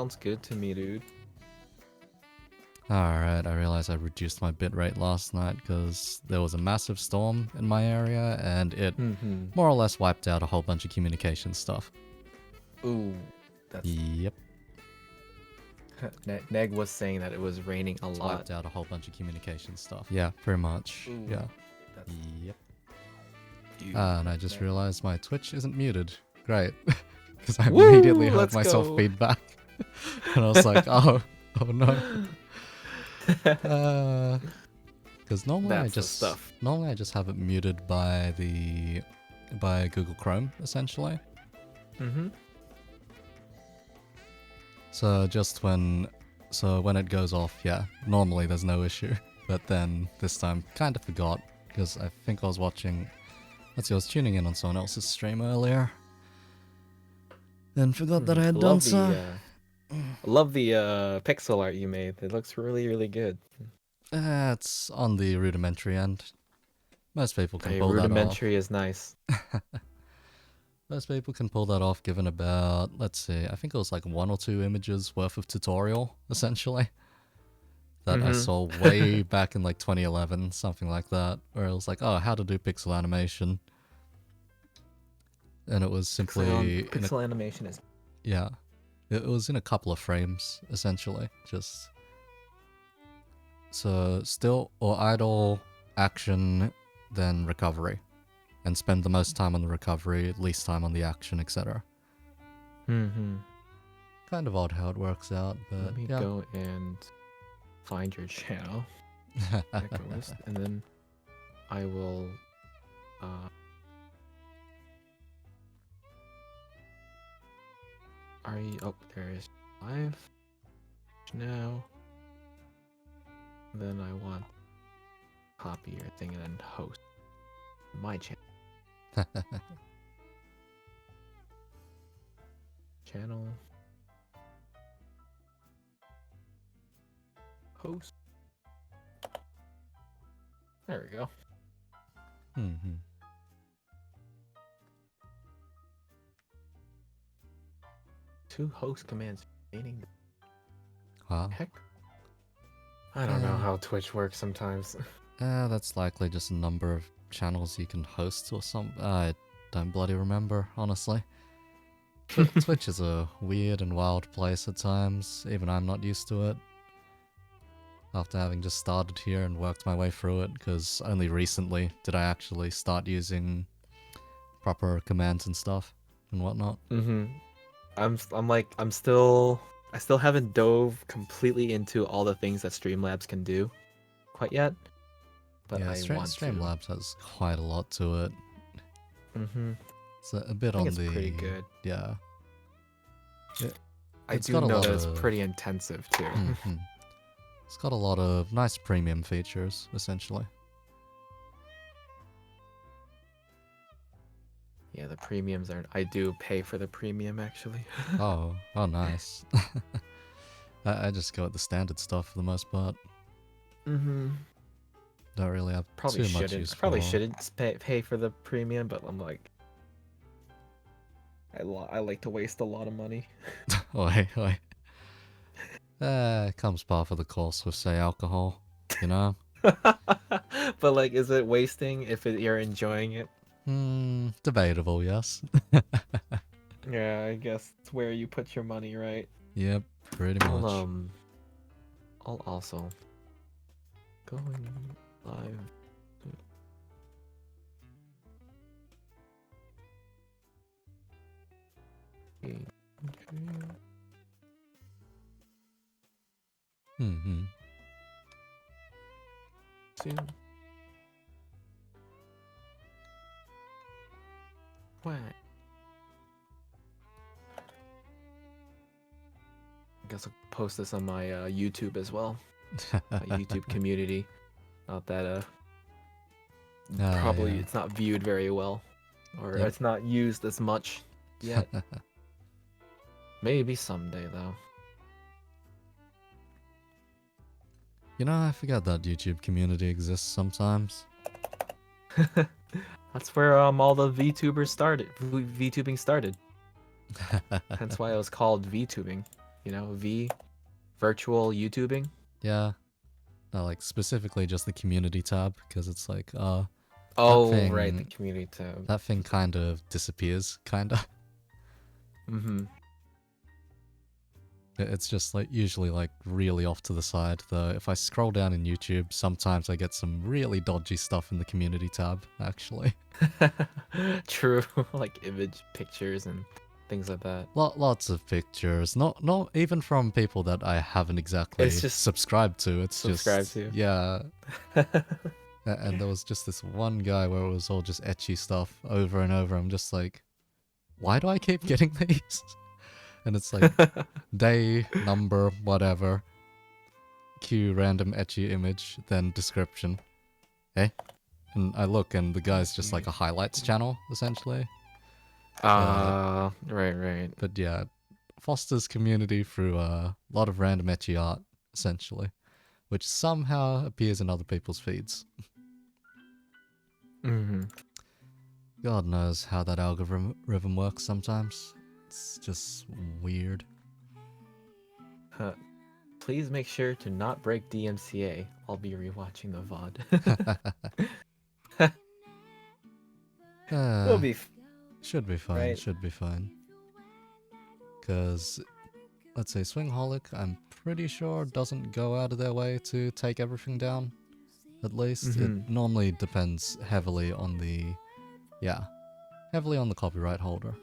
sounds good to me, dude. Alright, I realized I reduced my bitrate last night because there was a massive storm in my area and it more or less wiped out a whole bunch of communication stuff. Ooh, that's... Yep. Neg was saying that it was raining a lot. Wiped out a whole bunch of communication stuff. Yeah, pretty much. Ooh, yeah. That's... Yep. Dude, And I just realized my Twitch isn't muted. Great. Because I Woo, immediately heard let's myself go. feedback. And I was like, oh no. Because normally I just have it muted by Google Chrome essentially. So when it goes off, yeah, normally there's no issue. But then this time kind of forgot because I think I was watching. Let's see, I was tuning in on someone else's stream earlier. And forgot that I had done so. I love the pixel art you made. It looks really, really good. It's on the rudimentary end. Most people can pull that off. Rudimentary is nice. Most people can pull that off given about, let's see, I think it was like 1 or 2 images worth of tutorial, essentially. That I saw way back in like 2011, something like that. Where it was like, oh, how to do pixel animation. And it was simply... Pixel animation is... Yeah. It was in a couple of frames, essentially. Just... So, still or idle, action, then recovery. And spend the most time on the recovery, least time on the action, etc. Kind of odd how it works out, but Let me go and find your channel. And then I will... Are you... Oh, there is live now. Then I want copy your thing and then host my channel. Channel. Host. There we go. 2 host commands remaining. Wow. Heck? I don't know how Twitch works sometimes. That's likely just a number of channels you can host or something. I don't bloody remember, honestly. Twitch is a weird and wild place at times. Even I'm not used to it. After having just started here and worked my way through it, because only recently did I actually start using proper commands and stuff and whatnot. I still haven't dove completely into all the things that Streamlabs can do quite yet. But yeah, I want to. Streamlabs has quite a lot to it. It's a bit on it's the... pretty good. Yeah. I do know that it's pretty intensive too. It's got a lot of nice premium features, essentially. Yeah, the premiums are... I do pay for the premium, actually. oh, nice. I just go with the standard stuff for the most part. Don't really have too much use for. Probably shouldn't pay for the premium, but I'm like... I like to waste a lot of money. Oi. It comes par for the course with, say, alcohol, you know? But, like, is it wasting if you're enjoying it? Debatable, yes. Yeah, I guess it's where you put your money, right? Yep, pretty much. I'll also... Going live... Okay. Soon. What? I guess I'll post this on my YouTube as well. My YouTube community. Not that probably it's not viewed very well, or it's not used as much yet. Maybe someday though. You know, I forget that YouTube community exists sometimes. That's where all the VTubers started. VTubing started. Hence why it was called VTubing. V virtual YouTubing. Yeah. No, like specifically just the community tab, because it's like, that Oh, right, the thing, community tab. that thing kind of disappears, kinda. Mm-hmm. It's just like usually like really off to the side, though. If I scroll down in YouTube, sometimes I get some really dodgy stuff in the community tab, actually. True, like image pictures and things like that. Lots of pictures, not even from people that I haven't exactly It's just subscribed to. It's subscribe just, to. yeah. And there was just this one guy where it was all just etchy stuff over and over. I'm just like, why do I keep getting these? And it's like day, number, whatever, cue random etchy image, then description. Eh? And I look and the guy's just like a highlights channel, essentially. Right. But yeah, fosters community through a lot of random etchy art, essentially, which somehow appears in other people's feeds. Mm-hmm. God knows how that algorithm works sometimes. It's just weird. Please make sure to not break DMCA. I'll be rewatching the VOD. It'll be Should be fine, right. should be fine. Because, let's say Swingholic, I'm pretty sure doesn't go out of their way to take everything down. At least, it normally depends heavily on the, heavily on the copyright holder.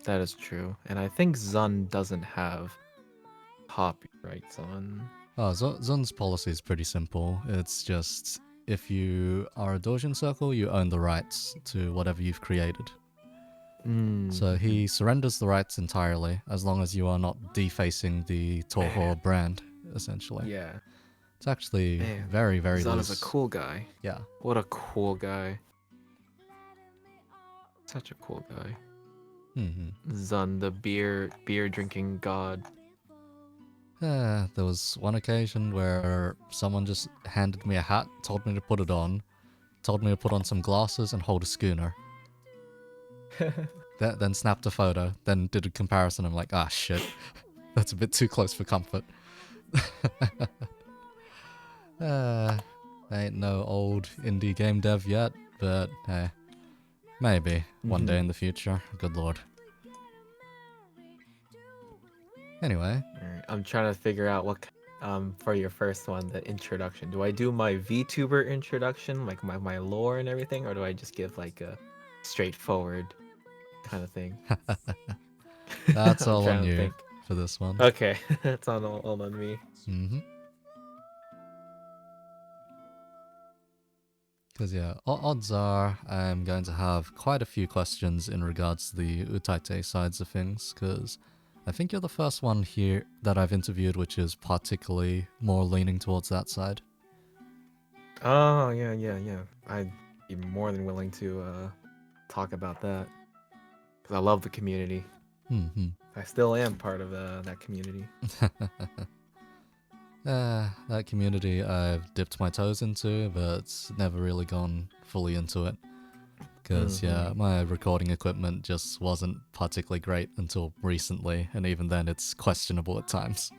That is true. And I think Zun doesn't have copyrights on. Oh, Zun's policy is pretty simple. It's just, if you are a Dojin Circle, you own the rights to whatever you've created. So he surrenders the rights entirely, as long as you are not defacing the Toho brand, essentially. Yeah. It's actually very, very Zun loose. is a cool guy. Yeah. What a cool guy. Such a cool guy. Zun, the beer drinking god. There was one occasion where someone just handed me a hat, told me to put it on, told me to put on some glasses and hold a schooner. Then snapped a photo, then did a comparison. I'm like, ah, shit. That's a bit too close for comfort. I ain't no old indie game dev yet, but hey, maybe one day in the future. Good lord. Anyway. Alright, I'm trying to figure out what for your first one, the introduction. Do I do my VTuber introduction, like my lore and everything, or do I just give like a straightforward kind of thing? That's all on you for this one. Okay, that's all on me. Because yeah, odds are I'm going to have quite a few questions in regards to the Utaite sides of things, because I think you're the first one here that I've interviewed which is particularly more leaning towards that side. Oh, yeah. I'd be more than willing to talk about that, because I love the community. I still am part of that community. That community I've dipped my toes into, but never really gone fully into it. Because, yeah, my recording equipment just wasn't particularly great until recently, and even then it's questionable at times.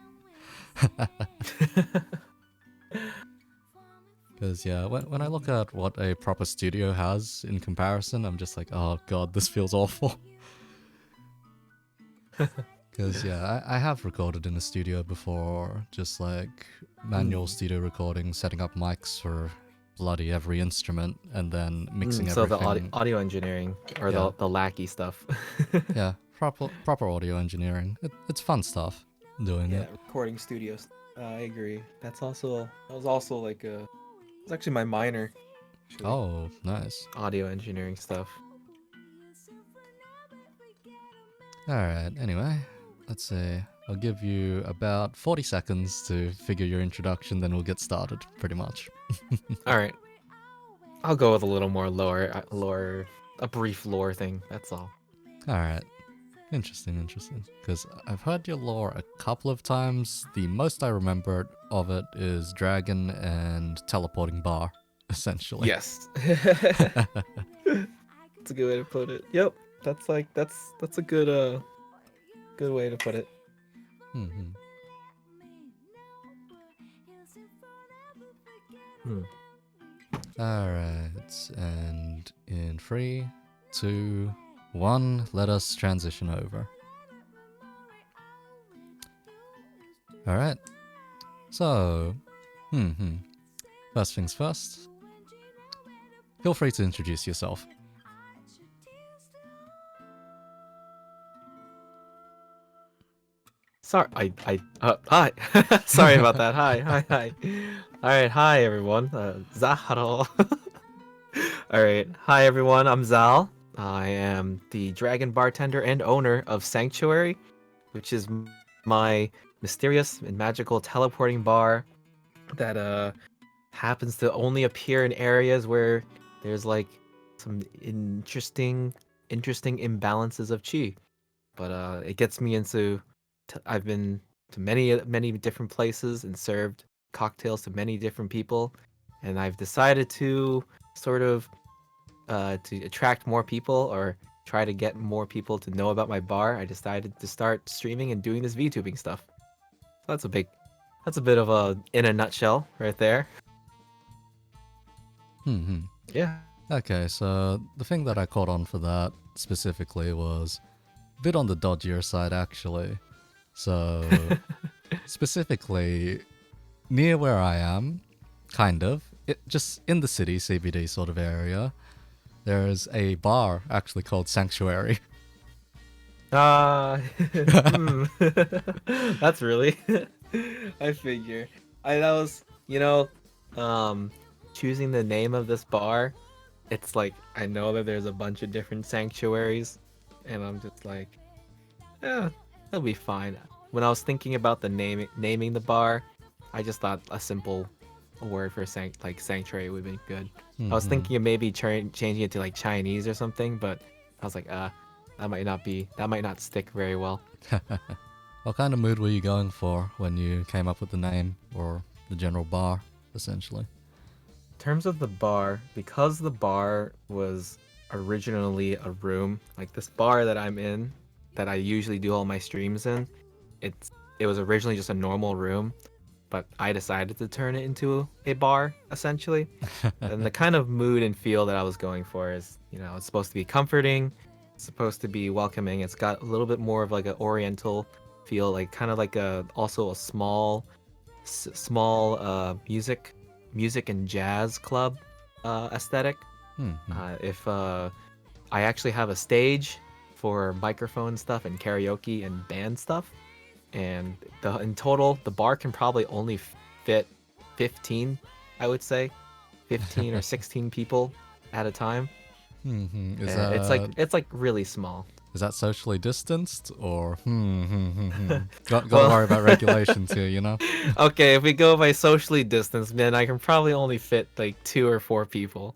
Because, yeah, when I look at what a proper studio has in comparison, I'm just like, oh god, this feels awful. Because, yeah, I have recorded in a studio before, just like manual studio recording, setting up mics for bloody every instrument, and then mixing everything. So the audio engineering, or the lackey stuff. Yeah, proper audio engineering. It's fun stuff doing it. Yeah, recording studios. I agree. That was also like it's actually my minor. Actually. Oh, nice. Audio engineering stuff. Alright, anyway, let's see. I'll give you about 40 seconds to figure your introduction, then we'll get started, pretty much. Alright. I'll go with a little more lore, a brief lore thing, that's all. Alright. Interesting. Because I've heard your lore a couple of times. The most I remember of it is Dragon and Teleporting Bar, essentially. Yes. That's a good way to put it. Yep. That's a good Good way to put it. Mm-hmm. Hmm. Alright, and in 3, 2, 1, let us transition over. Alright, so, first things first, feel free to introduce yourself. Sorry, hi. Sorry about that. Hi. All right, hi everyone. Zaharo. All right, hi everyone. I'm Zal. I am the dragon bartender and owner of Sanctuary, which is my mysterious and magical teleporting bar that happens to only appear in areas where there's like some interesting imbalances of chi. But it gets me into. I've been to many different places and served cocktails to many different people, and I've decided to sort of to attract more people or try to get more people to know about my bar. I decided to start streaming and doing this VTubing stuff. So that's a bit of a in a nutshell right there. Yeah. Okay, so the thing that I caught on for that specifically was a bit on the dodgier side, actually. So, specifically, near where I am, kind of, just in the city, CBD sort of area, there's a bar actually called Sanctuary. Hmm. That's really. I figure. That was, choosing the name of this bar. It's like I know that there's a bunch of different sanctuaries, and I'm just like, yeah, that'll be fine. When I was thinking about the naming the bar, I just thought a simple word for sanctuary would be good. I was thinking of maybe changing it to like Chinese or something, but I was like, that might not stick very well. What kind of mood were you going for when you came up with the name or the general bar, essentially? In terms of the bar, because the bar was originally a room, like this bar that I'm in, that I usually do all my streams in, it was originally just a normal room, but I decided to turn it into a bar essentially. And the kind of mood and feel that I was going for is, it's supposed to be comforting, it's supposed to be welcoming. It's got a little bit more of like an oriental feel, like kind of like also a small music and jazz club aesthetic. If I actually have a stage for microphone stuff and karaoke and band stuff, and in total the bar can probably only fit 15, I would say, 15 or 16 people at a time. Is It's like really small. Is that socially distanced or Gotta Well, worry about regulations here, you know? okay, if we go by socially distanced, then I can probably only fit like 2 or 4 people.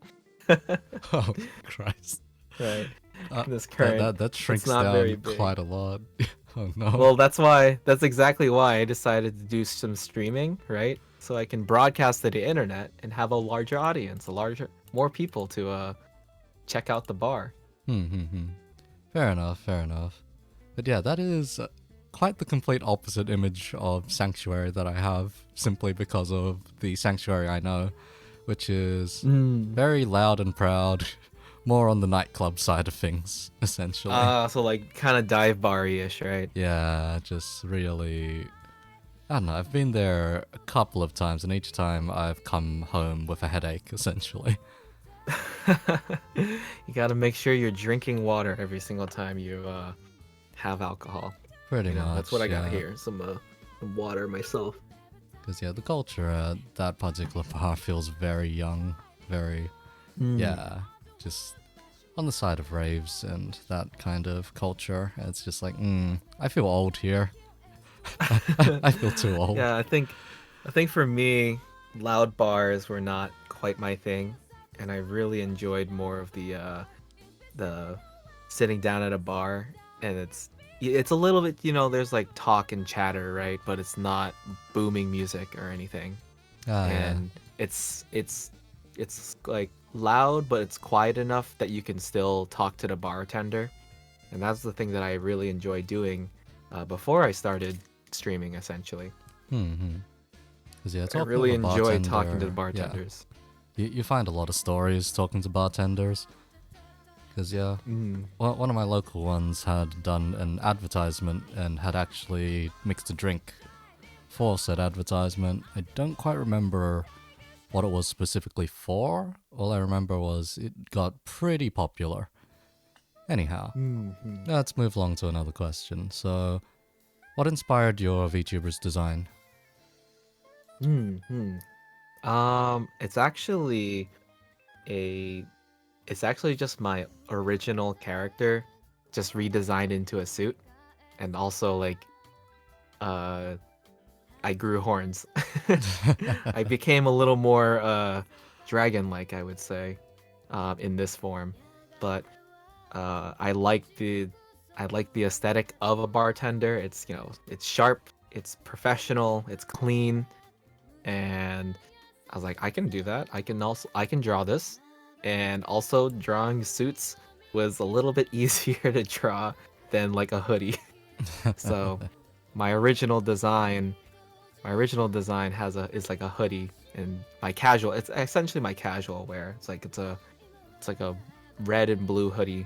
Oh Christ. Right. Uh, This that, current, that that it's shrinks not very down big. quite a lot. Oh no. Well, that's exactly why I decided to do some streaming, right? So I can broadcast to the internet and have a larger audience, more people to check out the bar. Fair enough, fair enough. But yeah, that is quite the complete opposite image of Sanctuary that I have, simply because of the Sanctuary I know, which is very loud and proud, more on the nightclub side of things, essentially. So like kind of dive bar-ish, right? Yeah, just really. I don't know, I've been there a couple of times, and each time I've come home with a headache, essentially. You got to make sure you're drinking water every single time you have alcohol. Pretty That's what much, I got yeah. here. Some water myself. Because, yeah, the culture at that particular bar feels very young, very, yeah, just on the side of raves and that kind of culture. It's just like, I feel old here. I feel too old. Yeah, I think for me, loud bars were not quite my thing, and I really enjoyed more of the sitting down at a bar, and it's a little bit, there's like talk and chatter, right? But it's not booming music or anything. Ah, yeah. And it's like loud, but it's quiet enough that you can still talk to the bartender. And that's the thing that I really enjoy doing before I started streaming, essentially. Mm-hmm. Because yeah, I talking with really a enjoy talking to the bartender, yeah, bartenders. you find a lot of stories talking to bartenders. Because yeah, Mm. one of my local ones had done an advertisement and had actually mixed a drink for said advertisement. I don't quite remember what it was specifically for. All I remember was it got pretty popular. Anyhow, Mm-hmm. let's move along to another question. So, what inspired your VTuber's design? Mm-hmm. It's actually a it's actually just my original character just redesigned into a suit, and also like uh I grew horns. I became a little more dragon like, I would say, in this form. But I like the aesthetic of a bartender. It's, you know, it's sharp, it's professional, it's clean, and I was like, I can do that. I can draw this. And also drawing suits was a little bit easier to draw than like a hoodie. So my original design has a is like a hoodie, and my casual, it's essentially my casual wear. It's like a red and blue hoodie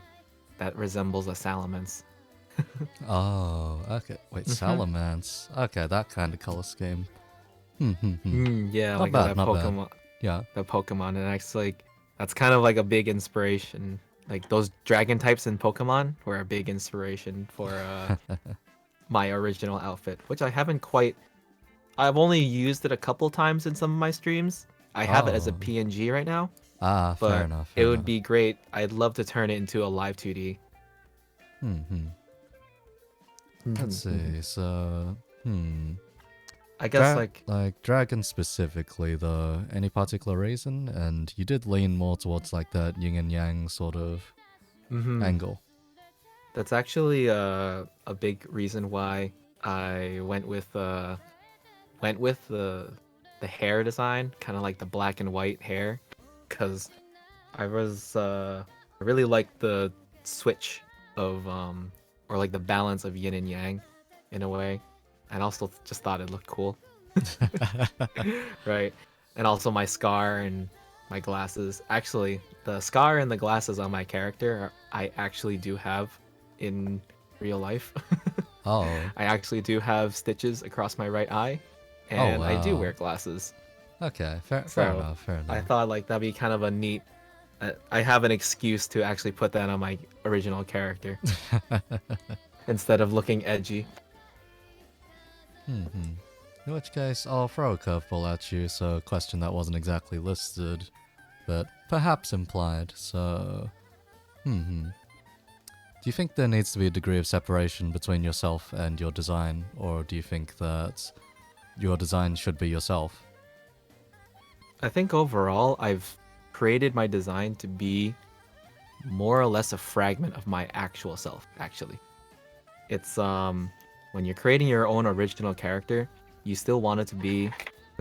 that resembles a salamence. Oh, okay. Wait, Mm-hmm. Salamence. Okay, that kind of color scheme. Hmm. Yeah, Not like bad, not bad. Yeah. that Pokemon, and actually, like, that's kind of like a big inspiration. Like those dragon types in Pokemon were a big inspiration for my original outfit, which I haven't quite. I've only used it a couple times in some of my streams. I have it as a Oh. PNG right now, Ah, fair but enough, fair it would enough. be great. I'd love to turn it into a live 2D. Hmm. Let's see. So, I guess like Like dragon specifically, though. Any particular reason? And you did lean more towards like that yin and yang sort of hmm angle. that's actually a big reason why I went with the hair design, kind of like the black and white hair, because I really liked the switch of or like the balance of yin and yang in a way, and also just thought it looked cool. Right. And also my scar and my glasses. Actually, the scar and the glasses on my character I actually do have in real life. Oh. I actually do have stitches across my right eye, Oh and I do wear wow. glasses. Okay, fair So enough, fair I enough. thought like that'd be kind of a neat. I have an excuse to actually put that on my original character instead of looking edgy. Hmm. In which case, I'll throw a curveball at you, so a question that wasn't exactly listed, but perhaps implied. So, hmm. Do you think there needs to be a degree of separation between yourself and your design, or do you think that your design should be yourself? I think overall I've created my design to be more or less a fragment of my actual self, actually. It's when you're creating your own original character, you still want it to be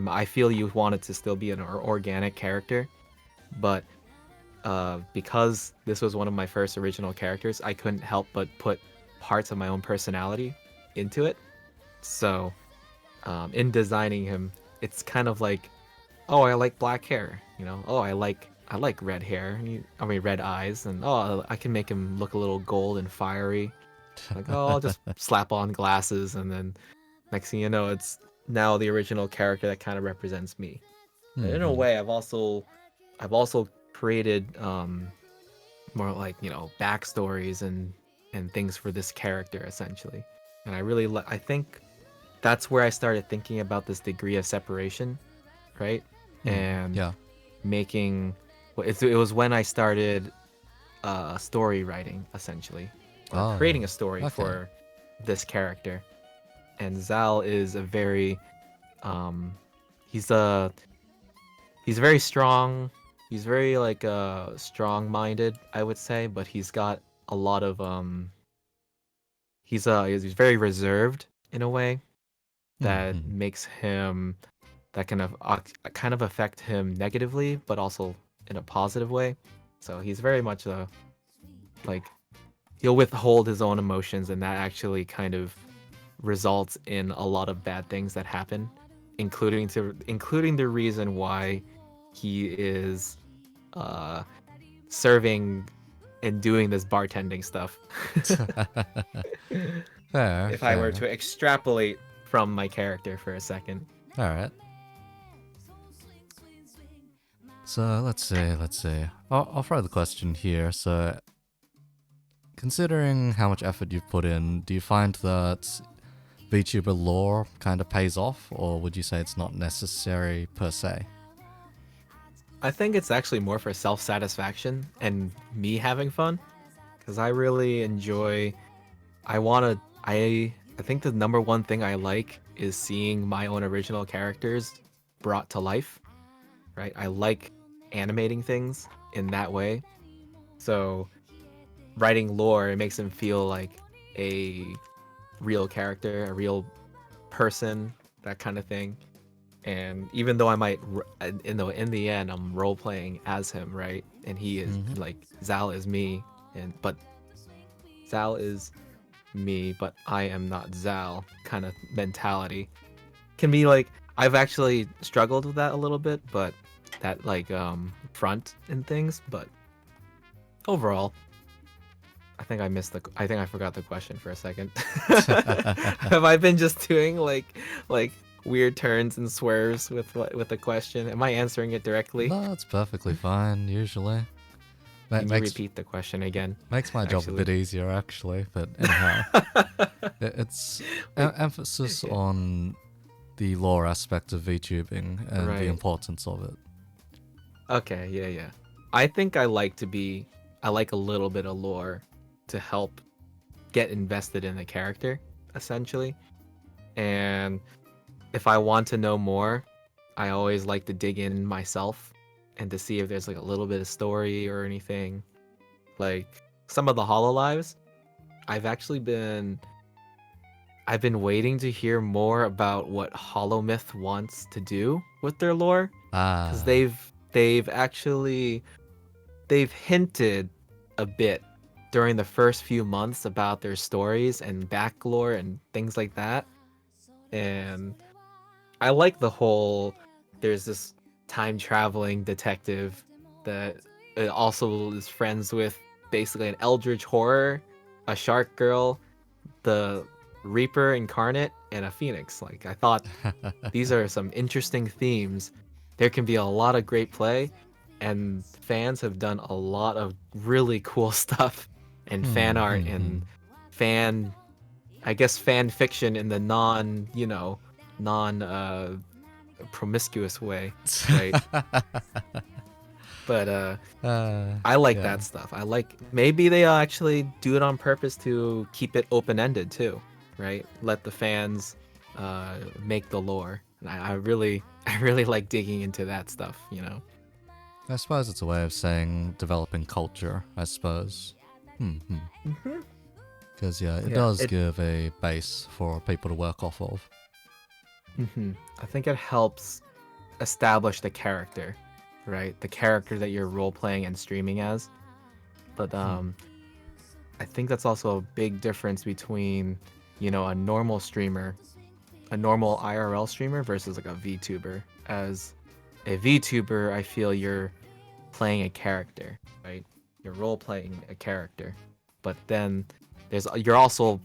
I feel you want it to still be an organic character, but because this was one of my first original characters, I couldn't help but put parts of my own personality into it. So, in designing him, it's kind of like, oh, I like black hair, you know. Oh, I like red hair. I mean, red eyes, and oh, I can make him look a little gold and fiery. Like, oh, I'll just slap on glasses, and then next thing you know, it's now the original character that kind of represents me. And in a Hmm. way, I've also created more like, you know, backstories and things for this character essentially. And I think that's where I started thinking about this degree of separation, right? And Yeah. making it was when I started story writing essentially, or creating a Oh, story okay. for this character. And Zal is a very um he's a he's very strong. He's very like strong-minded, I would say, but he's got a lot of he's very reserved in a way that Hmm. makes him that kind of affect him negatively, but also in a positive way. So he's very much like he'll withhold his own emotions, and that actually kind of results in a lot of bad things that happen, including the reason why he is uh serving and doing this bartending stuff. Fair, If I were fair. to extrapolate from my character for a second. Alright. So, let's see. I'll throw the question here. So, considering how much effort you've put in, do you find that VTuber lore kind of pays off, or would you say it's not necessary per se? I think it's actually more for self-satisfaction and me having fun, because I really enjoy. I think the number one thing I like is seeing my own original characters brought to life, right? I like animating things in that way. So writing lore, it makes them feel like a real character, a real person, that kind of thing. And even though I might, in the end, I'm role playing as him, right? And he is like Zal is me, but Zal is me, but I am not Zal kind of mentality. Can be like I've actually struggled with that a little bit, but that like front and things, but overall, I think I forgot the question for a second. Have I been just doing like weird turns and swerves with the question? Am I answering it directly? No, it's perfectly fine, usually. Can you Makes repeat the question again? makes my job a Actually. bit easier, actually. But anyhow, it's emphasis Yeah. on the lore aspect of VTubing and the Right. importance of it. Okay, yeah. I think I like a little bit of lore to help get invested in the character, essentially. And if I want to know more, I always like to dig in myself and to see if there's like a little bit of story or anything. Like some of the Hololives, I've actually I've been waiting to hear more about what Holomyth wants to do with their lore, because Ah. they've hinted a bit during the first few months about their stories and back lore and things like that. And I like the whole there's this time traveling detective that also is friends with basically an eldritch horror, a shark girl, the Reaper incarnate, and a phoenix. Like I thought these are some interesting themes. There can be a lot of great play, and fans have done a lot of really cool stuff and fan art and fan, I guess, fan fiction in the non promiscuous way, right? But I like Yeah. that stuff. I like maybe they actually do it on purpose to keep it open ended too, right? Let the fans make the lore. And I really I really like digging into that stuff, you know. I suppose it's a way of saying developing culture, I suppose. Mm-hmm. Because, yeah, it Yeah, does give a base for people to work off of. I think it helps establish the character, right? The character that you're role playing and streaming as. But I think that's also a big difference between, a normal streamer, a normal IRL streamer versus like a VTuber. As a VTuber, I feel you're playing a character, right? You're role playing a character. But then you're also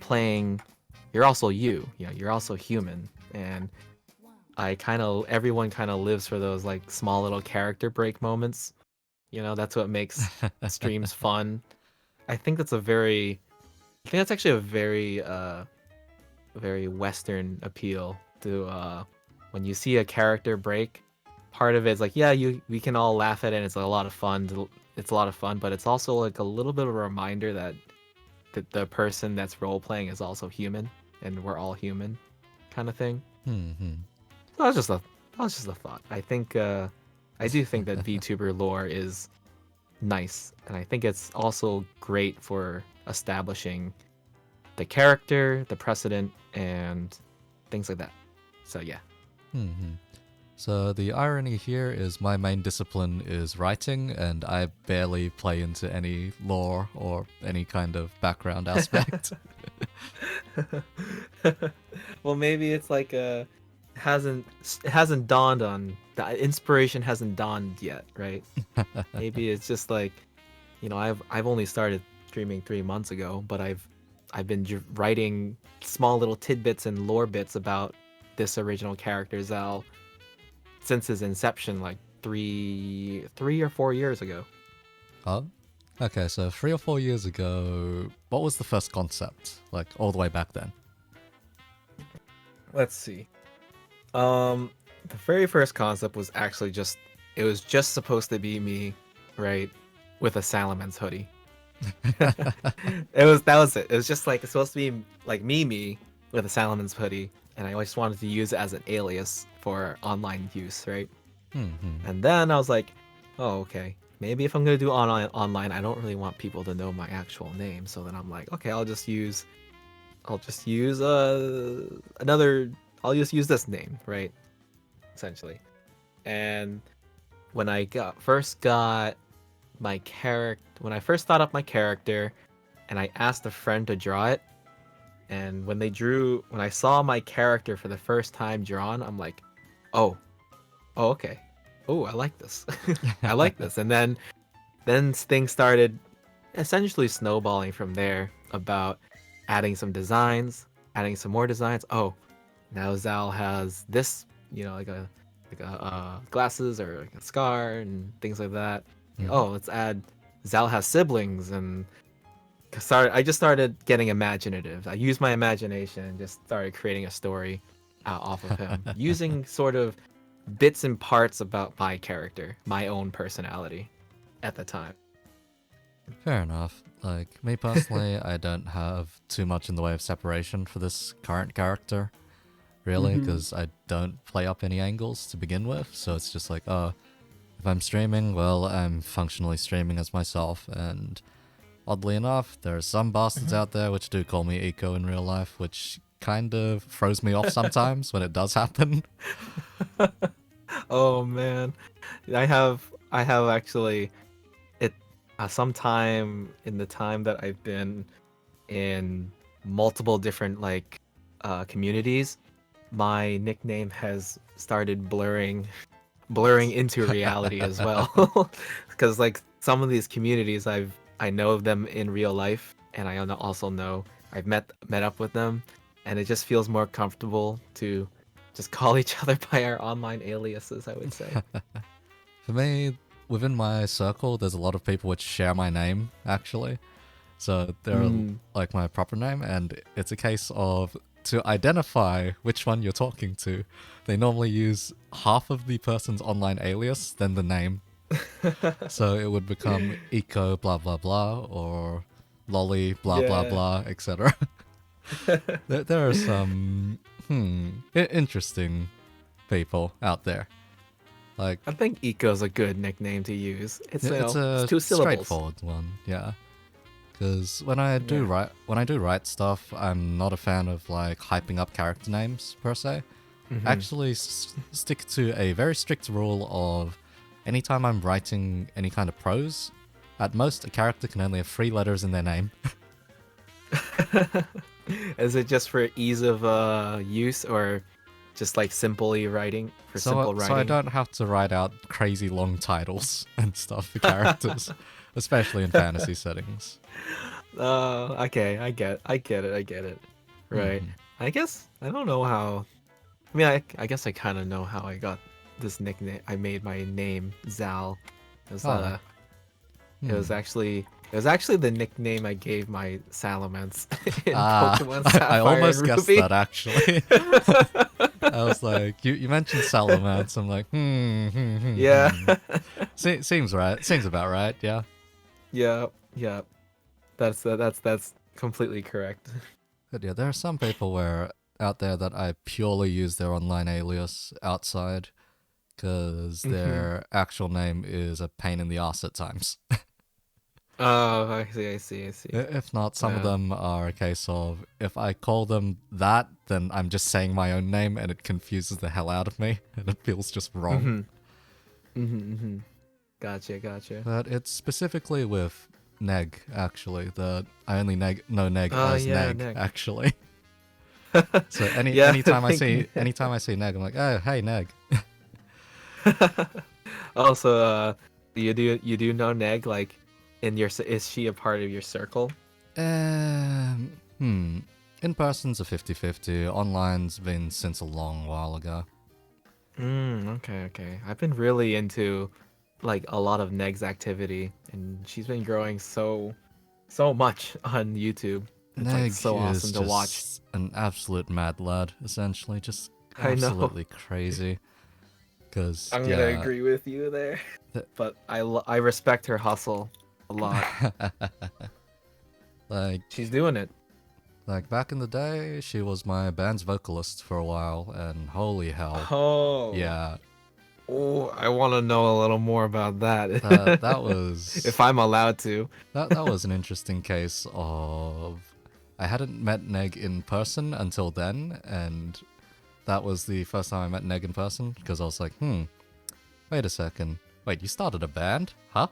you, you're also human. And everyone kind of lives for those like small little character break moments. That's what makes streams fun. I think that's actually a very Western appeal to when you see a character break. Part of it is like, yeah, we can all laugh at it and it's a lot of fun. It's a lot of fun, but it's also like a little bit of a reminder that the person that's role playing is also human and we're all human, kind of thing. So that was just a thought. I think I do think that VTuber lore is nice, and I think it's also great for establishing the character, the precedent, and things like that. So yeah. So the irony here is my main discipline is writing, and I barely play into any lore or any kind of background aspect. Well, maybe it's like hasn't it hasn't dawned on the inspiration hasn't dawned yet, right? Maybe it's just like, I've only started streaming 3 months ago, but I've been writing small little tidbits and lore bits about this original character Zal since his inception, like 3 or 4 years ago. Oh, okay. So 3 or 4 years ago, what was the first concept? Like all the way back then. Let's see. The very first concept was actually it was just supposed to be me, right, with a Salamence hoodie. That was it. It was just like it's supposed to be like me with a Salamence hoodie, and I just wanted to use it as an alias for online use, right? Mm-hmm. And then I was like, oh, okay. Maybe if I'm gonna do online, I don't really want people to know my actual name. So then I'm like, okay, I'll just use I'll just use this name, right? Essentially. And when I first got my character, when I first thought up my character, and I asked a friend to draw it, and when I saw my character for the first time drawn, I'm like, oh, okay, oh, I like this, I like this, and then things started essentially snowballing from there about adding some designs, adding some more designs. Oh, now Zal has this, like a glasses or like a scar and things like that. Mm. Oh, let's add Zal has siblings, and I just started getting imaginative. I used my imagination and just started creating a story off of him using sort of bits and parts about my character, my own personality at the time. Fair enough. Like, me personally, I don't have too much in the way of separation for this current character, really, because I don't play up any angles to begin with, so it's just like, if I'm streaming, well, I'm functionally streaming as myself, and oddly enough, there are some bastards out there which do call me Eco in real life, which kind of throws me off sometimes when it does happen. Oh man, I have actually it sometime in the time that I've been in multiple different communities, my nickname has started blurring into reality as well. Because like some of these communities I know of them in real life, and I also know I've met up with them, and it just feels more comfortable to just call each other by our online aliases, I would say. For me, within my circle, there's a lot of people which share my name, actually. So they're like my proper name, and it's a case of to identify which one you're talking to, they normally use half of the person's online alias, then the name. So it would become Eco blah blah blah or Lolly blah blah blah, etc. There are some interesting people out there. Like, I think Eco's a good nickname to use. It's it's it's a 2 syllables. straightforward one, yeah. Because when I do write stuff, I'm not a fan of like hyping up character names per se. I actually stick to a very strict rule of anytime I'm writing any kind of prose, at most a character can only have 3 letters in their name. Is it just for ease of use, or just like simply writing for simple writing? So I don't have to write out crazy long titles and stuff for characters, especially in fantasy settings. Okay, I get it. Right. I guess I don't know how. I mean, I guess I kind of know how I got this nickname. I made my name Zal. It was actually the nickname I gave my Salamence in Pokemon Sapphire I almost and guessed Ruby. that actually. I was like, you mentioned Salamence. I'm like, Yeah. Seems right. Seems about right. Yeah. Yeah. That's completely correct. But yeah, there are some people out there that I purely use their online alias outside because their actual name is a pain in the ass at times. Oh, I see. If not, some of them are a case of if I call them that, then I'm just saying my own name and it confuses the hell out of me and it feels just wrong. Gotcha. But it's specifically with Neg, actually. I only know Neg as Yeah, Neg, Neg. actually. So Yeah, anytime I see thinking. Neg, I'm like, oh, hey Neg. Also, you do know Neg, like, is she a part of your circle? Um, hmm. In person's a 50-50. Online's been since a long while ago. Okay, okay. I've been really into like a lot of Neg's activity, and she's been growing so much on YouTube. It's like Neg so is awesome to watch. just an absolute mad lad, essentially. Just I know. absolutely crazy. Because, I'm gonna yeah. agree with you there, th- but I respect her hustle a lot. like, She's doing it. like, back in the day, she was my band's vocalist for a while, and holy hell. Oh, Yeah, oh, I want to know a little more about that that. was If I'm allowed to. that was an interesting case of I hadn't met Neg in person until then, and that was the first time I met Neg in person because I was like, wait a second, wait, you started a band, huh?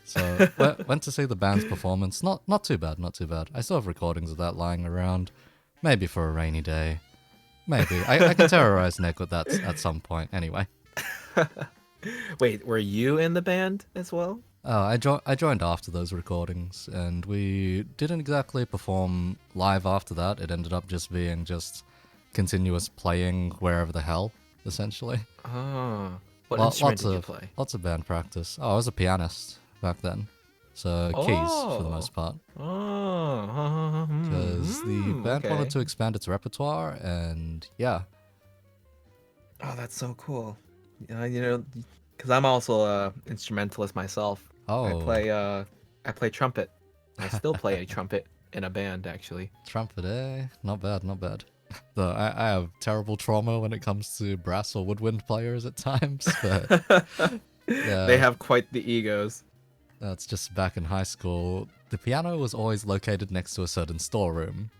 So went to see the band's performance. Not too bad, not too bad. I still have recordings of that lying around, maybe for a rainy day. Maybe I can terrorize Neg with that at some point. Anyway. Wait, were you in the band as well? Oh, I joined after those recordings, and we didn't exactly perform live after that. It ended up just being just continuous playing wherever the hell, essentially. Oh, what instrument did you play? Lots of band practice. Oh, I was a pianist back then, so keys for the Oh, most part. oh, Because the band wanted okay. to expand its repertoire, and yeah. Oh, that's so cool. Because I'm also a instrumentalist myself. I Oh, play I play trumpet. I still play a trumpet in a band actually. trumpet, eh? Not bad, not bad. Though I have terrible trauma when it comes to brass or woodwind players at times, but They yeah, have quite the egos. that's just back in high school. The piano was always located next to a certain storeroom.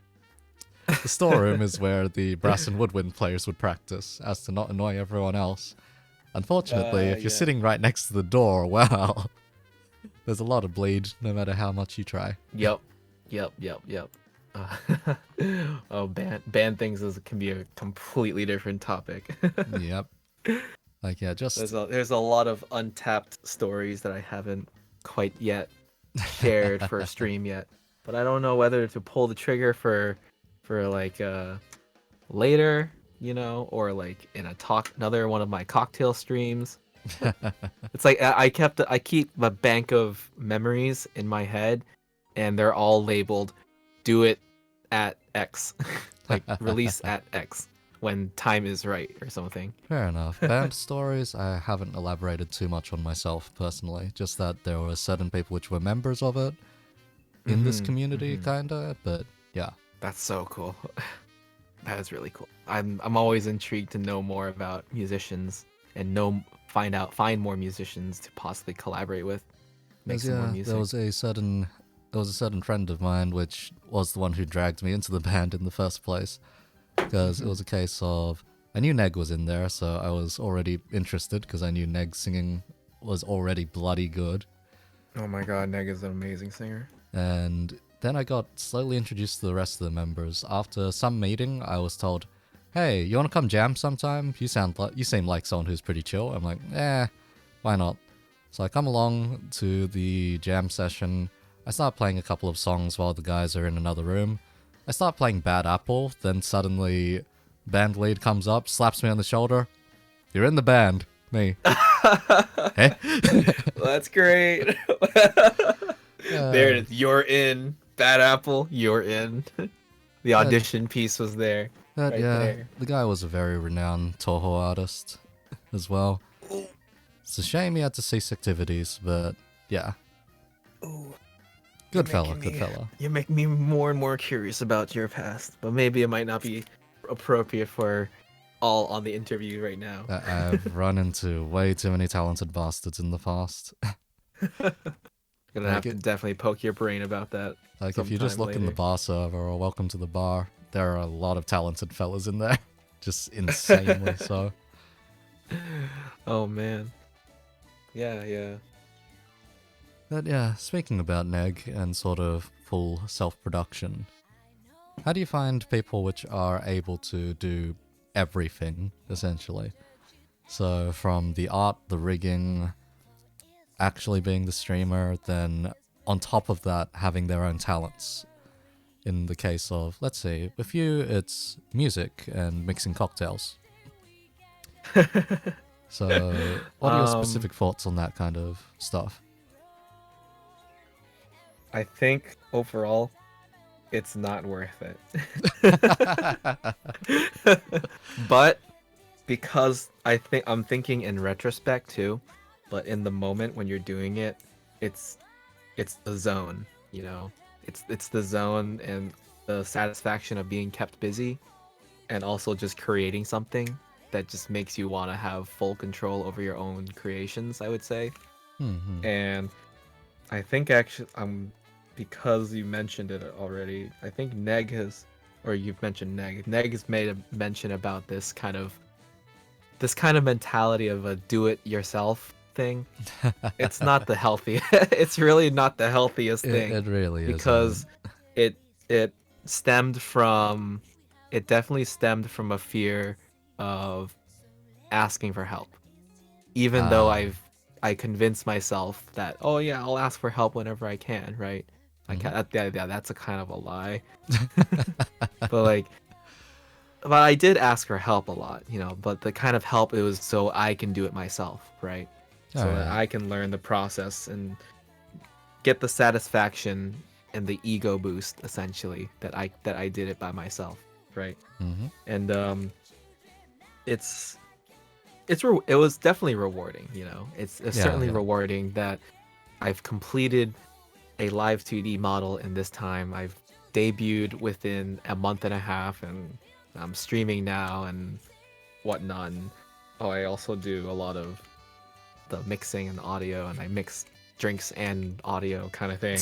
The storeroom is where the brass and woodwind players would practice, as to not annoy everyone else. Unfortunately, if you're Yeah. sitting right next to the door, well, there's a lot of bleed, no matter how much you try. Yep. Yep. Uh, oh, band things can be a completely different topic. Yep. Like, yeah, just There's a lot of untapped stories that I haven't quite yet shared for a stream yet, but I don't know whether to pull the trigger for like later, or like in another one of my cocktail streams. It's like I keep a bank of memories in my head, and they're all labeled "Do it at X," like release at X when time is right or something. fair enough. Band stories, I haven't elaborated too much on myself personally. Just that there were certain people which were members of it in this community, Hmm. kinda. But yeah, That's so cool. That is really cool. I'm always intrigued to know more about musicians and find more musicians to possibly collaborate with, make because some more yeah, music. there was a certain friend of mine which was the one who dragged me into the band in the first place. Because it was a case of I knew Neg was in there, so I was already interested because I knew Neg's singing was already bloody good. Oh my god, Neg is an amazing singer. And then I got slowly introduced to the rest of the members. After some meeting, I was told, "Hey, you want to come jam sometime? You seem like someone who's pretty chill." I'm like, why not? So I come along to the jam session. I start playing a couple of songs while the guys are in another room. I start playing Bad Apple, then suddenly band lead comes up, slaps me on the shoulder. "You're in the band." Me. Hey? That's great. There it Uh, is. You're in. Bad Apple, you're in. The but, audition piece was there. but Right yeah, there. the guy was a very renowned Toho artist as well. It's a shame he had to cease activities, but yeah. Ooh. Good fella, good fella. You make me more and more curious about your past, but maybe it might not be appropriate for all on the interview right now. I've run into way too many talented bastards in the past. Gonna like have to it, definitely poke your brain about that like if you just sometime look in the later. bar server or welcome to the bar, there are a lot of talented fellas in there. Just insanely so. Oh man. Yeah. But yeah, speaking about neg and sort of full self-production, how do you find people which are able to do everything, essentially? So from the art, the rigging, actually being the streamer, then on top of that, having their own talents. In the case of, let's say, with you, it's music and mixing cocktails. So, what are your um, specific thoughts on that kind of stuff? I think overall, it's not worth it. But because I'm thinking in retrospect too, but in the moment when you're doing it, it's it's the zone, you know. It's the zone and the satisfaction of being kept busy and also just creating something that just makes you want to have full control over your own creations, I would say. Hmm. And I think actually because you mentioned it already, I think Neg has or you've mentioned Neg. Neg has made a mention about this kind of mentality of a do it yourself thing. It's not the healthy it's really not the healthiest thing It really isn't. because it it stemmed from it definitely stemmed from a fear of asking for help. Even though Ah. I convinced myself that, oh yeah, I'll ask for help whenever I can, right? I Hmm. can yeah, that's a kind of a lie. But like but I did ask for help a lot, you know, but the kind of help it was so I can do it myself, right? So that Alright. I can learn the process and get the satisfaction and the ego boost essentially that I did it by myself, right? Hmm. And it's it was definitely rewarding, you know. It's Yeah, certainly yeah. rewarding that I've completed a live 2D model in this time. I've debuted within a month and a half and I'm streaming now and whatnot. And, oh, I also do a lot of the mixing and audio, and I mix drinks and audio kind of thing.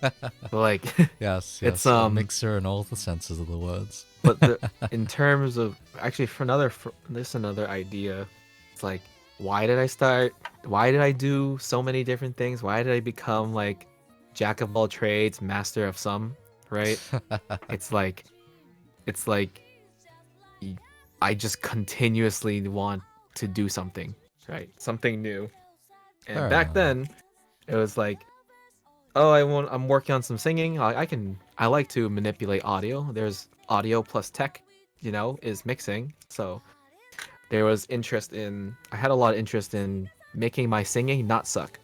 But like, Yes, it's yes. A mixer in all the senses of the words. but in terms of actually for this another idea. It's like, why did I start? Why did I do so many different things? Why did I become like jack of all trades, master of some? Right? It's like it's like y- I just continuously want to do something, right? Something new. And Fair back enough. then, it was like, oh, I'm working on some singing. I like to manipulate audio. There's audio plus tech, you know, is mixing. So there was interest in I had a lot of interest in making my singing not suck,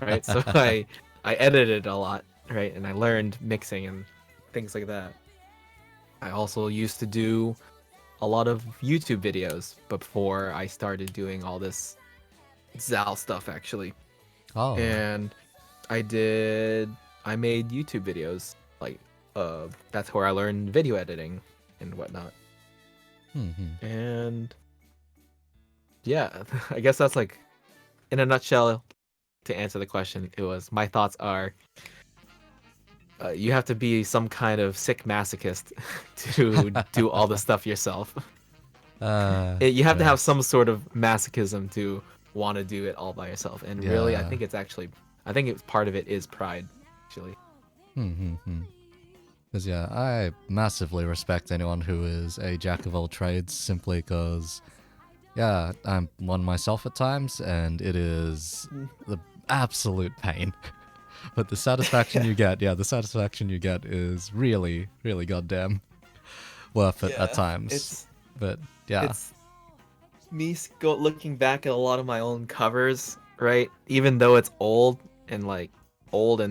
right? So I edited a lot, right? And I learned mixing and things like that. I also used to do a lot of YouTube videos before I started doing all this Zal stuff actually. Oh. And I made YouTube videos like that's where I learned video editing and whatnot. Hmm. And yeah, I guess that's like in a nutshell to answer the question. It was my thoughts are you have to be some kind of sick masochist to do all the stuff yourself. You have to have Yes. some sort of masochism to want to do it all by yourself. And really, Yeah. I think it's part of it is pride, actually. Hmm. Because, yeah, I massively respect anyone who is a jack of all trades simply because, yeah, I'm one myself at times and it is the absolute pain. But the satisfaction Yeah, you get, yeah, the satisfaction you get is really, really goddamn worth it at yeah. times. But, yeah. It's looking back at a lot of my own covers, right? Even though it's old and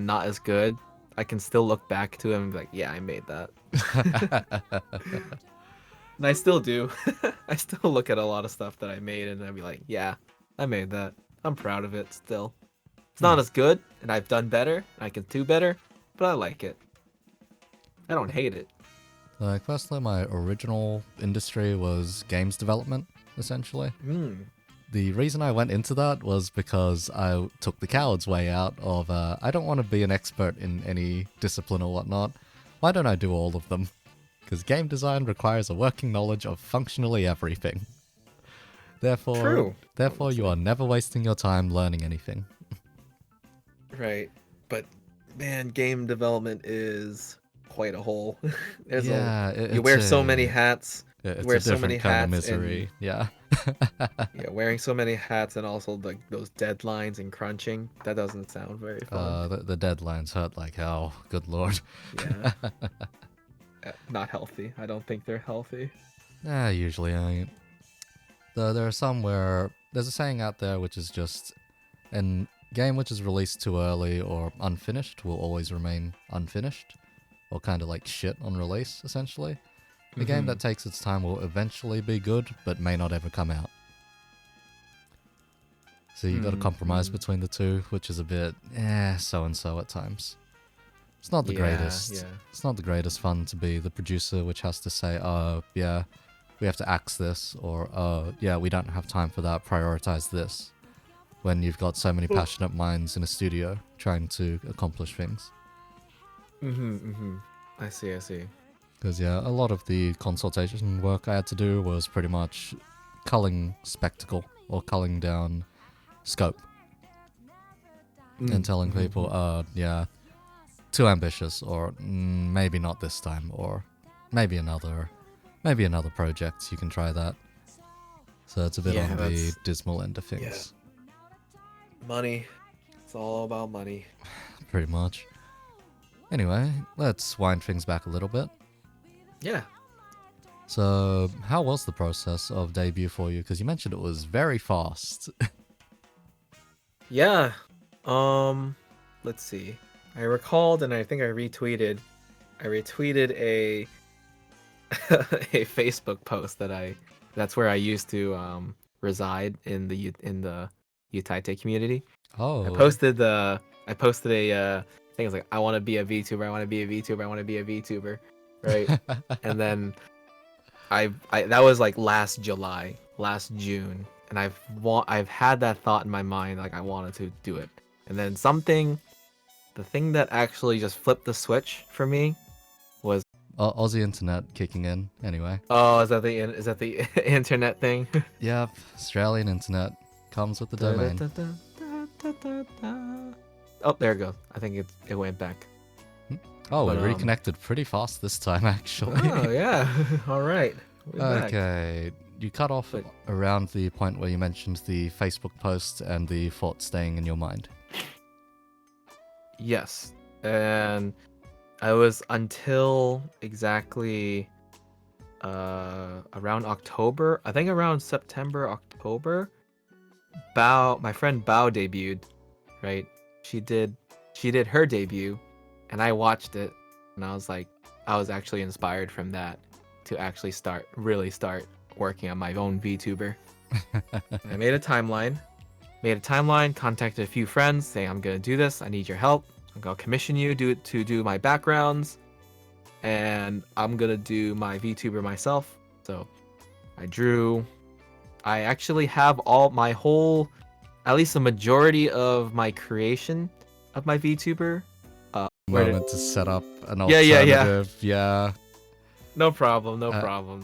not as good, I can still look back to them and be like, yeah, I made that. And I still do. I still look at a lot of stuff that I made and I'd be like, yeah, I made that. I'm proud of it still. It's Hmm. not as good, and I've done better, I can do better, but I like it. I don't hate it. Like, personally, my original industry was games development, essentially. Hmm. The reason I went into that was because I took the coward's way out of, I don't want to be an expert in any discipline or whatnot. Why don't I do all of them? Because game design requires a working knowledge of functionally everything. Therefore, True. therefore you are Honestly. never wasting your time learning anything. Right. But man, game development is quite a hole. Yeah, You wear so many hats. You it's wear a so many different kind of hats and misery. Yeah. yeah, wearing so many hats and also like those deadlines and crunching. That doesn't sound very fun. The deadlines hurt like hell. Good lord. Yeah. Not healthy. I don't think they're healthy. Usually ain't. Though there are some where there's a saying out there which is just an game which is released too early or unfinished will always remain unfinished, or kind of like shit on release, essentially. A game that takes its time will eventually be good, but may not ever come out. So you got to compromise between the two, which is a bit so and so at times. It's not the greatest. Yeah. It's not the greatest fun to be the producer, which has to say, "Oh, yeah, we have to axe this," or "Oh, yeah, we don't have time for that. Prioritize this." When you've got so many passionate minds in a studio trying to accomplish things. I see. Because yeah, a lot of the consultation work I had to do was pretty much culling spectacle or culling down scope and telling people, yeah, too ambitious, or maybe not this time, or maybe another project. You can try that. So it's a bit on the dismal end of things. Money. It's all about money. Pretty much. Anyway, let's wind things back a little bit. Yeah. So, how was the process of debut for you? Because you mentioned it was very fast. Yeah. Let's see. I recalled and I think I retweeted a a Facebook post that's where I used to reside in the Untitled community. Oh. I posted a thing. It's like, I want to be a VTuber. I want to be a VTuber. I want to be a VTuber, right? And then that was like last June, and I've had that thought in my mind, like I wanted to do it, and then the thing that actually just flipped the switch for me was Aussie internet kicking in. Anyway. oh, is that the internet thing? Yep, Australian internet comes with the domain. Oh, there it goes. I think it went back. Oh, we reconnected pretty fast this time, actually. Oh, yeah. All right. Okay. You cut off around the point where you mentioned the Facebook post and the thought staying in your mind. Yes. And I was until exactly around October. I think around September, October. My friend Bao debuted, right? She did her debut, and I watched it, and I was actually inspired from that to actually really start working on my own VTuber. I made a timeline, contacted a few friends saying, I'm gonna do this, I need your help. I'm gonna commission you to do my backgrounds, and I'm gonna do my VTuber myself. So I actually have at least a majority of my creation of my VTuber. Moment to set up an alternative. Yeah. No problem.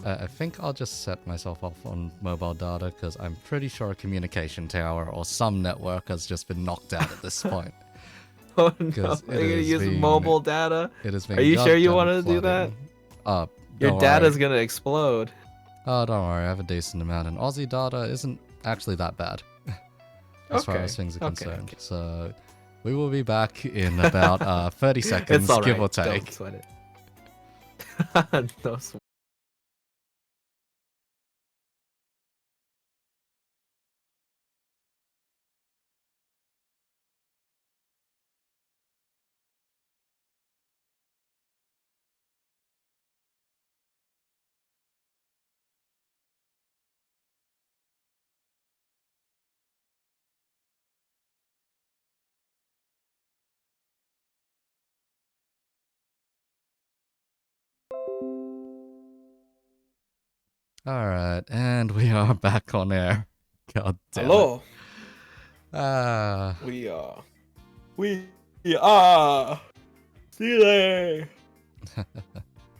I think I'll just set myself off on mobile data because I'm pretty sure a communication tower or some network has just been knocked out at this point. Oh no! You're gonna use mobile data? It has been. Are you sure you want to do that? Your data's gonna explode. Oh, don't worry. I have a decent amount, and Aussie data isn't actually that bad as far as things are concerned. Okay. So we will be back in about 30 seconds, give or take. Don't sweat it. No sweat. Alright, and we are back on air. God damn Hello. it. We are Stealing.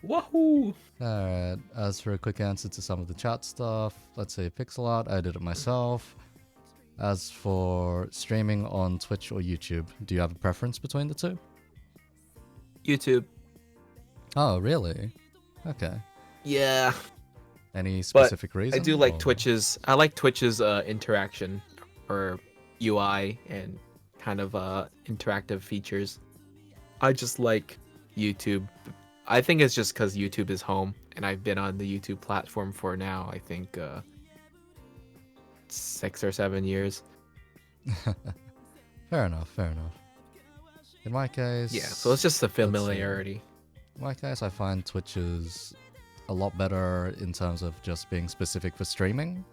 Wahoo! Alright, as for a quick answer to some of the chat stuff, let's say pixel art, I did it myself. As for streaming on Twitch or YouTube, do you have a preference between the two? YouTube. Oh, really? Okay. Yeah, Any but specific I do reason? like Or... Twitch's. I like Twitch's interaction or UI and kind of interactive features. I just like YouTube. I think it's just because YouTube is home, and I've been on the YouTube platform for now, I think 6 or 7 years. Fair enough, fair enough. In my Yeah, so it's case, just the let's see. familiarity. In my case, I find Twitch is a lot better in terms of just being specific for streaming,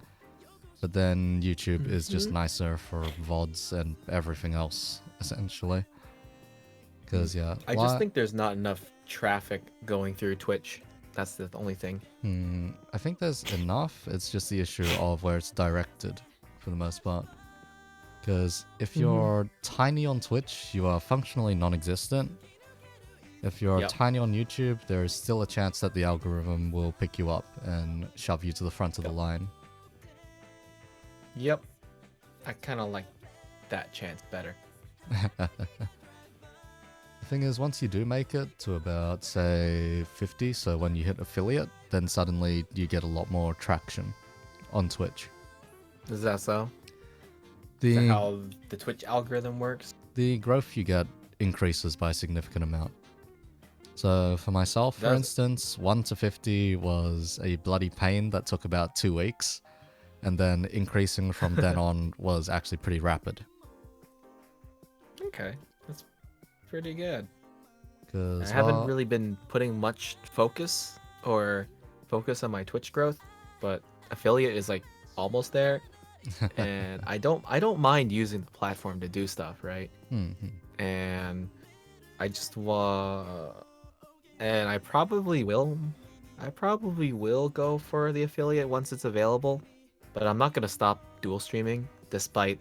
but then YouTube is just nicer for VODs and everything else, essentially. Because, yeah. I just think there's not enough traffic going through Twitch. That's the only thing. I think there's enough. It's just the issue of where it's directed, for the most part. Because if you're tiny on Twitch, you are functionally non-existent. If you're Yep. tiny on YouTube, there is still a chance that the algorithm will pick you up and shove you to the front of the line. Yep. I kind of like that chance better. The thing is, once you do make it to about, say, 50, so when you hit affiliate, then suddenly you get a lot more traction on Twitch. Is that so? Is that The, how the Twitch algorithm works? the growth you get increases by a significant amount. So for myself, for Does it? instance, 1 to 50 was a bloody pain that took about 2 weeks, and then increasing from then on was actually pretty rapid. Okay, that's pretty good. Because I haven't really been putting much focus on my Twitch growth, but affiliate is like almost there, and I don't mind using the platform to do stuff, right? And I just and I probably will go for the affiliate once it's available, but I'm not gonna stop dual streaming despite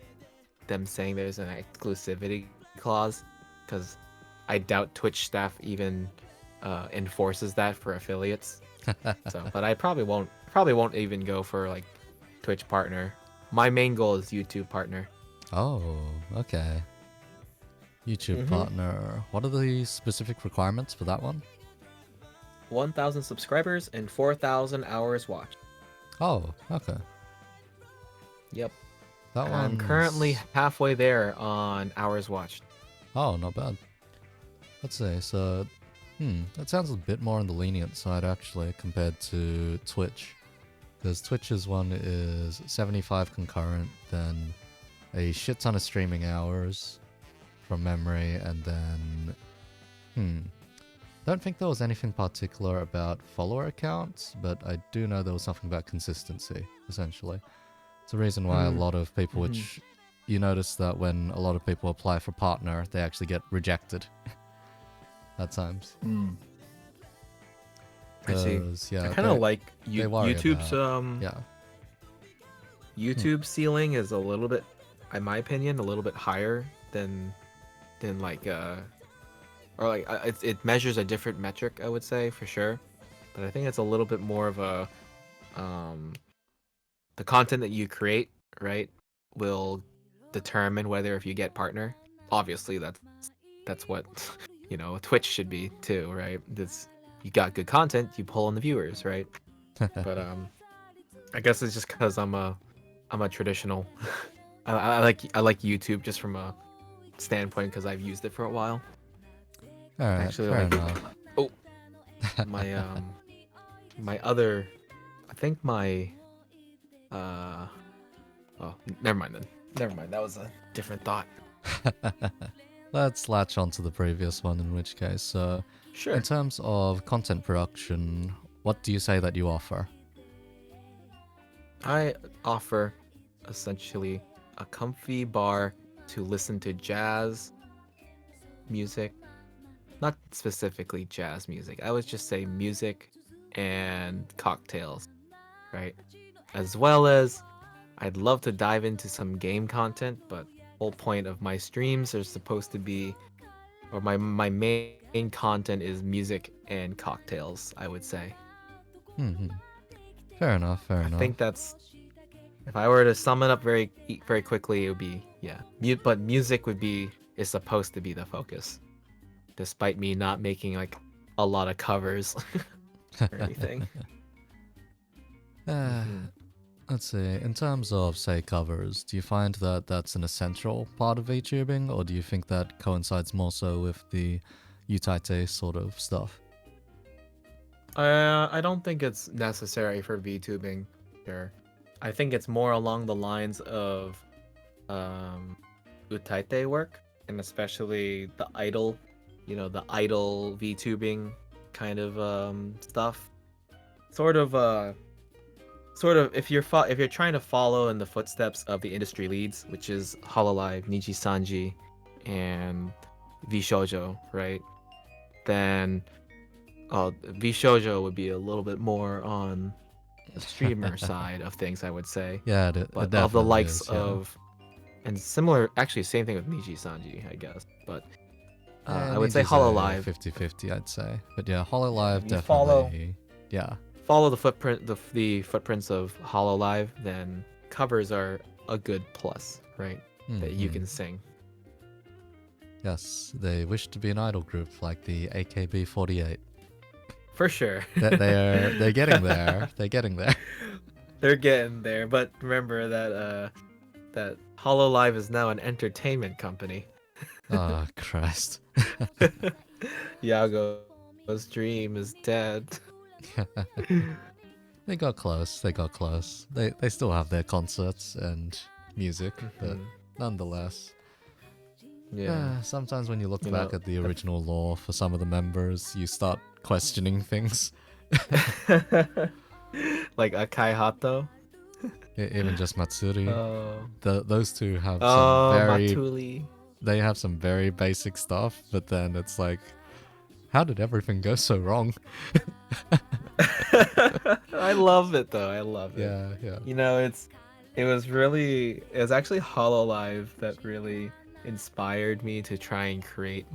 them saying there's an exclusivity clause, because I doubt Twitch staff even enforces that for affiliates. So, but I probably won't even go for like Twitch partner. My main goal is YouTube partner. Oh, okay. YouTube partner. What are the specific requirements for that one? 1,000 subscribers and 4,000 hours watched. Oh, okay. Yep. That And one. I'm currently halfway there on hours watched. Oh, not bad. Let's see. So, that sounds a bit more on the lenient side actually compared to Twitch, because Twitch's one is 75 concurrent, then a shit ton of streaming hours from memory, and then don't think there was anything particular about follower accounts, but I do know there was something about consistency, essentially. It's a reason why a lot of people, which you notice that when a lot of people apply for partner, they actually get rejected at times. I see. Yeah, I kind of like they worry YouTube's about, YouTube ceiling is a little bit, in my opinion, a little bit higher than like or like it measures a different metric, I would say, for sure. But I think it's a little bit more of a the content that you create, right, will determine whether if you get partner. Obviously, that's what Twitch should be too, right? You got good content, you pull in the viewers, right? But I guess it's just because I'm a traditional. I like YouTube just from a standpoint because I've used it for a while. All right, Actually, fair like, enough. oh, my other, I think my oh, never mind then. Never mind. That was a different thought. Let's latch on to the previous one, in which case, Sure. in terms of content production, what do you say that you offer? I offer essentially a comfy bar to listen to jazz music. Not specifically jazz music. I would just say music and cocktails, right? As well as I'd love to dive into some game content, but whole point of my streams are supposed to be, or my main content is music and cocktails, I would say. Fair enough, fair I enough. think that's If I were to sum it up very quickly, it would be yeah. But music is supposed to be the focus, despite me not making like a lot of covers or anything. Uh, Hmm. let's see. In terms of, say, covers, do you find that that's an essential part of VTubing, or do you think that coincides more so with the utate sort of stuff? I don't think it's necessary for VTubing. Sure, I think it's more along the lines of um, utaite work, and especially the idle VTubing kind of stuff. Sort of if you're trying to follow in the footsteps of the industry leads, which is Hololive, Niji Sanji, and V Shoujo, right? Then V Shoujo would be a little bit more on the streamer side of things, I would say. Yeah, it But of the definitely likes is, yeah. of and similar, actually, same thing with Niji Sanji, I guess. But I would say Niji's a Hololive. 50-50, I'd say. But yeah, Yeah, Hololive if you follow definitely, yeah. follow the footprints of Hololive, then covers are a good plus, right? That you Hmm. can sing. Yes, they wish to be an idol group like the AKB48. For sure. They're getting there. They're getting there. They're getting there, but remember that Hololive is now an entertainment company. Oh Christ. Yago's dream is dead. They got close. They got close. They still have their concerts and music, but Mhm. nonetheless. Yeah. Sometimes when you look You back know, at the original lore for some of the members, you start questioning things. like Akai Hato. Even just Matsuri. Oh. Those two have some Oh, very Matuli. they have some very basic stuff, but then it's like, how did everything go so wrong? I love it though. I love it. Yeah, yeah. You know, it was actually Hololive that really inspired me to try and create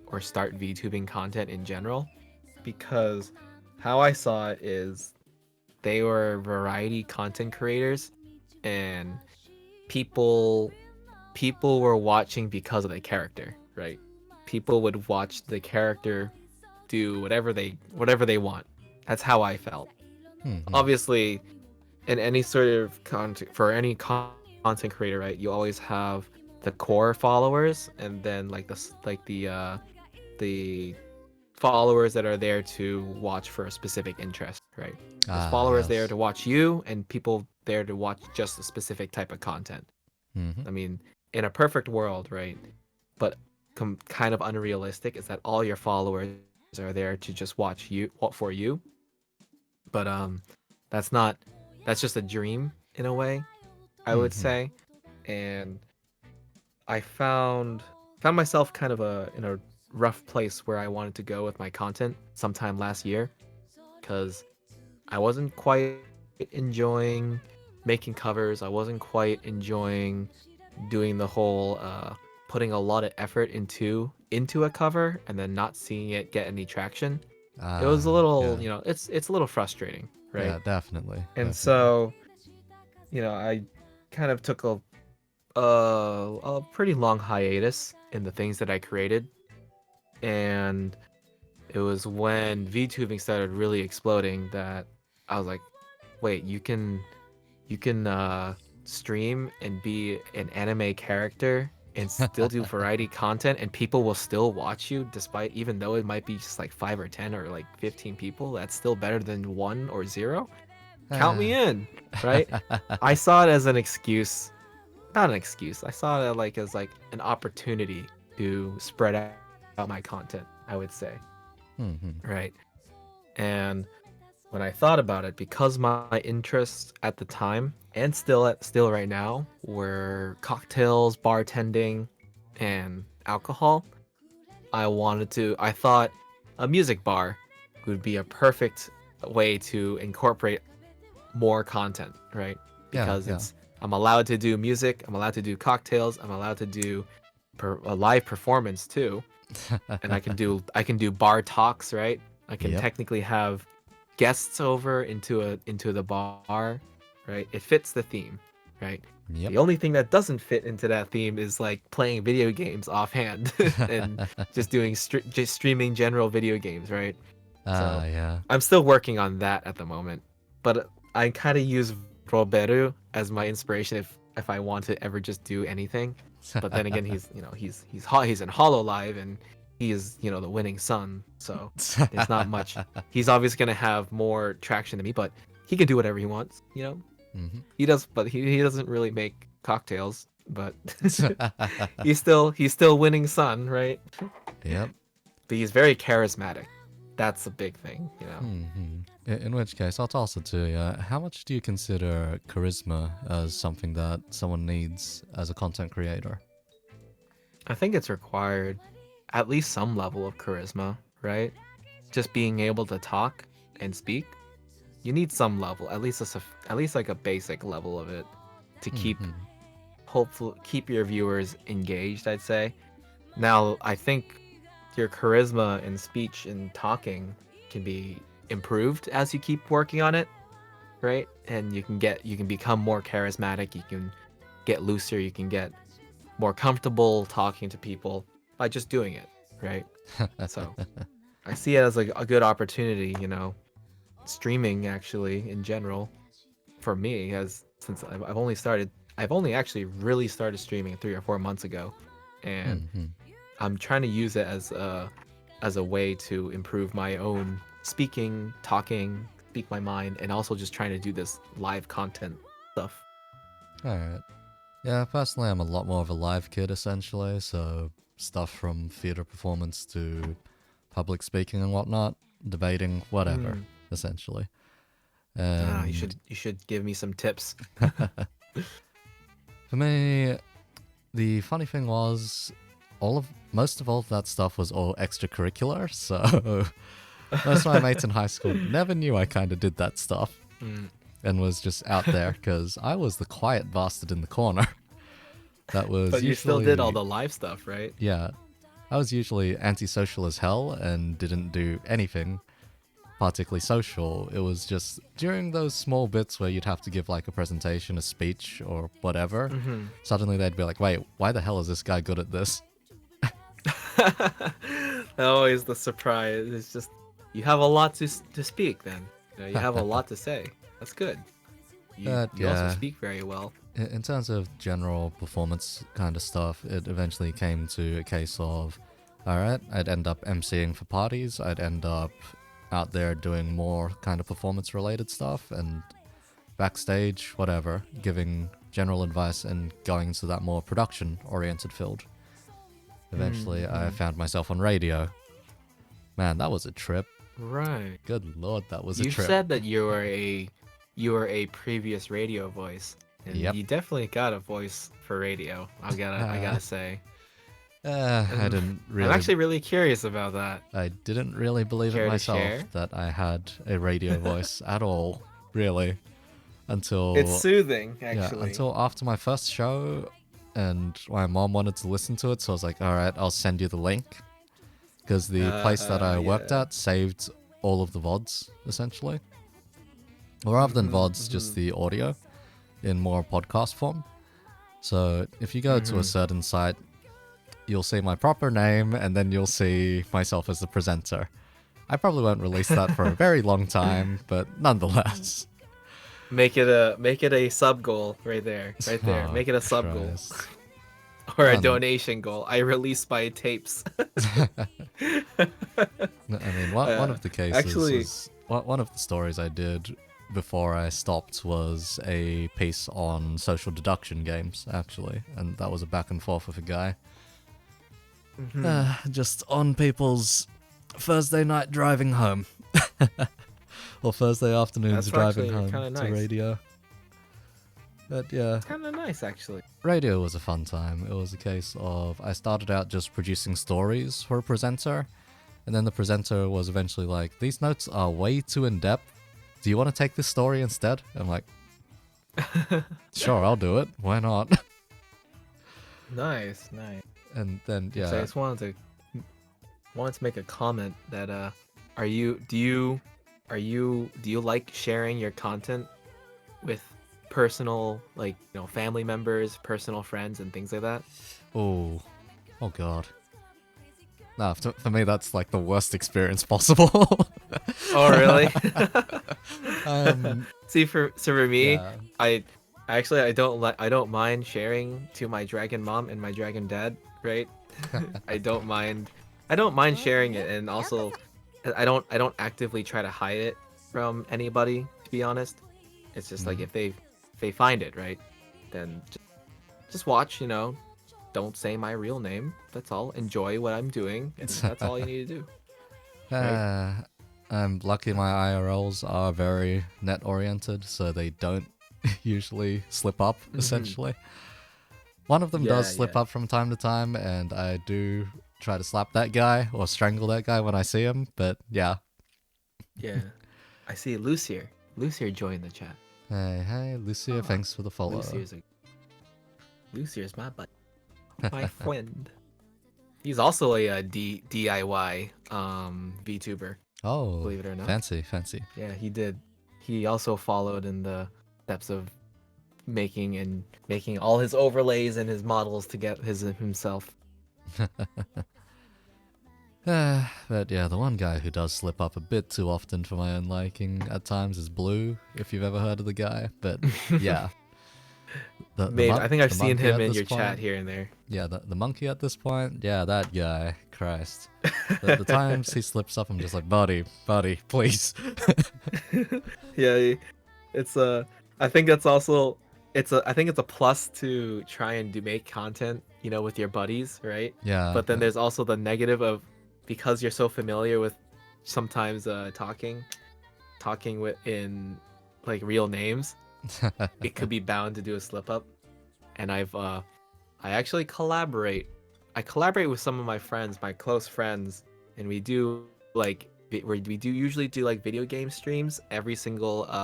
or start VTubing content in general, because how I saw it is they were variety content creators, and people people were watching because of the character, right? People would watch the character do whatever they want. That's how I felt. Hmm. Obviously, in any sort of content for any content creator, right? You always have the core followers, and then the followers that are there to watch for a specific interest, right? There's Ah, followers there yes. to watch you, and people there to watch just a specific type of content. Hmm. I mean, in a perfect world, right? But kind of unrealistic is that all your followers are there to just watch you for you. But that's not that's just a dream in a way, I would Hmm. say. And I found myself kind of in a rough place where I wanted to go with my content sometime last year, because I wasn't quite enjoying making covers. I wasn't quite enjoying doing the whole putting a lot of effort into a cover and then not seeing it get any traction. It was a Ah, little, yeah. it's a little frustrating, right? Yeah, definitely. And Definitely. so, I kind of took a pretty long hiatus in the things that I created, and it was when VTubing started really exploding that I was like, wait, you can stream and be an anime character and still do variety content, and people will still watch you, despite even though it might be just like 5 or 10 or like 15 people. That's still better than 1 or 0. Count me Ah. in, right? I saw it as an excuse, not an excuse. I saw it like as like an opportunity to spread out my content, I would say, Hmm. right? And when I thought about it, because my interests at the time and still right now were cocktails, bartending, and alcohol, I thought a music bar would be a perfect way to incorporate more content, right? Yeah, Because yeah. I'm allowed to do music, I'm allowed to do cocktails, I'm allowed to do a live performance too, and I can do bar talks, right? I can Yep. technically have guests over into the bar, right? It fits the theme, right? Yep. The only thing that doesn't fit into that theme is like playing video games offhand and just doing just streaming general video games, right? So Yeah. I'm still working on that at the moment, but I kind of use Roberu as my inspiration if I want to ever just do anything. But then again, he's in Hollow Live and he is the winning son, so there's not much. He's obviously gonna have more traction than me, but he can do whatever he wants. Mm-hmm. He does, but he doesn't really make cocktails, but he's still winning son, right? Yep. But he's very charismatic. That's a big thing. Mm-hmm. In which case, I'll toss it to you. How much do you consider charisma as something that someone needs as a content creator? I think it's required at least some level of charisma, right? Just being able to talk and speak. You need some level, at least like a basic level of it to keep your viewers engaged, I'd say. Now, I think your charisma and speech and talking can be improved as you keep working on it, right? And you can become more charismatic, you can get looser, you can get more comfortable talking to people by just doing it, right? So, I see it as like a good opportunity, streaming actually in general for me as since I've only actually really started streaming 3 or 4 months ago, and Mm-hmm. I'm trying to use it as a way to improve my own speaking, talking, speak my mind, and also just trying to do this live content stuff. Alright. Yeah, personally, I'm a lot more of a live kid, essentially, so stuff from theater performance to public speaking and whatnot, debating, whatever, Mm. essentially. You And should give me some tips. for me, the funny thing was, most of all of that stuff was all extracurricular, so most of my mates in high school never knew I kind of did that stuff Mm. and was just out there because I was the quiet bastard in the corner. That was But you still did all usually, the live stuff, right? yeah, I was usually antisocial as hell and didn't do anything particularly social. It was just during those small bits where you'd have to give like a presentation, a speech, or whatever. Mm-hmm. Suddenly they'd be like, wait, why the hell is this guy good at this? Always the surprise. It's just you have a lot to speak. Then you have a lot to say. That's good. You also Yeah, speak very well. in terms of general performance kind of stuff, it eventually came to a case of, alright, I'd end up emceeing for parties, I'd end up out there doing more kind of performance related stuff, and backstage, whatever, giving general advice and going into that more production oriented field. Eventually, I found myself on radio. Man, that was a trip. Right. Good lord, that was a You trip. said that you were a previous radio voice, and Yep. you definitely got a voice for radio. I gotta say. I didn't really. I'm actually really curious about that. I didn't really believe it Care to myself share? that I had a radio voice at all, really, until It's soothing, yeah, actually. until after my first show, and my mom wanted to listen to it, so I was like, all right, I'll send you the link, because the place that I worked Yeah. at saved all of the VODs essentially, or rather than VODs, just the audio in more podcast form. So if you go to a certain site, you'll see my proper name, and then you'll see myself as the presenter. I probably won't release that for a very long time, but nonetheless. Make it a sub goal right there. Right there. Oh, Make it a sub goal. Christ. Or a Oh, no. donation goal. I release my tapes. No, I mean, one of the cases actually- was, one of the stories I did before I stopped was a piece on social deduction games, actually, and that was a back and forth with a guy. Just on people's Thursday night driving home. Or Thursday afternoons That's driving actually home kinda to nice. radio. But yeah, Kind of nice, actually. radio was a fun time. It was a case of I started out just producing stories for a presenter, and then the presenter was eventually like, these notes are way too in-depth. Do you want to take this story instead? I'm like, sure, I'll do it. Why not? Nice. And then, So I yeah. just wanted to make a comment that do you like sharing your content with personal, like, family members, personal friends, and things like that? Oh, oh god. No, for me that's like the worst experience possible. Oh, really? um, See, for me, yeah. I actually I don't mind sharing to my dragon mom and my dragon dad, right? I don't mind sharing it, and also I don't actively try to hide it from anybody, to be honest. It's just like Mhm. if they find it, right? Then just watch, don't say my real name. That's all. Enjoy what I'm doing, and that's all you need to do, right? I'm lucky my IRLs are very net oriented, so they don't usually slip up, Hmm. essentially. One of them does Yeah, slip yeah, up from time to time, and I do try to slap that guy or strangle that guy when I see him, but yeah. yeah. I see Lucier. Lucier joined the chat. Hey, Lucia, Ah, thanks for the follow. Lucier's a Lucier's my buddy, my friend. He's also a, DIY VTuber, Oh, believe it or not. fancy, fancy. Yeah, he did. He also followed in the steps of making all his overlays and his models to get his himself. But yeah, the one guy who does slip up a bit too often for my own liking at times is Blue, if you've ever heard of the guy. But yeah, Maybe I think I've the seen monkey him at in this your chat point. here and there. Yeah, the monkey at this point. Yeah, that guy. Christ. The times he slips up, I'm just like, buddy, please. Yeah, it's a. I think that's also. I think it's a plus to try and make content, with your buddies, right? Yeah, But then there's also the negative of, because you're so familiar with sometimes talking with in like real names, it could be bound to do a slip up. And I actually collaborate. I collaborate with some of my friends, my close friends, and we do like we do usually do like video game streams every single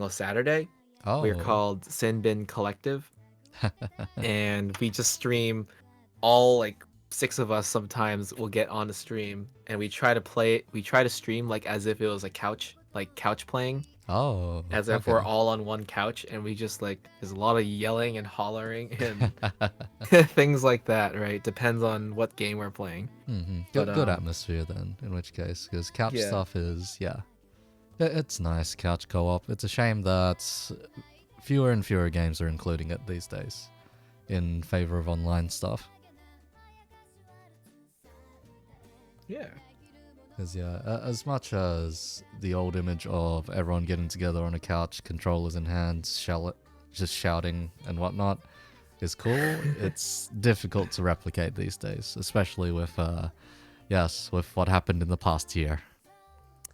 Saturday. We're Oh. called Sin Bin Collective, and we just stream all like six of us sometimes will get on the stream, and we try to play we try to stream like as if it was a couch playing, Oh, as if we're okay. all on one couch, and we just like there's a lot of yelling and hollering and things like that, right? Depends on what game we're playing. But Good atmosphere then, in which case, because couch yeah. stuff is, yeah. It's nice, couch co-op. It's a shame that fewer and fewer games are including it these days in favor of online stuff. Yeah. Because, yeah, as much as the old image of everyone getting together on a couch, controllers in hands, just shouting and whatnot is cool, it's difficult to replicate these days, especially with, with what happened in the past year.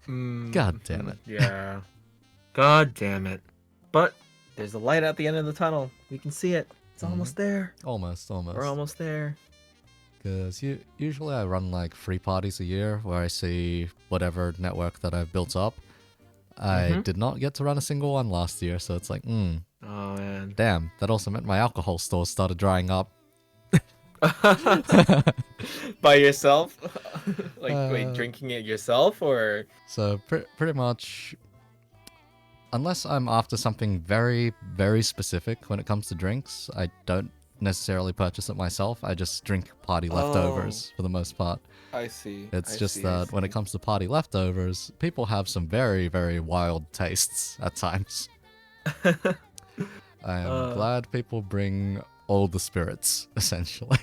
God damn it. Yeah. God damn it. But there's a light at the end of the tunnel. We can see it. It's almost there. Almost. We're almost there. Because usually I run like 3 parties a year where I see whatever network that I've built up. I did not get to run a single one last year, so it's like, Oh man. damn, that also meant my alcohol stores started drying up. By yourself? Like, wait, Uh, drinking it yourself or? So pretty much, unless I'm after something very, very specific when it comes to drinks, I don't necessarily purchase it myself. I just drink party leftovers for the most part. I see. It's I just see, that when it comes to party leftovers, people have some very, very wild tastes at times. I am glad people bring all the spirits, essentially.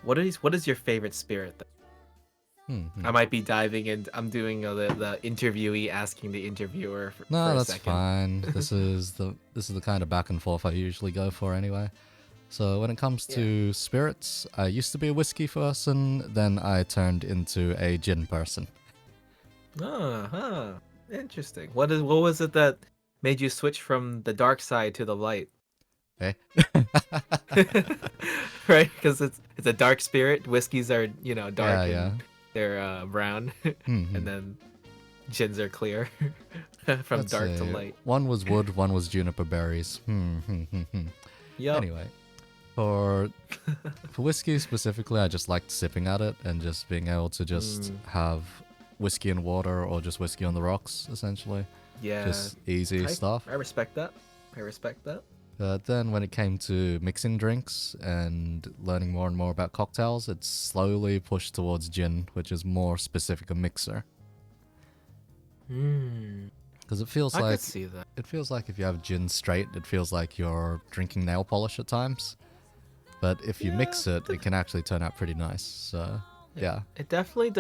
What is your favorite spirit then? I might be diving in. I'm doing the interviewee asking the interviewer for No, a that's second. fine. This is the kind of back and forth I usually go for anyway. So when it comes to spirits, I used to be a whiskey person, then I turned into a gin person. Interesting. What was it that made you switch from the dark side to the light? Eh? Right? Because it's a dark spirit. Whiskeys are, dark Yeah. and they're brown, and then gins are clear from Let's dark to see. light. One was wood, one was juniper berries. Yep. Anyway, for whiskey specifically, I just liked sipping at it and just being able to just have whiskey and water or just whiskey on the rocks, essentially. Yeah. Just easy stuff. I respect that. I respect that. Then when it came to mixing drinks and learning more and more about cocktails, it's slowly pushed towards gin, which is more specific a mixer. Hmm. Because it feels I like could see that. it feels like if you have gin straight, it feels like you're drinking nail polish at times. But if you mix it, it can actually turn out pretty nice. So yeah. It definitely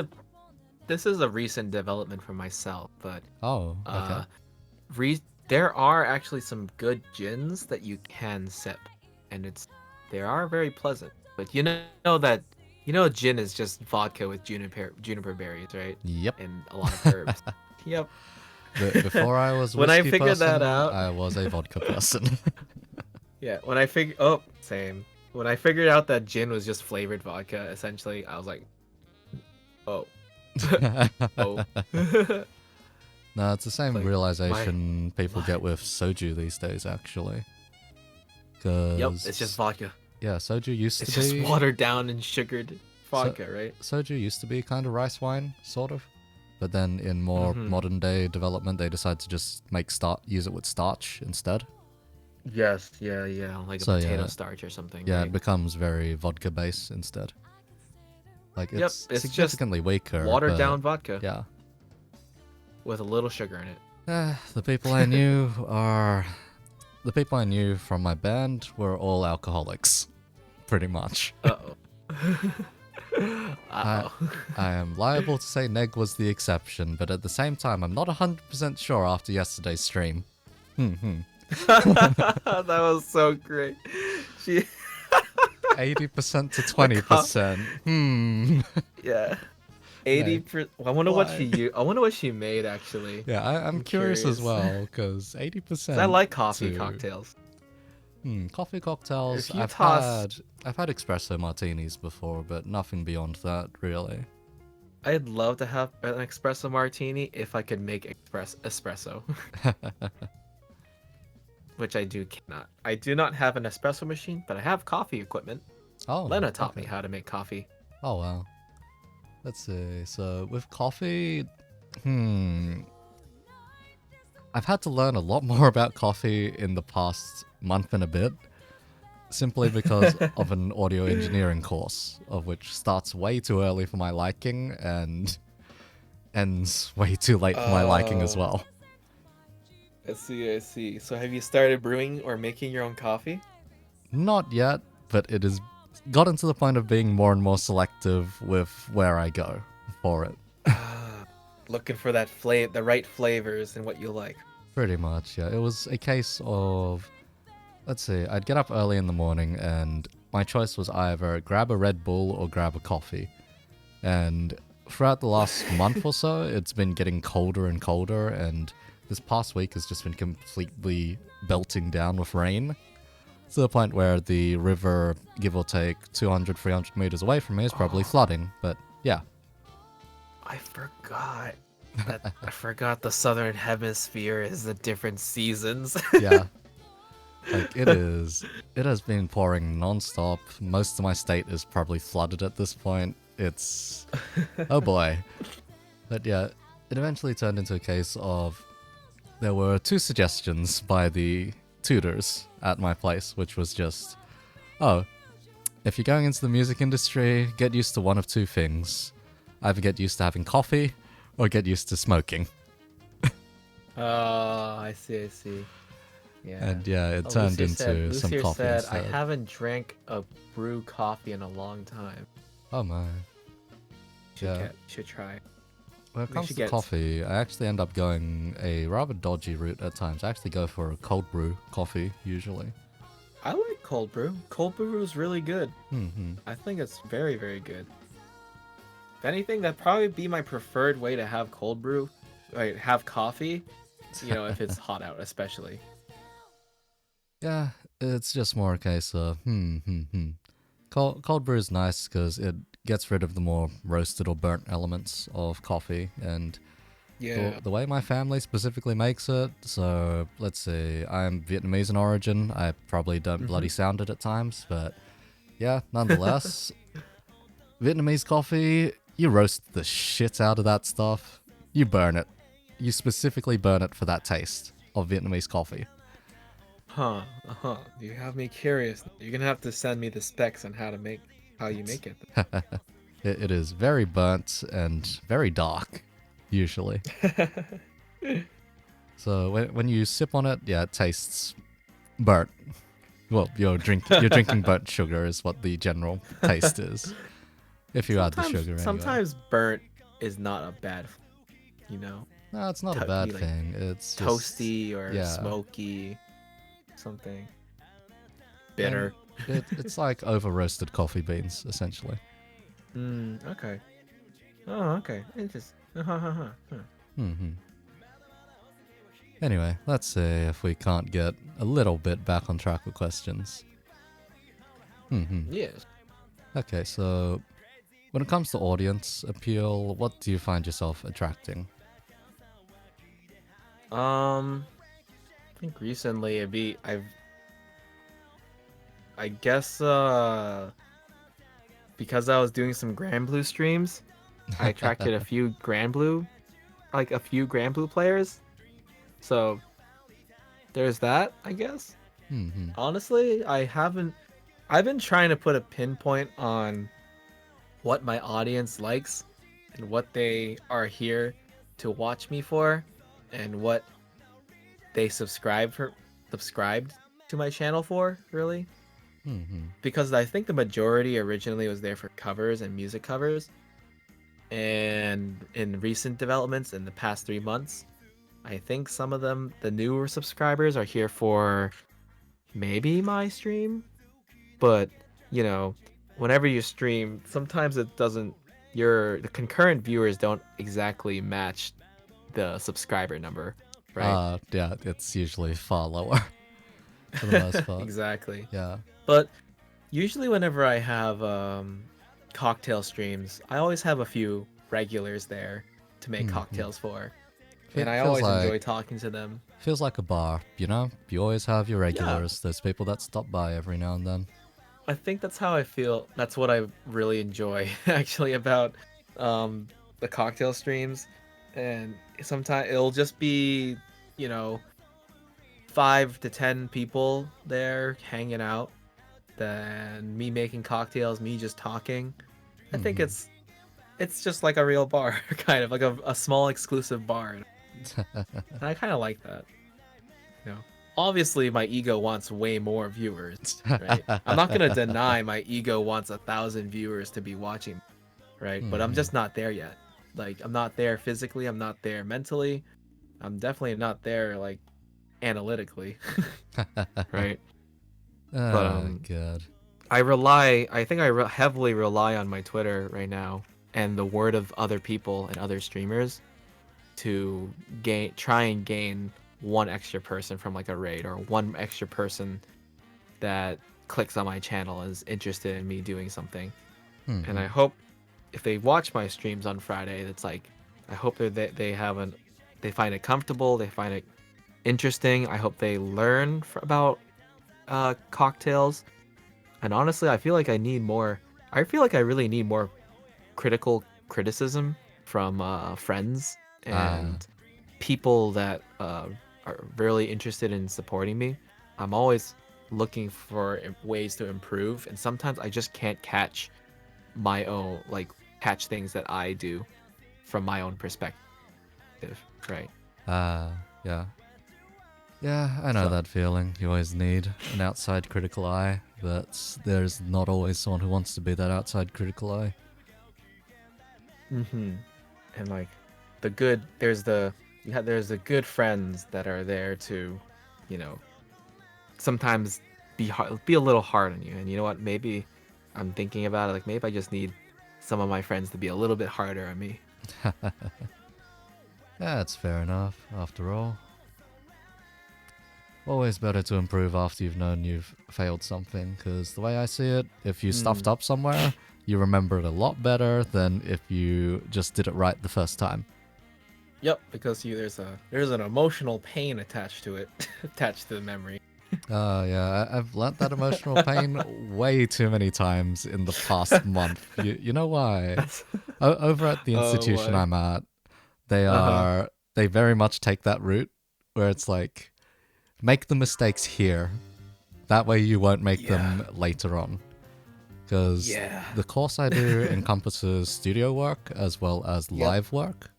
this is a recent development for myself, but Oh, okay. there are actually some good gins that you can sip, and they are very pleasant. But gin is just vodka with juniper berries, right? Yep. And a lot of herbs. Yep. Before I was a When I whiskey figured that person, out, I was a vodka person. yeah, same. When I figured out that gin was just flavored vodka, essentially, I was like, oh, oh. No, it's the same Like, realization people get with soju these days, actually. Yep, Because it's just vodka. yeah, soju used It's to be just watered down and sugared vodka, right? soju used to be kind of rice wine, sort of. But then in more modern day development, they decided to just use it with starch instead. Yes, yeah, like a potato starch or something. Yeah, right? it becomes very vodka based instead. Like it's it's significantly weaker. watered but, down vodka Yeah. with a little sugar in it. The people I knew from my band were all alcoholics, pretty much. Uh-oh. I am liable to say Neg was the exception, but at the same time, I'm not 100% sure after yesterday's stream. That was so great. She 80% to 20%. Yeah. 80%. I wonder what she made actually. Yeah, I'm curious as well, because 80%. I like coffee cocktails. Coffee cocktails. If you I've had espresso martinis before, but nothing beyond that, really. I'd love to have an espresso martini if I could make espresso. Which I cannot. I do not have an espresso machine, but I have coffee equipment. Oh, Lena taught me how to make coffee. Oh wow. Let's see. So with coffee, I've had to learn a lot more about coffee in the past month and a bit, simply because of an audio engineering course, of which starts way too early for my liking and ends way too late for my liking as well. I see. So have you started brewing or making your own coffee? Not yet, but it has gotten to the point of being more and more selective with where I go for it. Looking for the right flavors and what you like. Pretty much, yeah. It was a case of, let's see, I'd get up early in the morning and my choice was either grab a Red Bull or grab a coffee. And throughout the last month or so, it's been getting colder and colder, and this past week has just been completely belting down with rain. To the point where the river, give or take 200, 300 meters away from me, is probably flooding. But yeah. I forgot the southern hemisphere is the different seasons. Yeah. Like it has been pouring non-stop. Most of my state is probably flooded at this point. It's oh boy. But yeah, it eventually turned into a case of there were two suggestions by the tutors at my place, which was just, oh, if you're going into the music industry, get used to one of two things. Either get used to having coffee or get used to smoking. Oh, I see. Yeah. And yeah, it turned into some coffee said, instead. I haven't drank a brew coffee in a long time. Oh my. Should try. When it comes to coffee, I actually end up going a rather dodgy route at times. I actually go for a cold brew coffee, usually. I like cold brew. Cold brew is really good. Mm-hmm. I think it's very, very good. If anything, that'd probably be my preferred way to have cold brew. Like, have coffee, if it's hot out, especially. Yeah, it's just more a case of, Cold brew is nice because it gets rid of the more roasted or burnt elements of coffee, and the way my family specifically makes it, so let's see, I'm Vietnamese in origin, I probably don't bloody sound it at times, but yeah, nonetheless, Vietnamese coffee, you roast the shit out of that stuff, you burn it, you specifically burn it for that taste of Vietnamese coffee. Huh. Uh-huh. You have me curious. You're gonna have to send me the specs on how you make it. It is very burnt and very dark, usually. So when you sip on it, yeah, it tastes burnt. Well, you're drinking burnt sugar is what the general taste is. If you add the sugar anyway. Sometimes burnt is not a bad, you know, No, it's not a bad thing. It's toasty just, or yeah. smoky, something bitter. It's like over roasted coffee beans, essentially. Okay. Oh, okay. Interesting. Mm-hmm. Anyway, let's see if we can't get a little bit back on track with questions. Yes. Okay, so when it comes to audience appeal, what do you find yourself attracting? I think recently I guess because I was doing some Grand Blue streams, I attracted a few Grand Blue players. So there's that, I guess. Honestly, I've been trying to put a pinpoint on what my audience likes and what they are here to watch me for and what they subscribed to my channel for, really. Because I think the majority originally was there for covers and music covers. And in recent developments in the past 3 months, I think some of them, the newer subscribers, are here for maybe my stream. But, you know, whenever you stream, sometimes it doesn't, the concurrent viewers don't exactly match the subscriber number, right? Yeah, it's usually far lower for the most part. Exactly. Yeah. But usually whenever I have cocktail streams, I always have a few regulars there to make cocktails for. And I always enjoy talking to them. Feels like a bar, you know? You always have your regulars. Yeah. There's people that stop by every now and then. I think that's how I feel. That's what I really enjoy, actually, about the cocktail streams. And sometimes it'll just be, 5 to 10 people there hanging out. Then me making cocktails, me just talking. I think it's just like a real bar, kind of like a small exclusive bar. And I kind of like that. Obviously my ego wants way more viewers, right? I'm not gonna deny my ego wants 1,000 viewers to be watching, right? But I'm just not there yet. Like, I'm not there physically, I'm not there mentally, I'm definitely not there like analytically. Right? God. I think I heavily rely on my Twitter right now and the word of other people and other streamers to try and gain one extra person from like a raid, or one extra person that clicks on my channel is interested in me doing something. And I hope if they watch my streams on Friday, it's like, I hope they find it comfortable, they find it interesting. I hope they learn about cocktails. And honestly, I feel like I really need more criticism from friends and people that are really interested in supporting me. I'm always looking for ways to improve, and sometimes I just can't catch things that I do from my own perspective, right? Yeah. Yeah, I know that feeling. You always need an outside critical eye, but there's not always someone who wants to be that outside critical eye. And like there's the good friends that are there to, sometimes be a little hard on you. And you know what? Maybe I'm thinking about it. Like, maybe I just need some of my friends to be a little bit harder on me. Yeah, it's fair enough, after all. Always better to improve after you've known you've failed something, because the way I see it, if you stuffed up somewhere, you remember it a lot better than if you just did it right the first time. Yep, because there's an emotional pain attached to it, attached to the memory. Yeah, I've learnt that emotional pain way too many times in the past month. You know why? Over at the institution I'm at, they are they very much take that route where it's like, make the mistakes here. That way you won't make Yeah. them later on. Because Yeah. the course I do encompasses studio work as well as Yep. live work.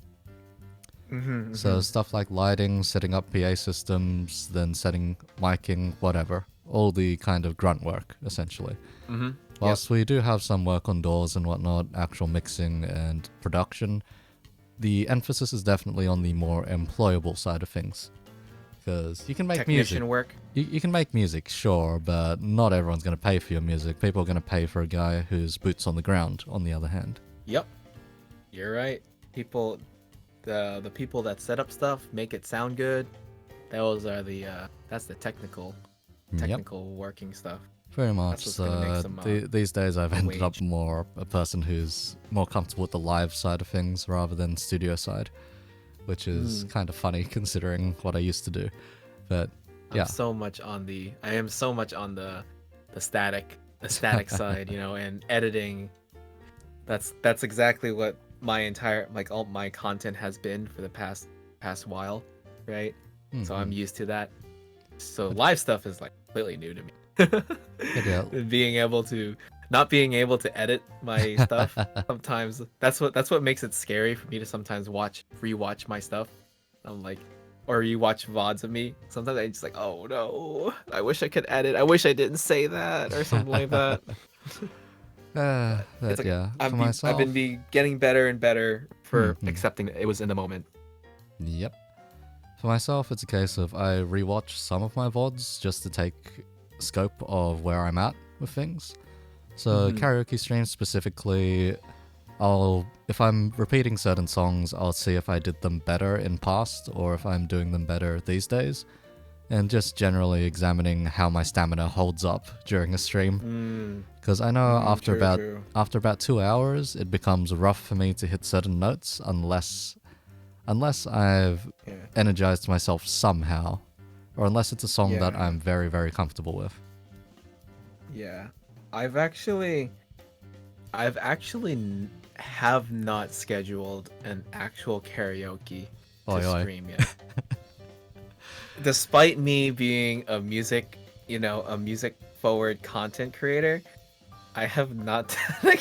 So Mm-hmm. stuff like lighting, setting up PA systems, then setting miking, whatever. All the kind of grunt work, essentially. Mm-hmm. Yep. Whilst we do have some work on doors and whatnot, actual mixing and production, the emphasis is definitely on the more employable side of things. Because you can make music. Technician work. You can make music, sure, but not everyone's going to pay for your music. People are going to pay for a guy who's boots on the ground, on the other hand. Yep. You're right. People, the people that set up stuff, make it sound good. Those are the that's the technical Yep, working stuff. very much. That's what's gonna make some These days I've ended up wage. more a person who's more comfortable with the live side of things rather than studio side, which is kind of funny considering what I used to do. But yeah. I am so much on the static side, and editing. That's exactly what my entire all my content has been for the past while, right? So I'm used to that. So live stuff is like completely new to me. Yeah. Not being able to edit my stuff sometimes, that's what makes it scary for me to sometimes rewatch my stuff. I'm like, or you watch VODs of me. Sometimes I just like, oh no, I wish I could edit. I wish I didn't say that or something like that. It's like Yeah, for I've myself. been getting better and better for accepting that it was in the moment. Yep. For myself, it's a case of I rewatch some of my VODs just to take scope of where I'm at with things. So karaoke streams specifically, if I'm repeating certain songs, I'll see if I did them better in past or if I'm doing them better these days. And just generally examining how my stamina holds up during a stream. Because I know after about 2 hours, it becomes rough for me to hit certain notes unless I've energized myself somehow, or unless it's a song that I'm very, very comfortable with. Yeah, I've actually have not scheduled an actual karaoke to stream yet. Despite me being a music forward content creator, I have not done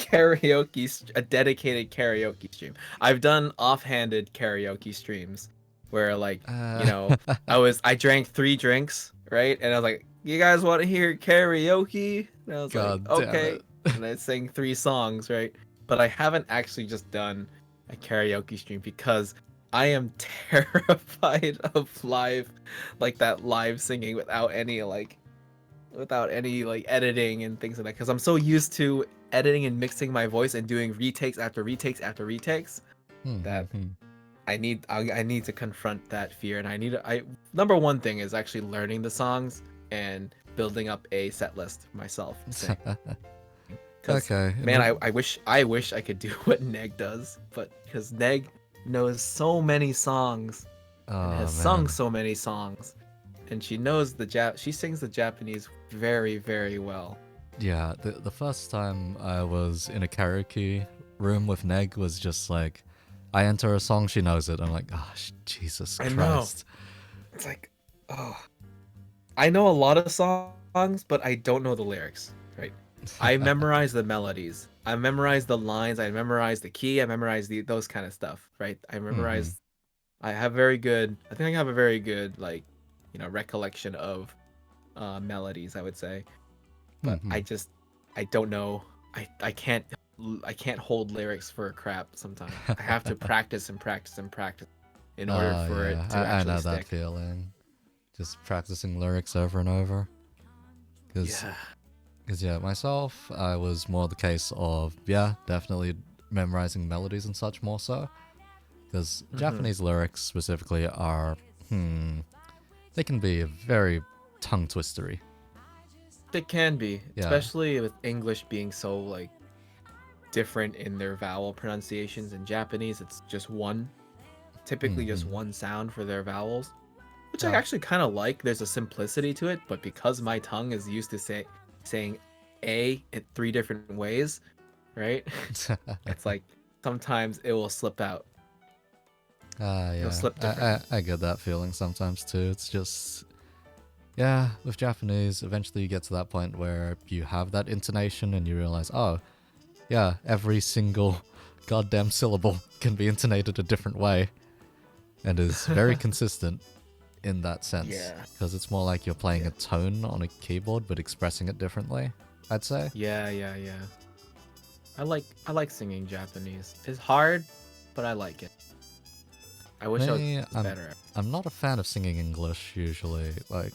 a dedicated karaoke stream. I've done offhanded karaoke streams where I drank 3 drinks, right? And I was like, "You guys want to hear karaoke?" And I was God like, damn "Okay." it. And I sang 3 songs, right? But I haven't actually just done a karaoke stream because I am terrified of that live singing without any editing and things like that, because I'm so used to editing and mixing my voice and doing retakes after retakes after retakes that I need to confront that fear, and number one thing is actually learning the songs and building up a set list myself. Okay. Man, I wish I could do what Neg does, but because Neg knows so many songs and has sung so many songs, and she knows she sings the Japanese very, very well. Yeah, the first time I was in a karaoke room with Neg was just like, I enter a song, she knows it. I'm like, Jesus Christ. I know. It's like, oh, I know a lot of songs, but I don't know the lyrics, right? I memorize the melodies. I memorize the lines. I memorize the key. I memorize those kind of stuff, right? I memorize. I think I have a very good recollection of melodies, I would say. But I don't know. I can't hold lyrics for a crap sometimes. I have to practice and practice and practice in order for it to actually I know stick. that feeling. Just practicing lyrics over and over. Because myself, I was more the case of, definitely memorizing melodies and such more so. Because Japanese lyrics specifically are, they can be very tongue-twistery. They can be, especially with English being so different in their vowel pronunciations. In Japanese, it's just typically just one sound for their vowels, which I actually kind of like. There's a simplicity to it, but because my tongue is used to saying A in 3 different ways, right? It's like sometimes it will slip out. It'll Yeah. slip different. I get that feeling sometimes too. It's just, yeah, with Japanese, eventually you get to that point where you have that intonation and you realize, oh, yeah, every single goddamn syllable can be intonated a different way and is very consistent in that sense. Yeah. Because it's more like you're playing Yeah. a tone on a keyboard but expressing it differently, I'd say. Yeah, yeah, yeah. I like singing Japanese. It's hard, but I like it. I wish I was Me, better at I'm not a fan of singing English usually. Like,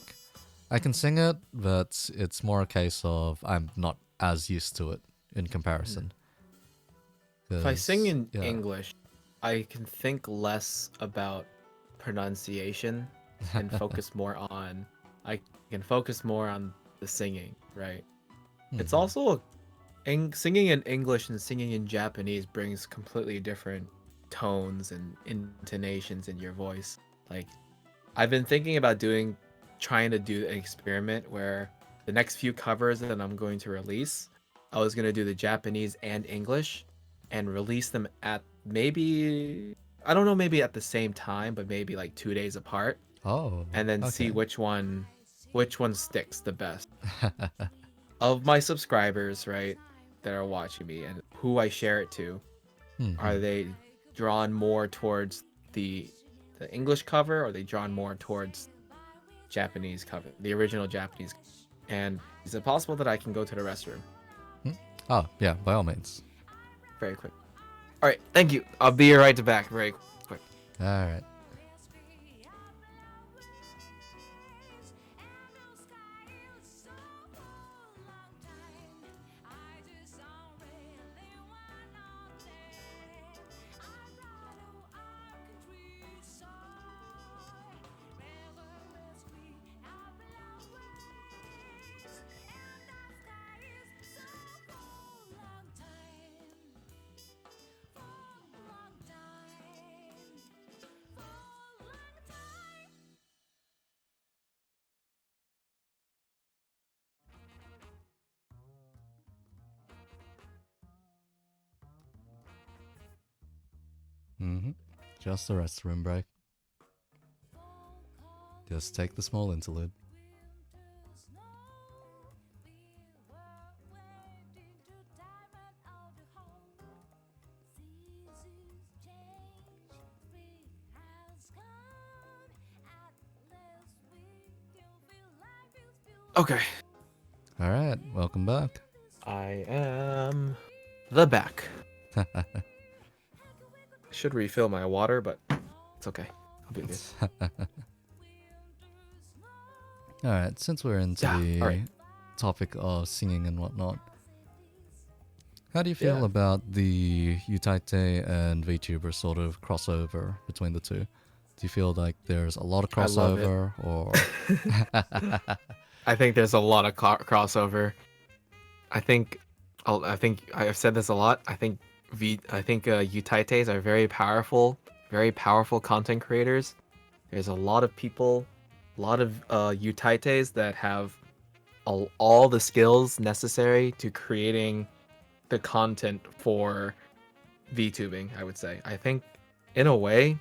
I can sing it, but it's more a case of I'm not as used to it in it. comparison. If I sing 'Cause, in yeah. English, I can think less about pronunciation and focus more on I can focus more on the singing, right? It's Mhm. also singing in English and singing in Japanese brings completely different tones and intonations in your voice. Like I've been thinking about trying to do an experiment where the next few covers that I'm going to release, I was going to do the Japanese and English and release them at maybe, I don't know, maybe at the same time, but maybe like 2 days apart, Oh, and then see okay. which one sticks the best of my subscribers, right, that are watching me and who I share it to. Are Mhm. they drawn more towards the the English cover, or are they drawn more towards Japanese cover, the original Japanese? And is it possible that I can go to the restroom Hmm? Oh, yeah, by all means. very quick? All right, thank you. I'll be right back very quick. Alright. Mhm. Just a restroom break. Just take the small interlude. Okay, Alright, welcome back. I am the back. I should refill my water, but it's okay. I'll be good. Alright, since we're into Yeah. All the right. topic of singing and whatnot, how do you feel Yeah. about the Utaite and VTuber sort of crossover between the two? Do you feel like there's a lot of I love it. crossover, or I think there's a lot of crossover. I think I think I've said this a lot. I think Utaites are very powerful content creators. There's a lot of people, a lot of Utaites that have all the skills necessary to creating the content for VTubing, I would say. I think in a way,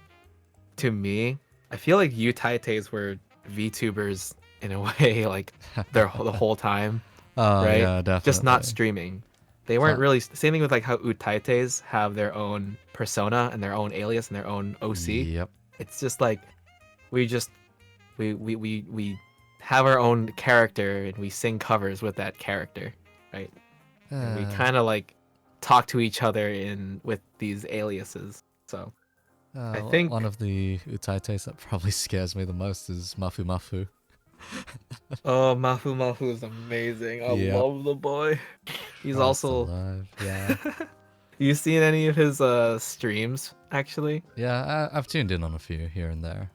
to me, I feel like Utaites were VTubers in a way, like the whole time, oh right? yeah, Just not definitely. streaming. They weren't So, really same thing with like how Utaites have their own persona and their own alias and their own OC. yep. It's just like we just we have our own character and we sing covers with that character, right? And we Uh, kind of like talk to each other in with these aliases. So I one think of the Utaites that probably scares me the most is Mafu Mafu. oh, Mafu Mafu is amazing. I Yep. love the boy. He's Christ also alive. Yeah. you seen any of his streams actually? Yeah, I've tuned in on a few here and there.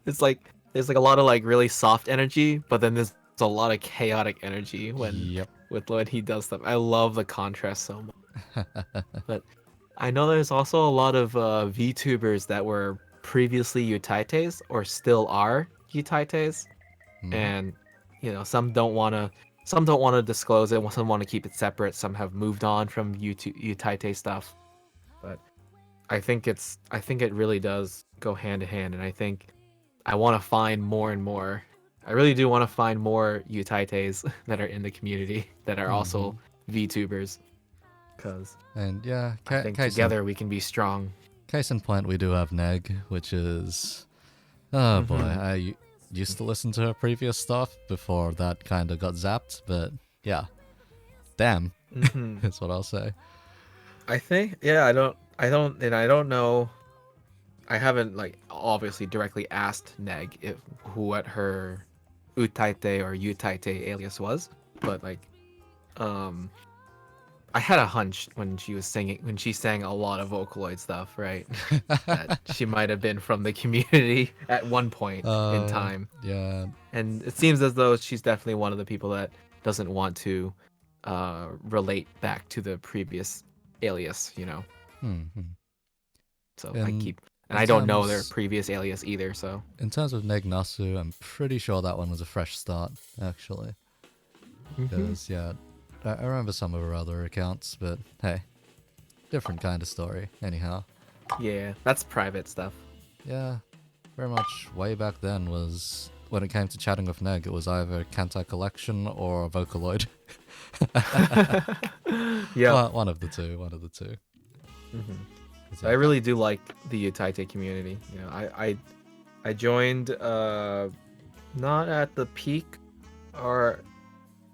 It's like there's like a lot of like really soft energy, but then there's a lot of chaotic energy Yep. when he does stuff. I love the contrast so much. But I know there's also a lot of VTubers that were previously Utaites or still are Utaites, Mm-hmm. and some don't want to disclose it, some want to keep it separate, some have moved on from Utaite stuff. But I think it really does go hand in hand, and I think I want to find more and more. I really do want to find more Utaites that are in the community that are Hmm. also VTubers, because And yeah, I think together we can be strong. case in point, we do have Neg, which is oh boy, Hmm. used to listen to her previous stuff before that kind of got zapped, but yeah, damn, Hmm. is what I'll say. I think, yeah, and I don't know. I haven't like obviously directly asked Neg if what her Utaite or Utaite alias was, but like, um, I had a hunch when she was singing, when she sang a lot of Vocaloid stuff, right? That she might have been from the community at one point in uh, time. yeah. And it seems as though she's definitely one of the people that doesn't want to relate back to the previous alias, you know? Hmm. So I In keep, and in I don't know their terms previous alias either, so. in terms of Neg Nasu, I'm pretty sure that one was a fresh start, actually. Hmm. Because yeah, I remember some of her other accounts, but hey, different kind of story. Anyhow, Yeah, that's private stuff. yeah, very much way back then was when it came to chatting with Neg, it was either Kantai Collection or Vocaloid. Yep. One of the two. One of the two. Hmm. 'Cause, I yeah, really do like the Utaite community. You know, I joined not at the peak, or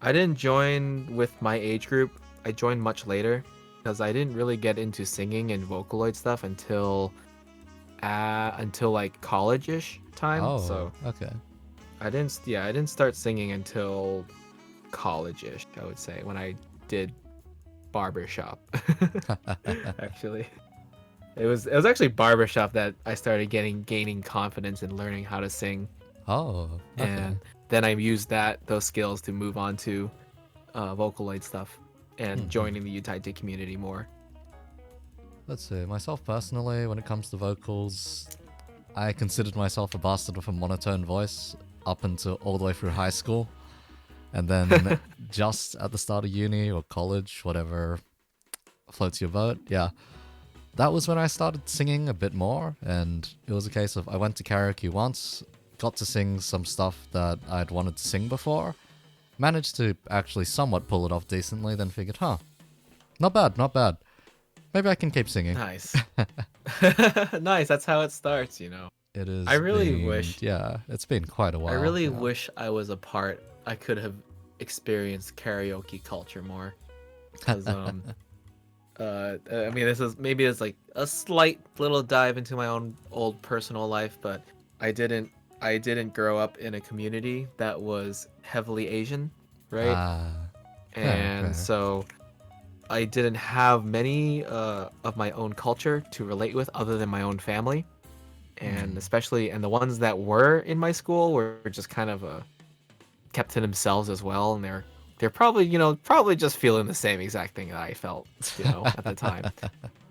I didn't join with my age group. I joined much later because I didn't really get into singing and Vocaloid stuff until like college-ish time. oh, So okay. I didn't start singing until college-ish, I would say, when I did barbershop. Actually, it was actually barbershop that I started gaining confidence in learning how to sing, Oh, okay. and then I used those skills to move on to Vocaloid stuff and Hmm. joining the Utaite community more. Let's see. Myself personally, when it comes to vocals, I considered myself a bastard with a monotone voice up until all the way through high school. And then just at the start of uni or college, whatever floats your boat, yeah, that was when I started singing a bit more. And it was a case of I went to karaoke once, got to sing some stuff that I'd wanted to sing before, managed to actually somewhat pull it off decently, then figured, huh, not bad, not bad. Maybe I can keep singing. Nice. Nice. That's how it starts, you know. It I has really been, wish yeah, it's been quite a I while really now. wish I was a part. I could have experienced karaoke culture more, because I mean, this is maybe it's like a slight little dive into my own old personal life, but I didn't I didn't grow up in a community that was heavily Asian, right? Ah, fair, And fair. so I didn't have many of my own culture to relate with other than my own family, and Hmm. especially and the ones that were in my school were just kind of kept to themselves as well, and they're probably, you know, probably just feeling the same exact thing that I felt, you know, at the time,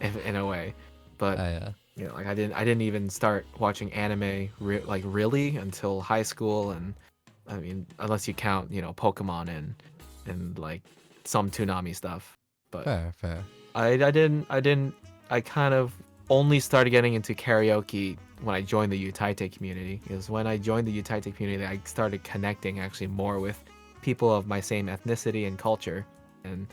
if, in a way. But Ah, yeah. you know, like I didn't even start watching anime like really until high school, and I mean, unless you count, you know, Pokemon and like some Toonami stuff. But Fair, fair. I didn't I kind of only started getting into karaoke when I joined the Utaite community. Because when I joined the Utaite community, I started connecting actually more with people of my same ethnicity and culture, and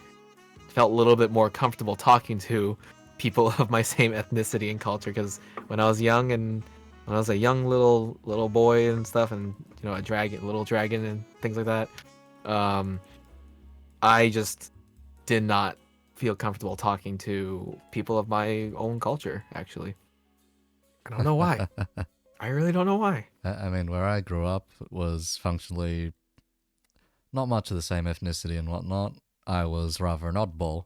felt a little bit more comfortable talking to people of my same ethnicity and culture. Because when I was young and when I was a young little boy and stuff, and you know, a little dragon and things like that, um, I just did not feel comfortable talking to people of my own culture, actually. I don't know why. I really don't know why. I mean, where I grew up was functionally not much of the same ethnicity and whatnot. I was rather an oddball.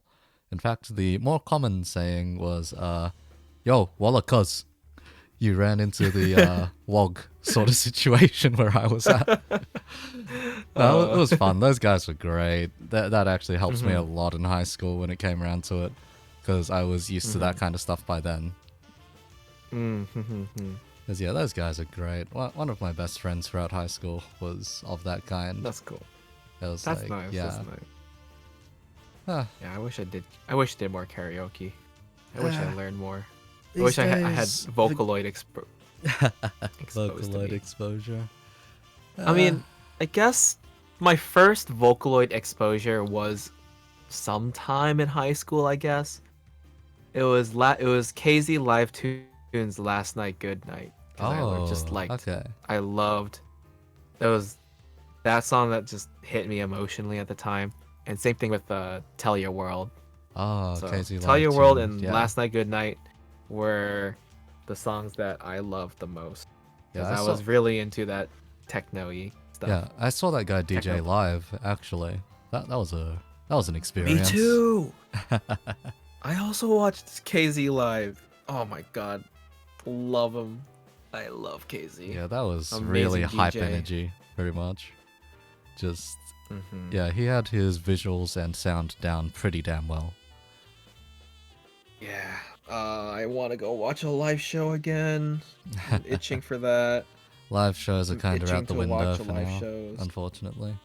In fact, the more common saying was, yo, walla cuz. You ran into the wog sort of situation where I was at. No, it uh, was fun. Those guys were great. That actually helps me a mhm, lot in high school when it came around to it, because I was used to that mhm, kind of stuff by then. mhm. Because yeah, those guys are great. One of my best friends throughout high school was of that kind. That's cool. It was That's like, nice. That's yeah, nice. ah, Yeah, I wish I did. I wish I did more karaoke. I wish I ah, learned more. I These wish I had days, Vocaloid exposed to Vocaloid me. exposure. I Uh, mean, I guess my first Vocaloid exposure was sometime in high school, I guess. It was KZ Live Tunes Last Night Good Night because I just oh, liked okay. I loved that was that song that just hit me emotionally at the time. And same thing with Tell Your World. Oh, So KZ Tell Live Your World Tune. and Yeah. Last Night Good Night were the songs that I loved the most Yeah, because I I saw was really into that techno-y stuff. yeah, I saw that guy DJ Techno. live actually. That was an Me experience. too. I also watched KZ live. Oh my god, love him. I love KZ. Yeah, that was really Amazing hype DJ. energy, very much. Just Hmm. yeah, he had his visuals and sound down pretty damn well. Yeah. I want to go watch a live show again. I'm itching for that. Live shows are I'm kind of itching out the to window watch for live now, shows. unfortunately.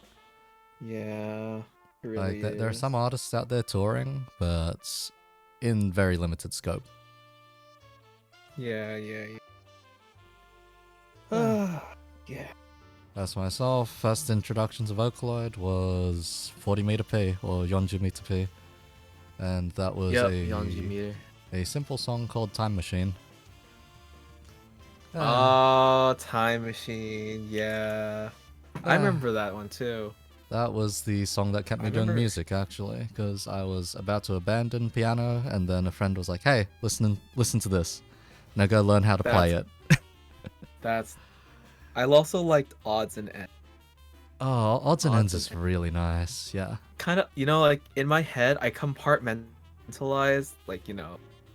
Yeah, it Like really there are is. some artists out there touring, but in very limited scope. Yeah, yeah, yeah. Yeah. Yeah. As myself, first introduction to Vocaloid was 40 meter P or Yonju meter P, and that was Yep, Yonji meter. a simple song called Time Machine. Oh, Time Machine. Yeah. I Uh, remember that one too. that was the song that kept I me doing remember. music actually, because I was about to abandon piano, and then a friend was like, "Hey, listen to this. Now go learn how to play That's it." that's. I also liked Odds and Ends. Oh, Odds and Ends Odds and is really nice. Yeah. kind of, like in my head, I compartmentalize like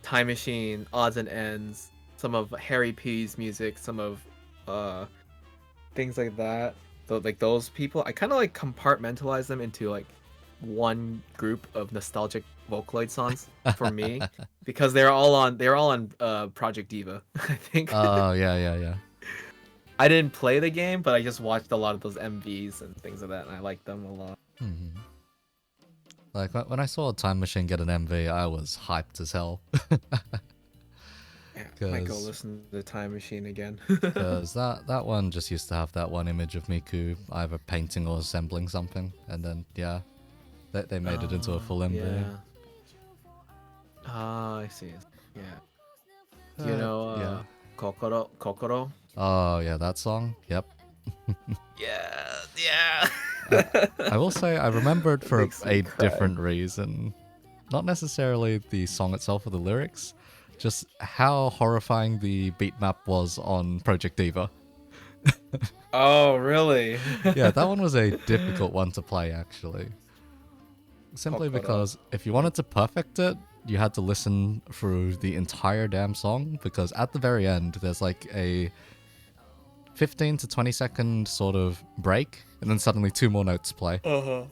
Time Machine, Odds and Ends, some of Harry P's music, some of uh things like that. So like those people, I kind of like compartmentalize them into like one group of nostalgic Vocaloid songs for me because they're all on Project Diva. I think. Oh, yeah, yeah, yeah. I didn't play the game, but I just watched a lot of those MVs and things like that, and I liked them a lot. Hmm. Like when I saw Time Machine get an MV, I was hyped as hell. Yeah, might go 'Cause listen to the Time Machine again. Because that one just used to have that one image of Miku either painting or assembling something, and then yeah, they made it into a full MV. Yeah. Ah, I see. Yeah. Do you know Yeah. Kokoro? Kokoro? Oh yeah, that song. Yep. Yeah, yeah. I will say I remember it for Makes me a cry. different reason. Not necessarily the song itself or the lyrics, just how horrifying the beat map was on Project Diva. Oh, really? Yeah, that one was a difficult one to play actually. Simply Kokoro. because if you wanted to perfect it, you had to listen through the entire damn song, because at the very end there's like a 15 to 20-second sort of break, and then suddenly two more notes play. Uh-huh.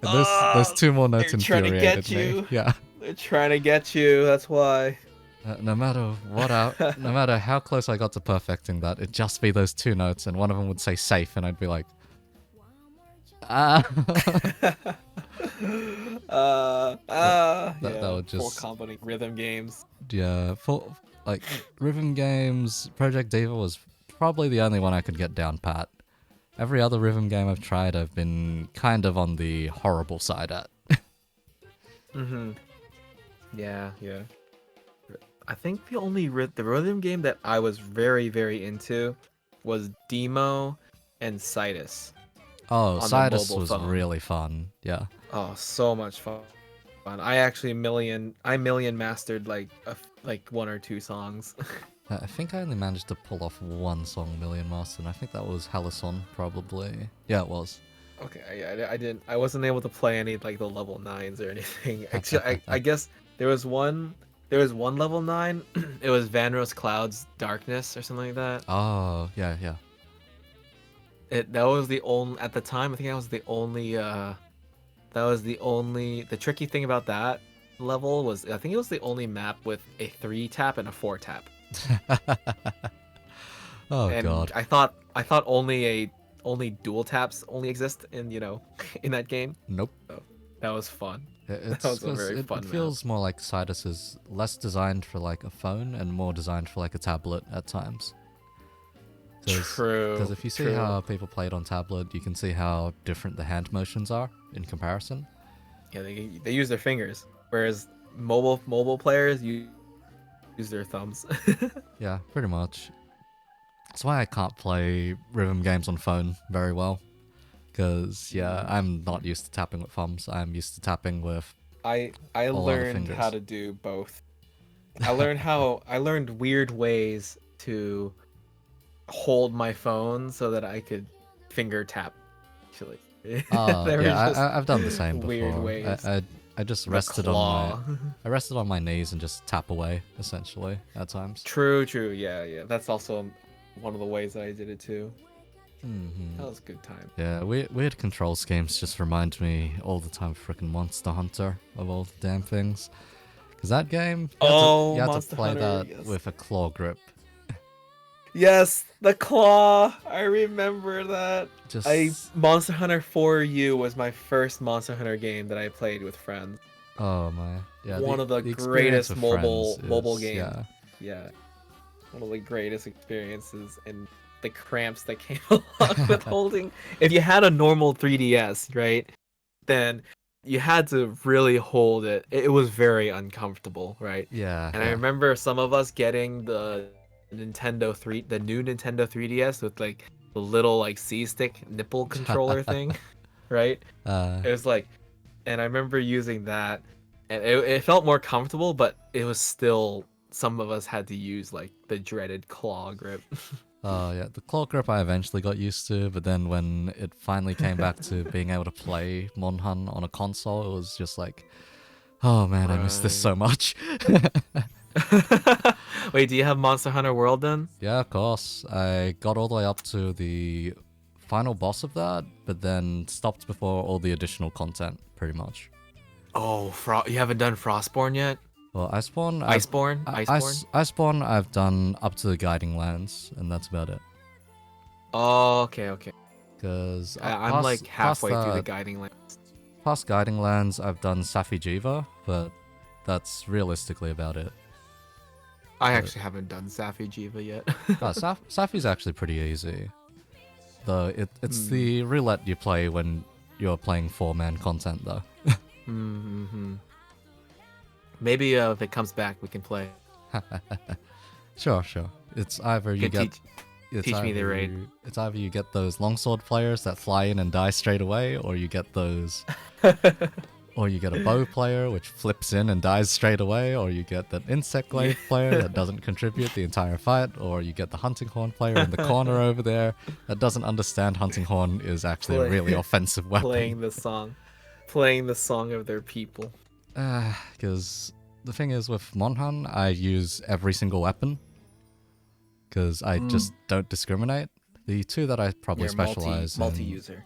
And those two more notes They're trying to infuriated get me. you. Yeah. They're trying to get you. That's why. No matter no matter how close I got to perfecting that, it'd just be those two notes, and one of them would say safe, and I'd be like, ah. That Yeah. would Full just comboing rhythm games. yeah. For like rhythm games, Project Diva was probably the only one I could get down pat. Every other rhythm game I've tried, I've been kind of on the horrible side at. Mm-hmm. Yeah, yeah. I think the only the rhythm game that I was very, very into was Demo and Citus Oh, on the Sidus mobile was phone. really fun. Yeah. Oh, so much fun. I actually million mastered like one or two songs. I think I only managed to pull off one song Million Master, and I think that was Halison, probably. Yeah, it was. Okay, I wasn't able to play any like the level 9s or anything. Actually, I guess there was one level 9. It was Vanros Cloud's Darkness or something like that. Oh, yeah, yeah. That was the only at the time. I think that was the only. The tricky thing about that level was I think it was the only map with a 3 tap and a 4 tap. Oh, And God. I thought only dual taps only exist in in that game. Nope. So that was fun. That It's was a because very it fun map. feels more like Cytus is less designed for like a phone and more designed for like a tablet at times. Because True, if you see true. how people play it on tablet, you can see how different the hand motions are in comparison. Yeah, they use their fingers, whereas mobile players use their thumbs. Yeah, pretty much. That's why I can't play rhythm games on phone very well. Because, yeah, I'm not used to tapping with thumbs. I'm used to tapping with I all other learned how fingers. to do both. I learned weird ways to hold my phone so that I could finger tap. Actually, Oh, there were yeah, just I've done the same weird before. ways. I just The rested on my claw. I rested on my knees and just tap away, essentially, at times. True, true. Yeah, yeah. That's also one of the ways that I did it too. Hmm. That was a good time. Yeah, weird control schemes just remind me all the time of freaking Monster Hunter, of all the damn things. Because that game, Oh, you had to Monster play Hunter. that Yes. with a claw grip. Yes, the claw. I remember that. Just, Monster Hunter 4U was my first Monster Hunter game that I played with friends. oh my. Yeah, One of the the experience greatest with friends mobile is, games. yeah. Yeah, one of the greatest experiences, and the cramps that came along with holding. If you had a normal 3DS, right, then you had to really hold it. It was very uncomfortable, right? Yeah, And I yeah. remember some of us getting the new Nintendo 3DS with like the little like C-stick nipple controller thing, right? uh, It was like, and I remember using that, and it felt more comfortable, but it was still, some of us had to use like the dreaded claw grip. yeah, the claw grip I eventually got used to, but then when it finally came back to being able to play Monhan on a console, it was just like, oh man, I miss this Right. so much. Wait, do you have Monster Hunter World then? Yeah, of course. I got all the way up to the final boss of that, but then stopped before all the additional content, pretty much. Oh, you haven't done Frostborn yet? Well, Iceborne? Iceborne? Iceborne, I've done up to the Guiding Lands, and that's about it. Oh, okay, okay. Because I'm like past halfway through the that, Guiding Lands. past Guiding Lands, I've done Safi Jiva, but that's realistically about it. I But, actually haven't done Safi Jiva yet. Safi's actually pretty easy. Though it's Hmm. the roulette you play when you're playing 4-man content, though. Mm-hmm. Maybe if it comes back, we can play. Sure, sure. It's either You you can get teach me the raid. it's either you get those longsword players that fly in and die straight away, or you get those or you get a bow player which flips in and dies straight away, or you get that insect Yeah. glaive player that doesn't contribute the entire fight, or you get the hunting horn player in the corner over there that doesn't understand hunting horn is actually a really offensive weapon. Playing the song of their people. Because the thing is with Monhan, I use every single weapon because I just don't discriminate. The two that I probably You're specialize in, multi-user.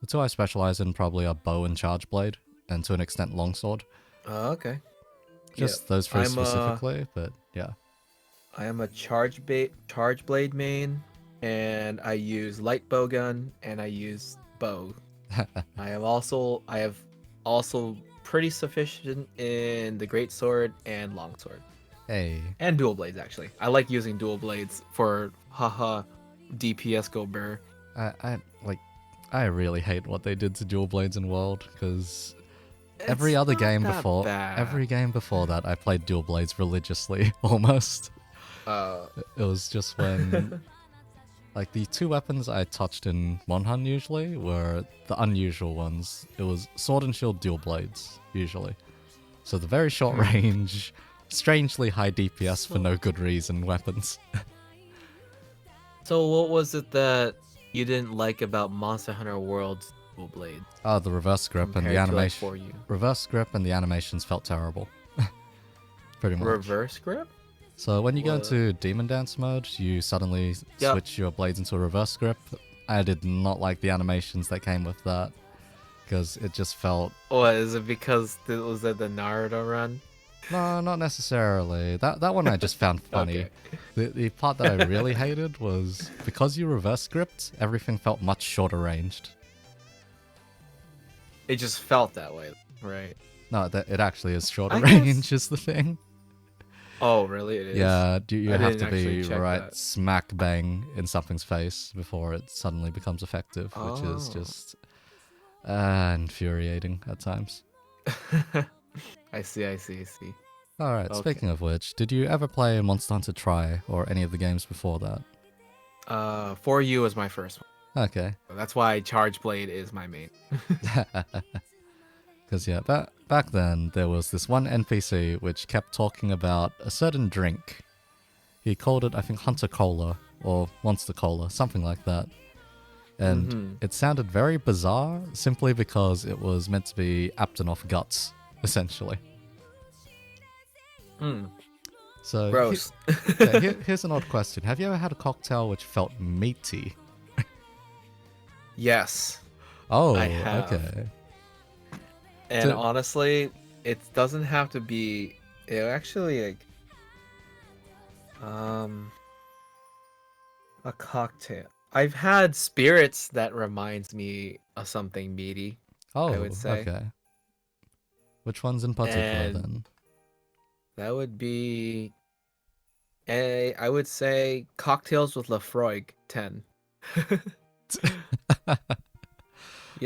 the two I specialize in probably are bow and charge blade, and to an extent longsword. Oh, okay. Just those three specifically, but yeah. I am a charge blade main, and I use light bow gun, and I use bow. I have also pretty sufficient in the great sword and longsword. Hey, And dual blades, actually. I like using dual blades for haha DPS go burr. I really hate what they did to dual blades in World because every It's other not game that before bad. every game before that I played dual blades religiously almost. Uh, It was just when like the two weapons I touched in Monhan usually were the unusual ones. It was sword and shield dual blades usually. So the very short range, strangely high DPS for no good reason weapons. so what was it that you didn't like about Monster Hunter World's dual blades? Oh, the reverse grip and the compared to, like, animation. for you? Reverse grip and the animations felt terrible. Pretty much. Reverse grip? So when you go What? into Demon Dance mode, you suddenly switch your blades into a reverse grip. I did not like the animations that came with that because it just felt. What, is it because was it the Naruto run? No, not necessarily. That one I just found funny. Okay. The part that I really hated was because you reverse gripped, everything felt much shorter ranged. It just felt that way, right? No, it actually is shorter I range guess. is the thing. Oh, really? It is. Yeah, you I have didn't to actually be check right that. smack bang in something's face before it suddenly becomes effective, which is Oh. just infuriating at times. I see. I see. I see. Alright, Okay. speaking of which, did you ever play Monster Hunter Tri or any of the games before that? For You was my first one. Okay. That's why Charge Blade is my main. Because, yeah, back then, there was this one NPC which kept talking about a certain drink. He called it, I think, Hunter Cola, or Monster Cola, something like that. And Mm-hmm. it sounded very bizarre, simply because it was meant to be Aptonoff guts, essentially. Mm. So, Gross. yeah, here's an odd question. Have you ever had a cocktail which felt meaty? Yes, I Oh, have. okay. And So, honestly, it doesn't have to be. It actually like um a cocktail. I've had spirits that reminds me of something meaty, I would oh, say. okay. Which ones in particular And then? that would be I would say cocktails with Lafroig 10.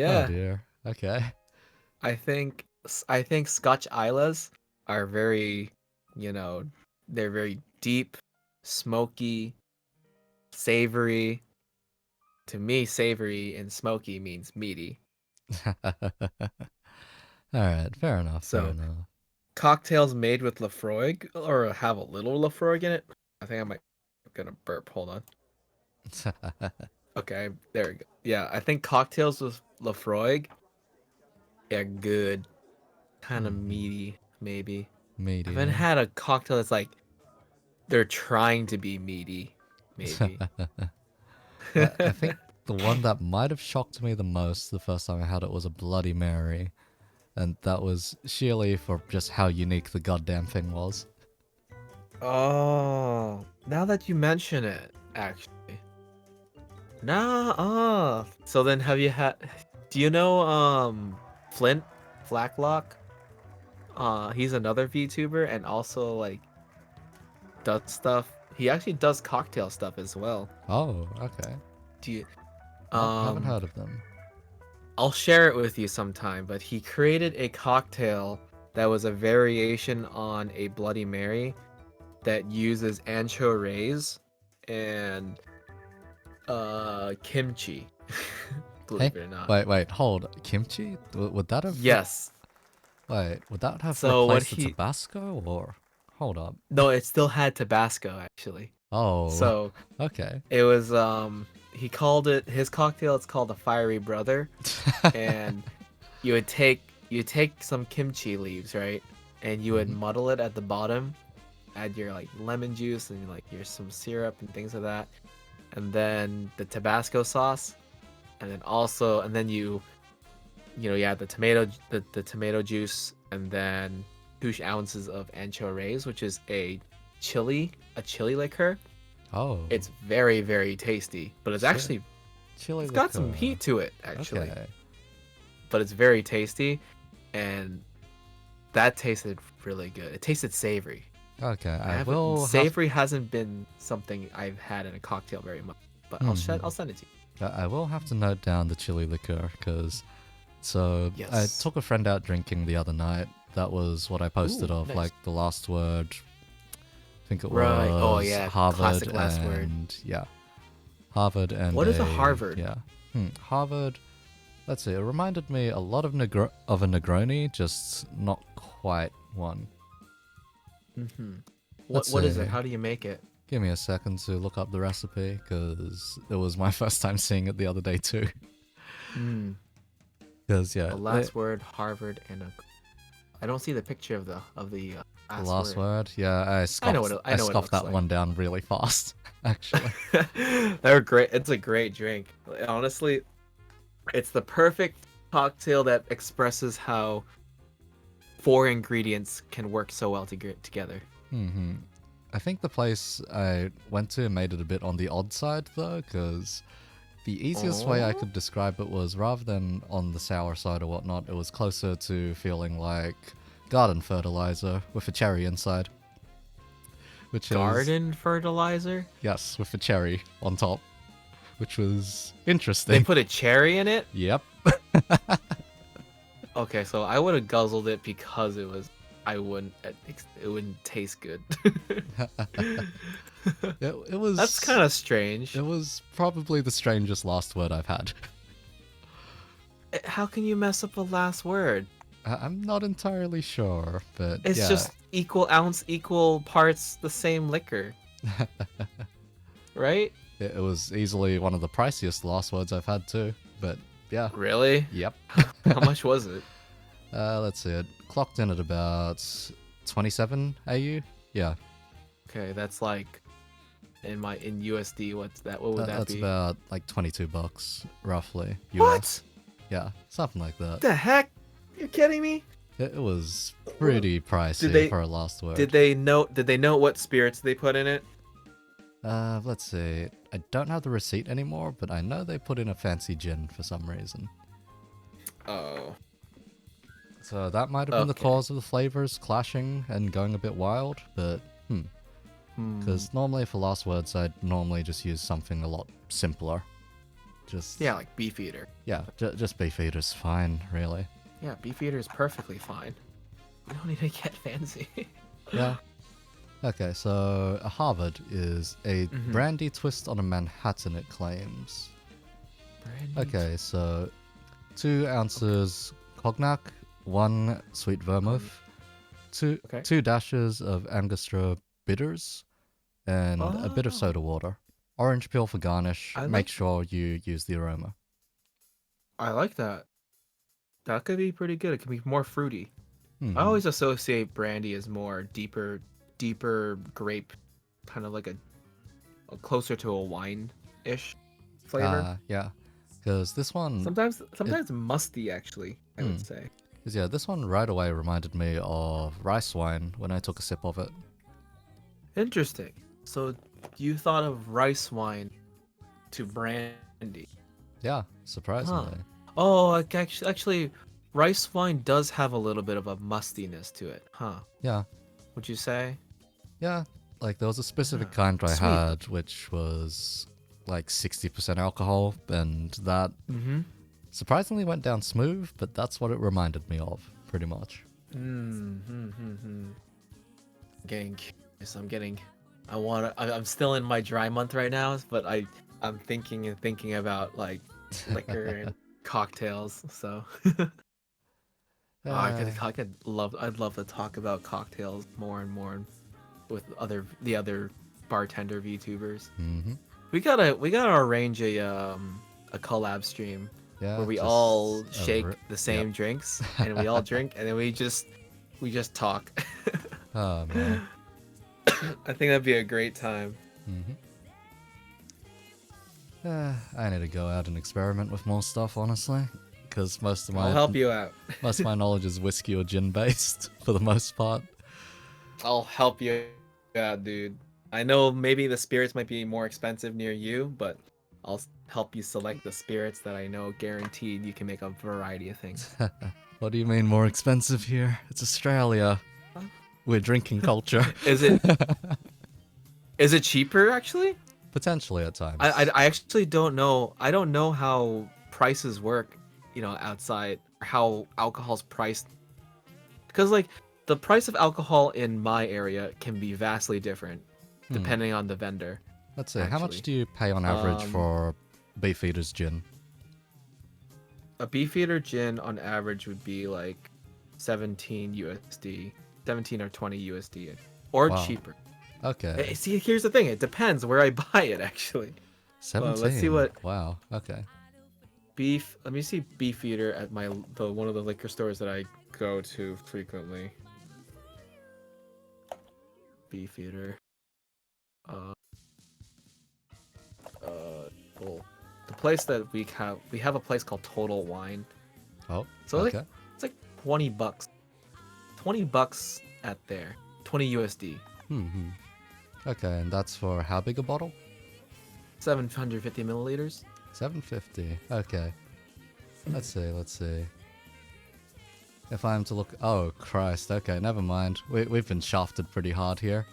Oh Yeah, dear. Okay. I think Scotch Islas are very, you know, they're very deep, smoky, savory. To me, savory and smoky means meaty. Alright, fair enough, fair So enough. cocktails made with Lafroig or have a little Lafroig in it. I think I might gonna burp. Hold on. Okay, there we go. Yeah, I think cocktails with Lafroig are good. Kind of Mhm. meaty, maybe. I haven't Media. had a cocktail that's like they're trying to be meaty, maybe. I think the one that might have shocked me the most the first time I had it was a Bloody Mary. And that was sheerly for just how unique the goddamn thing was. Oh, now that you mention it, actually. Nah, so then have you had do you know Flint Flacklock? He's another VTuber and also like does stuff. He actually does cocktail stuff as well. Oh, okay. Do you Haven't um heard of them. I'll share it with you sometime, but he created a cocktail that was a variation on a Bloody Mary that uses ancho and kimchi. Hey, Believe it or not. wait, hold. Kimchi? Would that have Yes. wait, would that have So what replaced the he Tabasco or hold up? no, it still had Tabasco actually. Oh, So okay. it was he called it his cocktail. It's called the Fiery Brother, and you would take some kimchi leaves, right, and you would Mhm. muddle it at the bottom, add your like lemon juice and like your some syrup and things like that, and then the Tabasco sauce, and then you add the tomato juice, and then 2 ounces of ancho, which is a chili liquor. Oh, It's very, very tasty, but chi chili it's got some liqueur. heat to it actually, Okay. but it's very tasty, and that tasted really good. It tasted savory. Okay, I I haven't will have Savory hasn't been something I've had in a cocktail very much, but I'll mhm. send it to you. I will have to note down the chili liqueur because so I Yes. took a friend out drinking the other night. That was what I posted Ooh, of, nice. like the last word. I think it Right. Oh was yeah, Harvard classic last word. and yeah, Harvard and What is a a Harvard? yeah, Harvard. Let's see. It reminded me a lot of of a Negroni, just not quite one. Mm-hmm. What Let's what is it? see. How do you make it? Give me a second to look up the recipe because it was my first time seeing it the other day too. Mm. Because yeah, The last word, Harvard, and a. I don't see the picture of the the last last word. word, yeah, I I know what it scoffed looks that like. one down really fast, actually. They're great. It's a great drink. Honestly, it's the perfect cocktail that expresses how four ingredients can work so well together. I think the place I went to made it a bit on the odd side though, because The easiest way I could describe it was rather than on the sour side or whatnot, it was closer to feeling like garden fertilizer with a cherry inside. Which is... Garden fertilizer? Yes, with a cherry on top. Which was They interesting. put a cherry in it? Yep. Okay, so I would have guzzled it because it was. It wouldn't taste good. It was... That's kind of strange. It was probably the strangest last word I've had. How can you mess up a last word? I'm not entirely sure, but It's yeah. just equal ounce, equal parts, the same liquor. Right? It was easily one of the priciest last words I've had too, but yeah. Really? Yep. How much was it? Let's see, it clocked in at about 27 AU? Yeah. Okay, that's like in USD. What's that? What would that That's be? about like $22 roughly. What? US. Yeah, something like that. What the heck? You're kidding me? It was pretty pricey they- for a last word. Did they know what spirits they put in it? Let's see. I don't have the receipt anymore, but I know they put in a fancy gin for some reason. Oh. So that might have been the Okay. cause of the flavors clashing and going a bit wild, but because normally for last words I'd normally just use something a lot simpler. Just Yeah, like Beefeater. yeah, just Beefeater's fine, really. Yeah, Beefeater is perfectly fine. You don't need to get fancy. Yeah. Okay, so a Harvard is a brandy twist on a Manhattan, it claims. Brandy Okay, so 2 ounces cognac, 1 sweet vermouth, two Okay. 2 dashes of Angostura bitters, and a bit of Oh. soda water. Orange peel for garnish. I Make like- sure you use the aroma. I like that. That could be pretty good. It could be more fruity. Mhm. I always associate brandy as more deeper grape, kind of like a closer to a wine-ish flavor. Yeah, because this one, Sometimes musty actually, I would say. yeah, this one right away reminded me of rice wine when I took a sip of it. Interesting. So you thought of rice wine to brandy. Yeah, surprisingly. Oh, like actually, rice wine does have a little bit of a mustiness to it, huh? Yeah, Would you say? yeah. Like there was a specific Yeah, kind I sweet. had, which was like 60% alcohol, and that Mm-hmm. surprisingly went down smooth. But that's what it reminded me of, pretty much. Getting curious. I'm still in my dry month right now, but I'm thinking about like liquor and cocktails. So I'd love to talk about cocktails more and more with the other bartender VTubers. Mm-hmm. We gotta arrange a collab stream Yeah, where we just all a shake ri- the same drinks and we all drink and then we just talk. Oh man. I think that'd be a great time. I need to go out and experiment with more stuff, honestly, because most of I'll help you out. most of my knowledge is whiskey or gin based for the most part. I'll help you out, dude. I know maybe the spirits might be more expensive near you, but I'll help you select the spirits that I know guaranteed you can make a variety of things. What do you mean more expensive here? It's Australia. We're drinking culture. Is it cheaper actually? Potentially at times. I actually don't know. I don't know how prices work, outside, how alcohol's priced. Because like the price of alcohol in my area can be vastly different depending on the vendor. Let's see, how much actually. do you pay on average for Beefeater's gin? A Beefeater gin on average would be like 17 USD, 17 or 20 USD, or Wow. cheaper. Okay. See, here's the thing. It depends where I buy it actually. 17. let's see what- Wow, okay. Let me see Beefeater at one of the liquor stores that I go to frequently. Beefeater. Well, the place that we have a place called Total Wine. Oh, So okay. it's like $20. $20 at there. 20 USD. Okay, and that's for how big a bottle? 750 milliliters. $7.50. Okay. Let's see. If I'm to look... Oh, Christ. Okay, never mind. We've been shafted pretty hard here.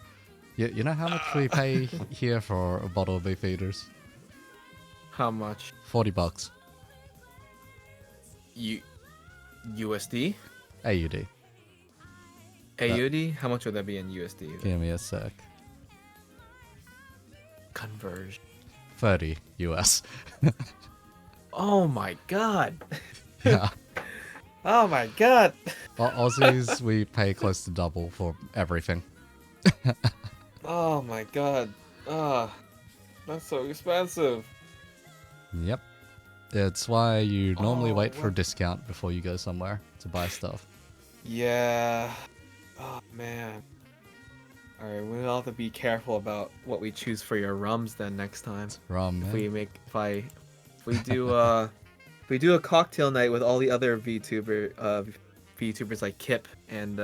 You know how much we pay here for a bottle of Beefeaters? How much? $40. USD? AUD. AUD? How much would that be in USD? Give me a sec. Conversion. 30 US. Oh my god. Yeah. Oh my god. Aussies, we pay close to double for everything. Oh my god. Ah, that's so expensive. Yep. It's why you normally Oh, wait for a what? discount before you go somewhere to buy stuff. Yeah. Oh man. Alright, we'll have to be careful about what we choose for your rums then next time. Rum, If man. we do a cocktail night with all the other VTubers like Kip and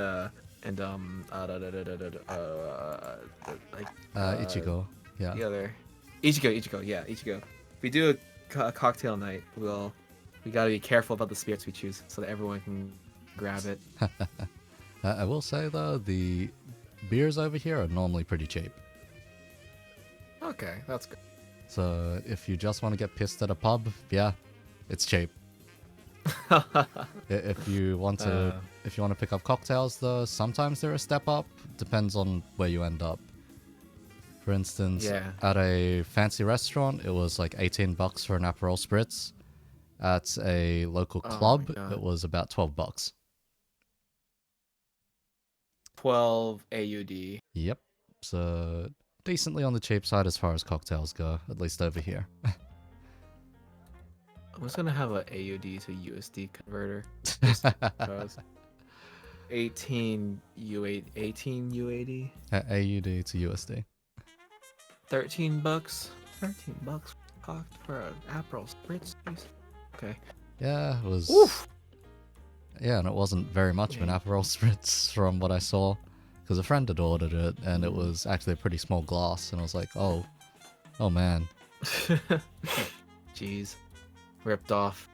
Ichigo. Yeah. the other Ichigo, yeah, Ichigo. If we do a cocktail night, we gotta be careful about the spirits we choose so that everyone can grab it. I will say though, the beers over here are normally pretty cheap. Okay, that's good. So if you just want to get pissed at a pub, yeah, it's cheap. If you want to pick up cocktails though, sometimes they're a step up. Depends on where you end up. For instance, Yeah. at a fancy restaurant, it was like $18 for an Aperol Spritz. At a local Oh my club, God. it was about $12. 12 AUD. Yep. So decently on the cheap side as far as cocktails go, at least over here. I was gonna have a AUD to USD converter. Just because 18 UAD. AUD to USD. $13. $13 for an Aperol Spritz. Jeez. Okay. Yeah, it was. Oof. Yeah, and it wasn't very much of an Aperol Spritz from what I saw, because a friend had ordered it, and it was actually a pretty small glass, and I was like, oh man. Jeez. Ripped off.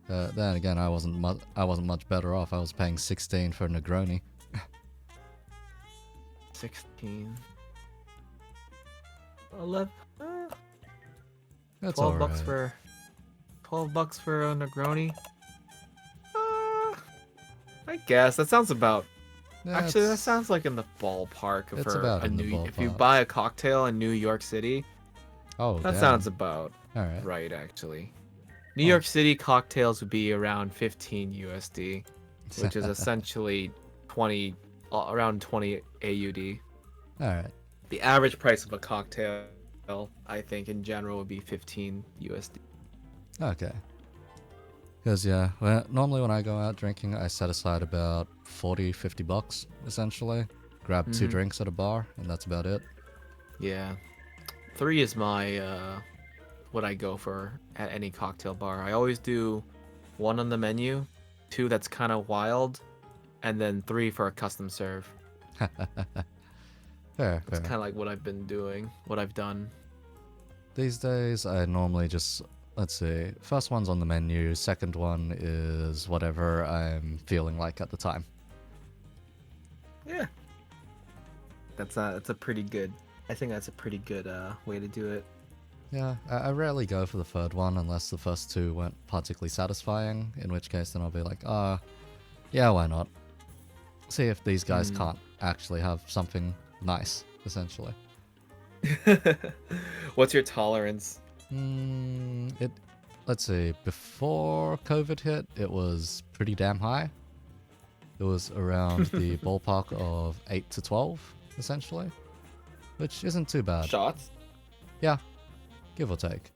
Then again, I wasn't much better off. I was paying 16 for a Negroni. 16. 11. That's 12 all bucks right. for 12 bucks for a Negroni. I guess that sounds about. Yeah, Actually, that it's- sounds like in the ballpark It's for about a in the New. If you ballpark. buy a cocktail in New York City, Oh, that damn. sounds about All right. right. Actually, New Oh. York City cocktails would be around 15 USD, which is essentially around 20 AUD. All right. The average price of a cocktail, I think, in general, would be 15 USD. Okay. Because, yeah, normally when I go out drinking, I set aside about $40-50, essentially. Grab 2 Mhm. drinks at a bar, and that's about it. Yeah, 3 is my what I go for at any cocktail bar. I always do 1 on the menu, 2 that's kind of wild, and then 3 for a custom serve. Fair. That's kind of like what I've been doing, what I've done. These days, I normally just, let's see, first one's on the menu, second one is whatever I'm feeling like at the time. Yeah, that's a pretty good. I think that's a pretty good way to do it. Yeah, I rarely go for the third one unless the first 2 weren't particularly satisfying, in which case then I'll be like, yeah, why not? See if these guys can't actually have something nice, essentially. What's your tolerance? Let's see, before COVID hit, it was pretty damn high. It was around the ballpark of 8 to 12, essentially, which isn't too bad. Shots? Yeah, give or take.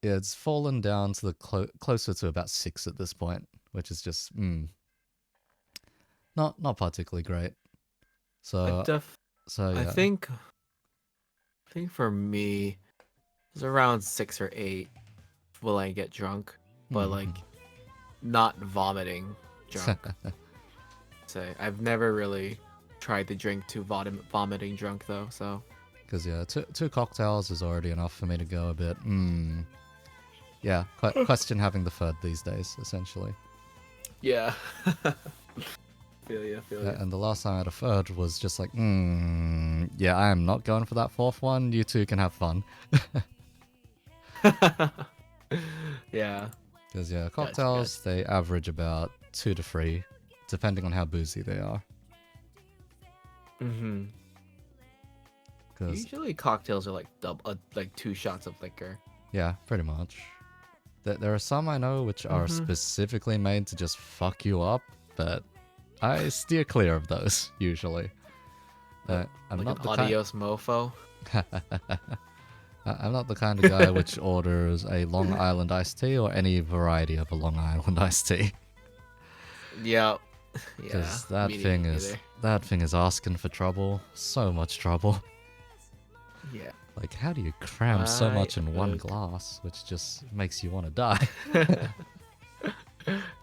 Yeah, it's fallen down to the closer to about 6 at this point, which is just not particularly great. So yeah. I think for me, it's around 6 or 8 will I get drunk, but like not vomiting drunk. Say I've never really tried to drink to vomiting drunk though, so Because yeah, two cocktails is already enough for me to go a bit. Yeah, question having the third these days, essentially. Yeah. Feel ya, feel ya. And the last time I had a third was just like, yeah, I am not going for that fourth one. You two can have fun. Yeah. Because yeah, Gotcha, cocktails they average about 2 to 3, depending on how boozy they are. Mm-hmm. Because Usually cocktails are like like 2 shots of liquor. yeah, pretty much. There are some I know which are specifically made to just fuck you up, but I steer clear of those usually. I'm Like not an the adios mofo. I'm not the kind of guy which orders a Long Island iced tea or any variety of a Long Island iced tea. Yeah. Yeah. Because Me neither. that thing is asking for trouble, so much trouble. Yeah. Like, how do you cram so much in one agree. glass, which just makes you want to die?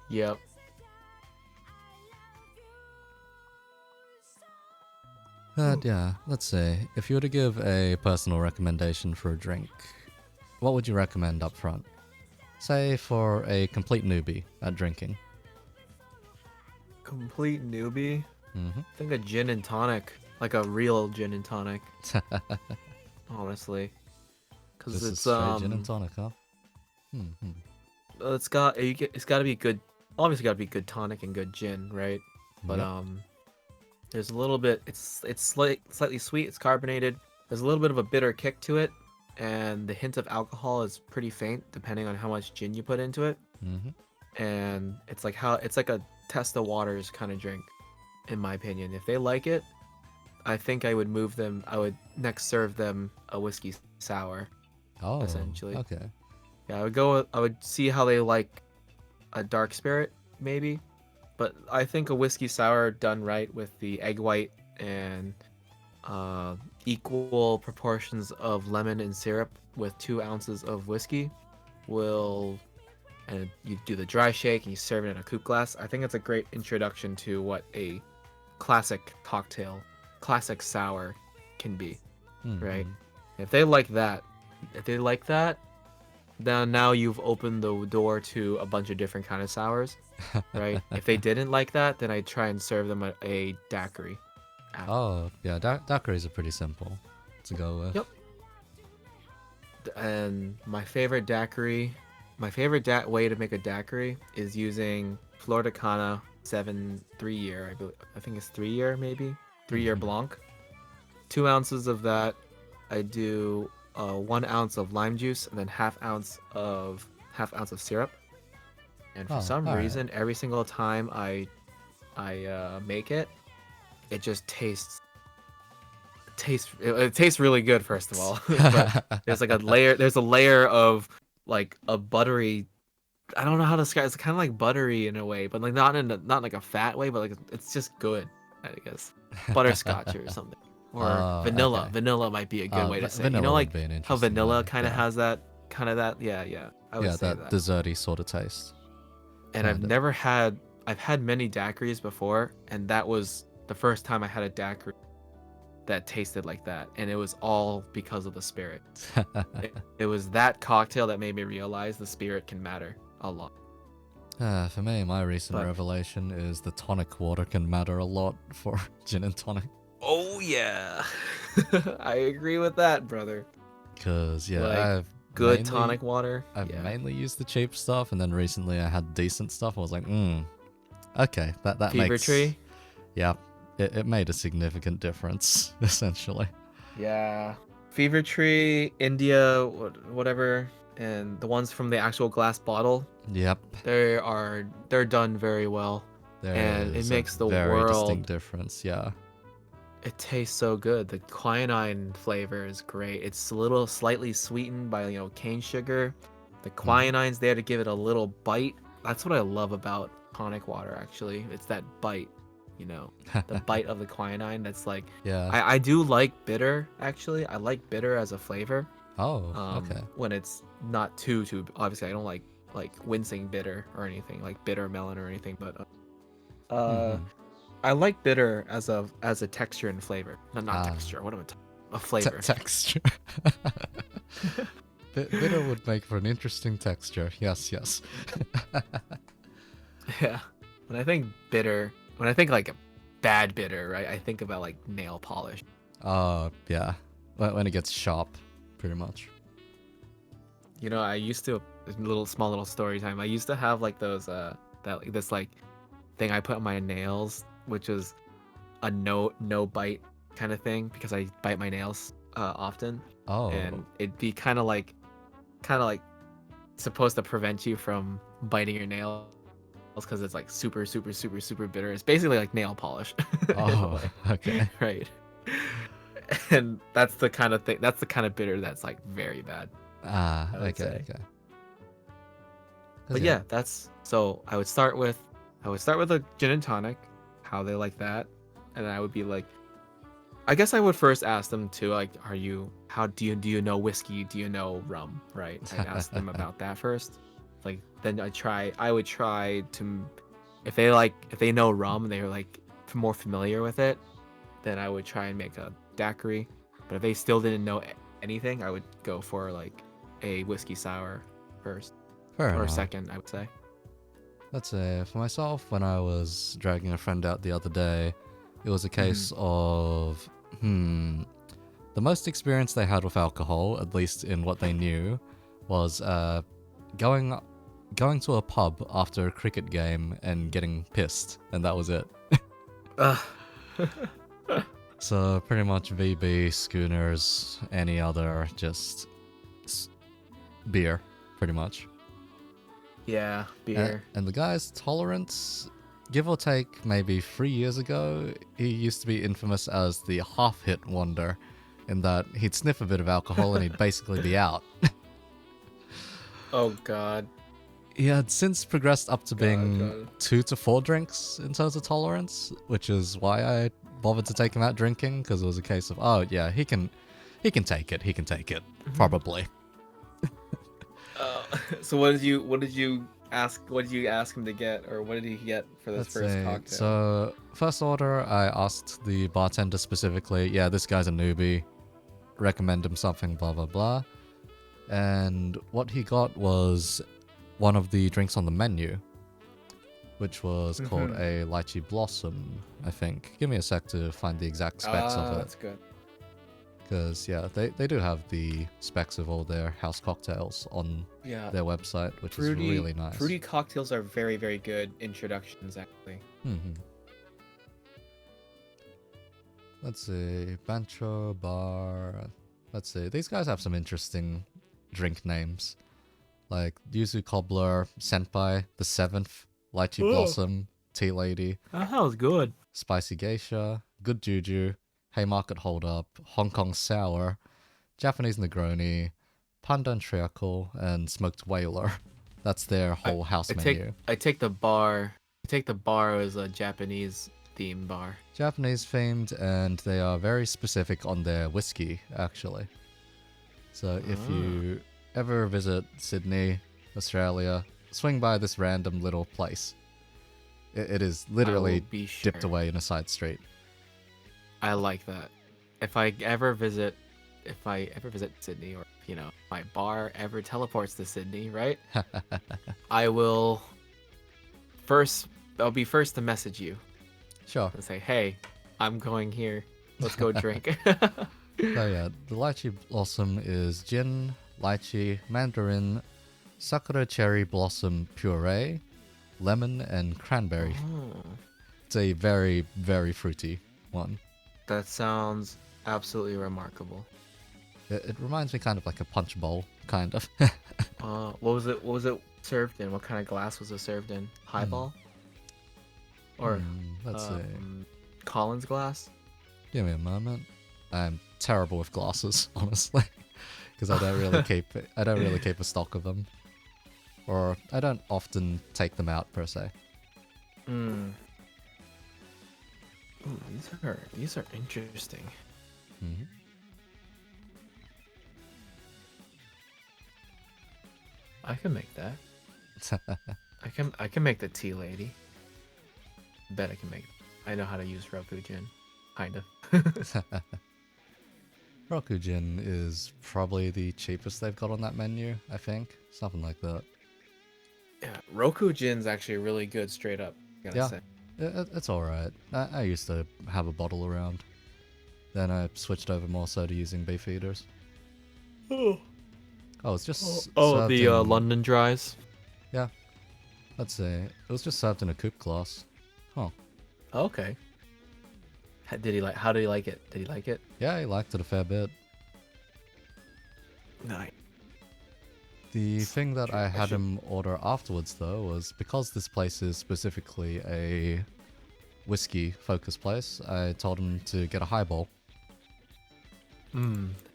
Yep. But yeah, let's say, if you were to give a personal recommendation for a drink, what would you recommend up front? Say for a complete newbie at drinking. Complete newbie. Mm-hmm. I think a gin and tonic, like a real gin and tonic. Honestly, because This is it's straight gin and tonic, huh? it's got to be good. Obviously, got to be good tonic and good gin, right? But Yep. there's a little bit. It's slightly sweet. It's carbonated. There's a little bit of a bitter kick to it, and the hint of alcohol is pretty faint depending on how much gin you put into it. Mm-hmm. And it's like a test the waters kind of drink, in my opinion. If they like it, I think I would move them. I would next serve them a whiskey sour. Oh, Essentially. okay. Yeah, I would see how they like a dark spirit, maybe. But I think a whiskey sour done right with the egg white and equal proportions of lemon and syrup with 2 ounces of whiskey will, and you do the dry shake and you serve it in a coupe glass. I think it's a great introduction to what a classic cocktail, classic sour can be, right? If they like that, then now you've opened the door to a bunch of different kind of sours, right? If they didn't like that, then I try and serve them a daiquiri. Oh, yeah, daiquiris are pretty simple to go with. Yep. And my favorite way to make a daiquiri is using Flor de Cana 3 year. I think it's 3 year, maybe 3 year Blanc. 2 ounces of that. I do 1 ounce of lime juice and then half ounce of syrup. And for some reason, every single time I make it, it just tastes really good. First of all, but there's a layer of like a buttery. I don't know how to describe. It's kind of like buttery in a way, but like not like a fat way, but like it's just good. I guess butterscotch or something. Or vanilla. Okay. Vanilla might be a good way to say it. Vanilla You know, would like be an how interesting vanilla way, kind of yeah. has that yeah. I would say that desserty sort of taste. And I've had many daiquiris before, and that was the first time I had a daiquiri that tasted like that, and it was all because of the spirit. It was that cocktail that made me realize the spirit can matter a lot. For me, my recent revelation is the tonic water can matter a lot for gin and tonic. Oh yeah, I agree with that, brother. Because yeah, Like, good tonic water. I've mainly used the cheap stuff, and then recently I had decent stuff. I was like, okay, that Fever makes Tree. Yeah, it made a significant difference essentially. Yeah, Fever Tree, India, whatever, and the ones from the actual glass bottle. Yep. They're done very well, and it makes the very world distinct difference. Yeah. It tastes so good. The quinine flavor is great. It's a little slightly sweetened by cane sugar. The quinine's there to give it a little bite. That's what I love about tonic water. Actually, it's that bite. The bite of the quinine. That's like I do like bitter. Actually, I like bitter as a flavor. Oh, okay. When it's not too obviously I don't like wincing bitter or anything like bitter melon or anything, but I like bitter as a texture and flavor. Not texture. What am I talking? a flavor. Texture. Bitter would make for an interesting texture. Yes, yes. Yeah. When I think bitter, when I think like a bad bitter, right? I think about like nail polish. Yeah. When it gets sharp, pretty much. You know, I used to small little story time. I used to have like those this like thing I put on my nails, which was a no bite kind of thing because I bite my nails often, Oh. and it'd be kind of like supposed to prevent you from biting your nails because it's like super super super super bitter. It's basically like nail polish in a Oh, way, okay. right? And that's the kind of thing. That's the kind of bitter that's like very bad. Ah, I would okay, say. okay. 'Cause But yeah, that's so I would start with a gin and tonic, how they like that, and I would be like, I guess I would first ask them too, like, how do you know whiskey? Do you know rum? Right? I'd ask them about that first. Like then I would try to, if they know rum, they're like more familiar with it, then I would try and make a daiquiri. But if they still didn't know anything, I would go for like a whiskey sour first Fair or enough. second, I would say. Let's say for myself, when I was dragging a friend out the other day, it was a case of, the most experience they had with alcohol, at least in what they knew, was going to a pub after a cricket game and getting pissed, and that was it. Ugh. So pretty much VB, schooners, any other, just beer, pretty much. Yeah, beer. And the guy's tolerance, give or take maybe 3 years ago, he used to be infamous as the half-hit wonder, in that he'd sniff a bit of alcohol and he'd basically be out. Oh god. He had since progressed up to being God. 2 to 4 drinks in terms of tolerance, which is why I bothered to take him out drinking, because it was a case of, oh yeah, he can take it, probably. So what did you ask him to get, or what did he get for this first cocktail? So first order, I asked the bartender specifically, yeah, this guy's a newbie, recommend him something, blah blah blah. And what he got was one of the drinks on the menu, which was called a Lychee Blossom, I think. Give me a sec to find the exact specs of it. That's good. Because, yeah, they do have the specs of all their house cocktails on their website, which is really nice. Fruity cocktails are very, very good introductions, actually. Let's see. Bancho Bar. Let's see. These guys have some interesting drink names. Like Yuzu Cobbler, Senpai, The Seventh, Lychee Blossom, Tea Lady. That sounds good. Spicy Geisha, Good Juju, Haymarket Hold Up, Hong Kong Sour, Japanese Negroni, Pandan Triacle, and Smoked Whaler. That's their whole house menu. I take the bar as a Japanese themed bar. Japanese themed, and they are very specific on their whiskey, actually. So if you ever visit Sydney, Australia, swing by this random little place. It is literally dipped away in a side street. I like that. If I ever visit Sydney, or my bar ever teleports to Sydney, right? I'll be first to message you. Sure. And say, hey, I'm going here. Let's go drink. So yeah, the Lychee Blossom is gin, lychee, mandarin, sakura cherry blossom puree, lemon, and cranberry. It's a very, very fruity one. That sounds absolutely remarkable. It reminds me kind of like a punch bowl, kind of. What was it served in? What kind of glass was it served in? Highball? Or let's see. Collins glass? Give me a moment. I'm terrible with glasses, honestly, because I don't really keep a stock of them, or I don't often take them out per se. Ooh, these are interesting. I can make that. I can make the tea lady. Bet I can make. I know how to use Roku Gin, kind of. Rokujin is probably the cheapest they've got on that menu, I think. Something like that. Yeah, Roku Gin's actually really good, straight up. Gotta Yeah, say. it's alright. I used to have a bottle around. Then I switched over more so to using beef eaters. Oh, Oh, it's just oh, served the in... London Dries. Yeah, let's see. It was just served in a coupe glass. Huh. Okay. Did he like? How did he like it? Did he like it? Yeah, he liked it a fair bit. Nice. The thing that I had should- him order afterwards, though, was because this place is specifically a whiskey-focused place, I told him to get a highball.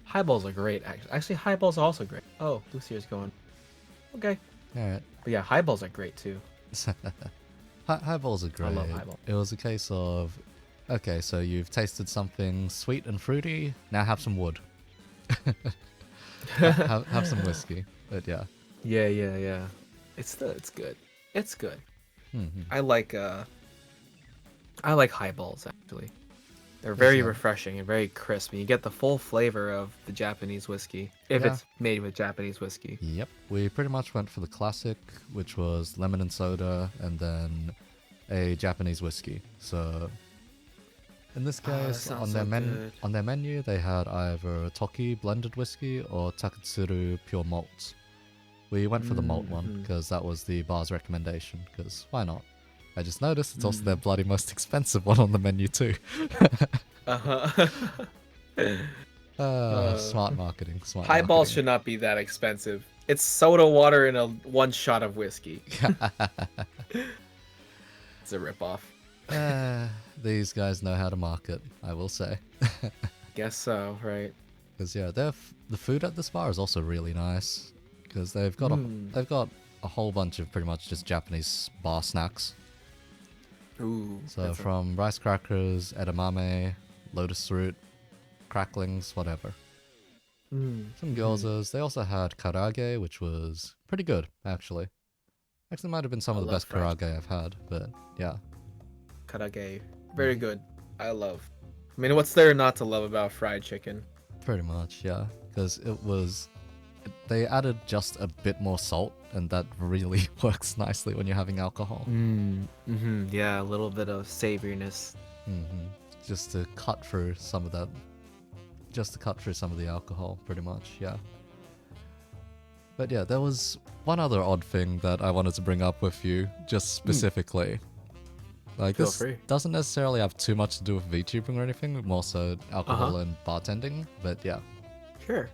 Highballs are great. Actually, highballs are also great. Oh, Lucier's going. Okay. Alright. But yeah, highballs are great too. Highballs are great. I love highball. It was a case of, okay, so you've tasted something sweet and fruity, now have some wood. have some whiskey. But yeah. Yeah. It's good. It's good. Mm-hmm. I like highballs actually. They're very Yeah. refreshing and very crisp, and you get the full flavor of the Japanese whiskey if Yeah. it's made with Japanese whiskey. Yep. We pretty much went for the classic, which was lemon and soda, and then a Japanese whiskey. So in this that case, sounds on their so good. on their menu, they had either Toki blended whiskey or Takatsuru pure malt. We went for the malt one because that was the bar's recommendation. Because why not? I just noticed it's also their bloody most expensive one on the menu too. Uh-huh. Smart marketing. Smart Highballs marketing. should not be that expensive. It's soda water in a one shot of whiskey. It's a ripoff. These guys know how to market, I will say. Guess so, right? Because yeah, the food at this bar is also really nice. Because they've got a whole bunch of pretty much just Japanese bar snacks. Ooh. So from rice crackers, edamame, lotus root, cracklings, whatever. Some gyozas. They also had karage, which was pretty good, actually. Actually, might have been some of the best karage I've had, but yeah. Karage. Very good. I love. I mean, what's there not to love about fried chicken? Pretty much, yeah. Because they added just a bit more salt, and that really works nicely when you're having alcohol. Yeah, a little bit of savoriness. Just to cut through some of that. Just to cut through some of the alcohol, pretty much, yeah. But yeah, there was one other odd thing that I wanted to bring up with you, just specifically. Like, Feel this free. doesn't necessarily have too much to do with VTubing or anything, more so alcohol and bartending, but yeah. Sure.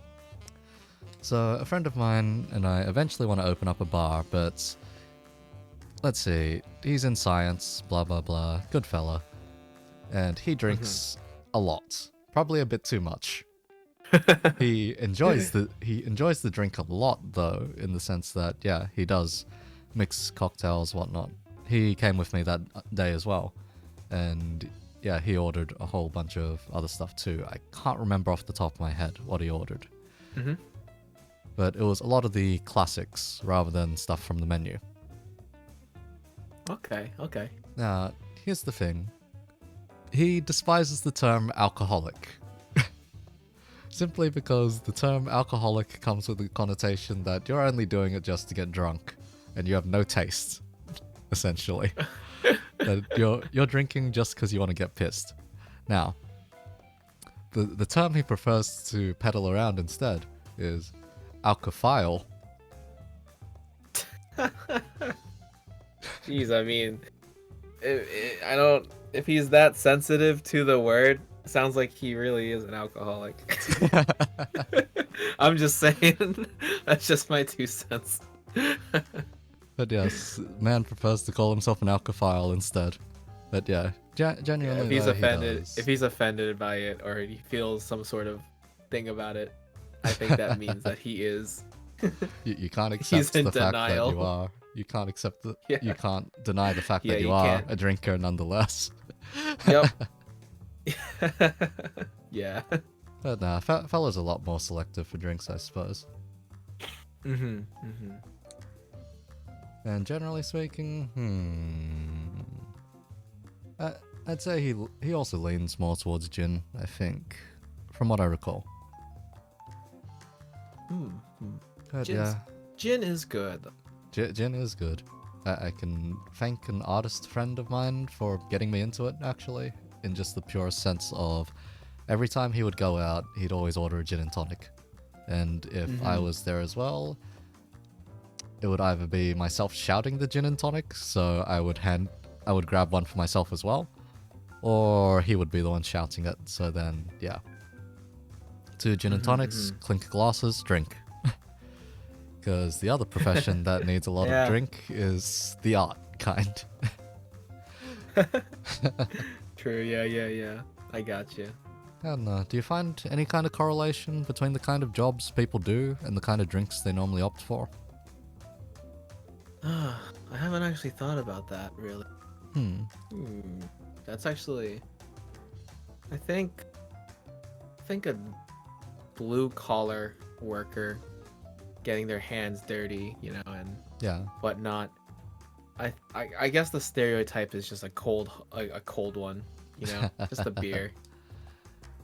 So, a friend of mine and I eventually want to open up a bar, but let's see, he's in science, blah blah blah, good fella. And he drinks a lot, probably a bit too much. He enjoys the drink a lot though, in the sense that yeah, he does mix cocktails, whatnot. He came with me that day as well, and yeah, he ordered a whole bunch of other stuff too. I can't remember off the top of my head what he ordered. But it was a lot of the classics rather than stuff from the menu. Okay. Now, here's the thing. He despises the term alcoholic. Simply because the term alcoholic comes with the connotation that you're only doing it just to get drunk, and you have no taste, essentially. That you're drinking just because you want to get pissed. Now, the term he prefers to peddle around instead is alcophile. Jeez, I mean, I don't. If he's that sensitive to the word, sounds like he really is an alcoholic. I'm just saying. That's just my 2 cents. But yes, man prefers to call himself an alcophile instead. But yeah, genuinely, If he's though, offended, he does. if he's offended by it, or he feels some sort of thing about it, I think that means that he is. You can't He's accept in the fact that denial. you are. You can't accept that. Yeah. You can't deny the fact Yeah, that you you are can't. a drinker nonetheless. Yep. Yeah. But nah, fella's a lot more selective for drinks, I suppose. And generally speaking, I'd say he also leans more towards gin, I think, from what I recall. Hmm. hmm. But Gin's, yeah, gin is good. gin is good. I can thank an artist friend of mine for getting me into it, actually, in just the pure sense of every time he would go out, he'd always order a gin and tonic. And if I Mm-hmm. was there as well, it would either be myself shouting the gin and tonic, so I would grab one for myself as well, or he would be the one shouting it. So then, yeah, 2 gin and Mm-hmm. tonics, Mm-hmm. clink glasses, drink. Because the other profession that needs a lot of Yeah. drink is the art kind. True. Yeah. Yeah. Yeah. I got you. And do you find any kind of correlation between the kind of jobs people do and the kind of drinks they normally opt for? I haven't actually thought about that really. Hmm. Hmm. That's actually. I think a blue collar worker getting their hands dirty, and Yeah. whatnot. I guess the stereotype is just a cold one, just a beer,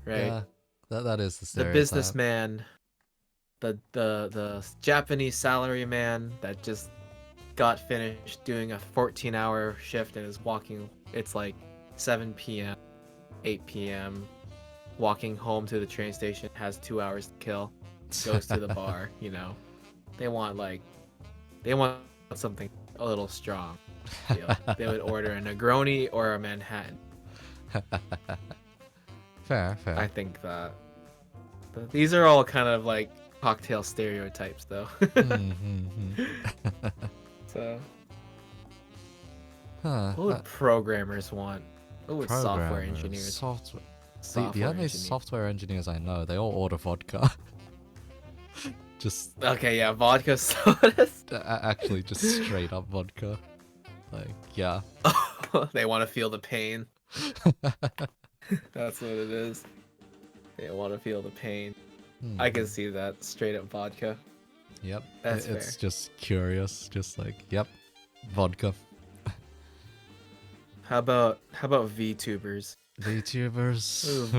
right? Yeah. That is the The stereotype. businessman, the Japanese salaryman that just got finished doing a 14-hour shift and is walking. It's like 7 p.m., 8 p.m. Walking home to the train station, has 2 hours to kill, goes to the bar. They want something a little strong. They would order a Negroni or a Manhattan. Fair, I fair. think that these are all kind of like cocktail stereotypes, though. Mm-hmm. So, Huh. what would programmers want? What would software Programmers, engineers? software. The Software only engineers. software engineers I know, they all order vodka. Just Okay, yeah, vodka sodas. actually just straight up vodka. Like, yeah. They want to feel the pain. That's what it is. They want to feel the pain. I can Mhm. see that. Straight up vodka. Yep. That's It's fair. just curious. Just like, yep, vodka. How about VTubers? VTubers.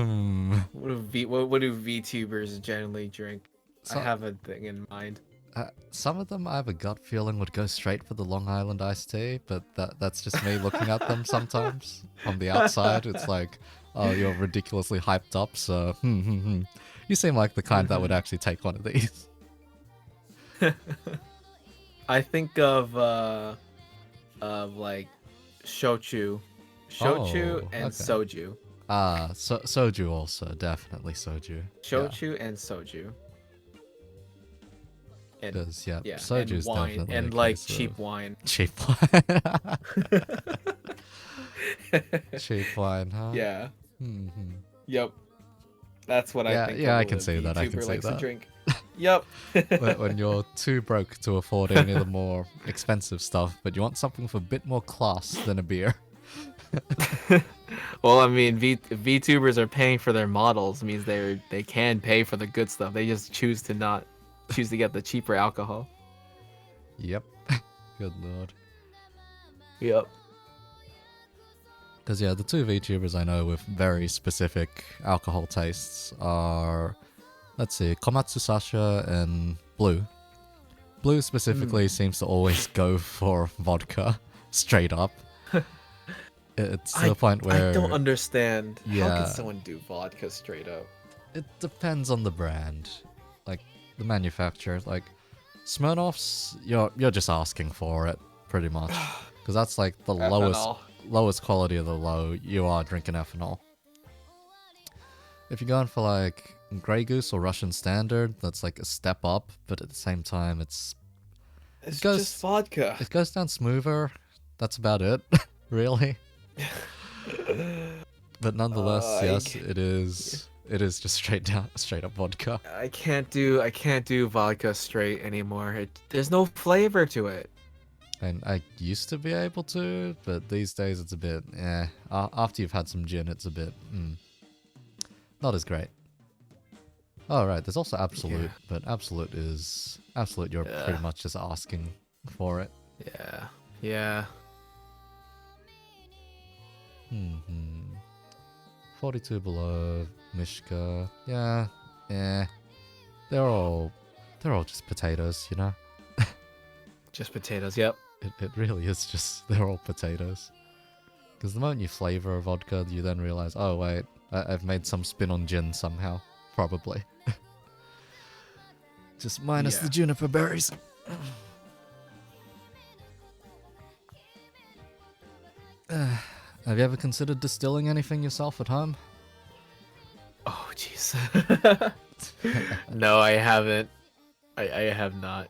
What do VTubers generally drink? I So, have a thing in mind. some of them I have a gut feeling would go straight for the Long Island iced tea, but that's just me looking at them sometimes. From the outside, it's like, oh, you're ridiculously hyped up, so you seem like the kind that would actually take one of these. I think of like shochu Oh, and okay. soju. Soju also, definitely soju. Yeah, Shochu and soju. And because yeah, yeah, and soju's wine definitely a and like case cheap of wine. cheap wine. Cheap wine, huh? Yeah. Hmm. Yep. That's what I Yeah, think yeah, of I what can a see that. I can VTuber see likes to that. drink. Yep. When you're too broke to afford any of the more expensive stuff, but you want something with a bit more class than a beer. Well, I mean, VTubers are paying for their models means they can pay for the good stuff. They just choose to get the cheaper alcohol. Yep. Good lord. Yep. Because yeah, the two VTubers I know with very specific alcohol tastes are, let's see, Komatsu Sasha and Blue. Blue specifically seems to always go for vodka, straight up. It's to the point I don't where, understand. How can yeah, someone do vodka straight up? it depends on the brand, like the manufacturer. Like Smirnoff's, you're just asking for it, pretty much, because that's like the Ethanol. lowest quality of the low. You are drinking ethanol. If you're going for like Grey Goose or Russian Standard, that's like a step up, but at the same time, it It's just goes vodka. it goes down smoother. That's about it, really. But nonetheless, I, yes, it is just straight up vodka. I can't do vodka straight anymore. There's no flavor to it. And I used to be able to, but these days it's a bit after you've had some gin, it's a bit not as great. Oh right, there's also Yeah. Absolute, but Absolute. You're Yeah. pretty much just asking for it. Yeah. Yeah. Hmm. 42 below, Mishka. Yeah. They're all they're all just potatoes, you know? Just potatoes. Yep. It really is just, they're all potatoes. Because the moment you flavor a vodka, you then realize, oh wait, I've made some spin on gin somehow. Probably. Just minus the juniper berries. Have you ever considered distilling anything yourself at home? Oh, jeez. No, I haven't. I have not.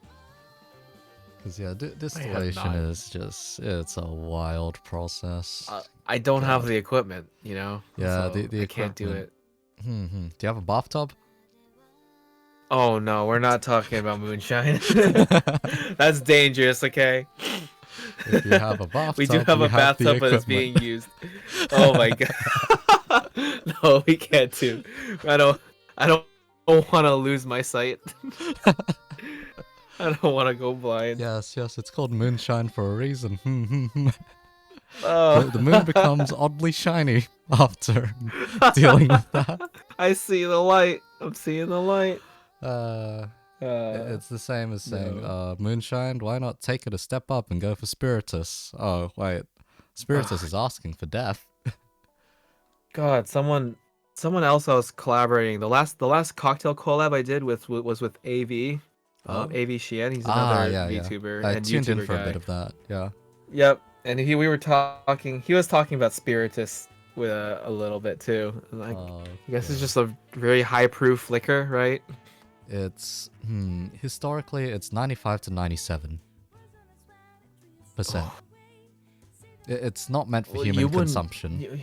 Because, yeah, I have distillation not. is just, it's a wild process. I don't have God. the equipment, you know? Yeah, So the I can't do equipment. it. Do you have a bathtub? Oh, no, we're not talking about moonshine. That's dangerous, okay? If you have a We do bathtub, have you a have the bathtub, but it's equipment. being used. Oh my god. No, we can't do. I don't want to lose my sight. I don't want to go blind. Yes, it's called moonshine for a reason. Oh. The moon becomes oddly shiny after dealing with that. I see the light. I'm seeing the light. It's the same as saying, No. moonshine, why not take it a step up and go for spiritus? Oh, wait. Spiritus Ugh, is asking for death. God, someone else I was collaborating. The last cocktail collab I did was with AV. Oh? AV Sheehan. He's Ah, another yeah. VTuber I and tuned in YouTuber for a bit guy. of that, yeah. Yep. And we were talking. He was talking about Spiritus with a little bit too. Like, Oh, I guess it's God. just a very high proof liquor, right? It's, historically, it's 95 to 97%. Oh, It's not meant for well, human you wouldn't. consumption.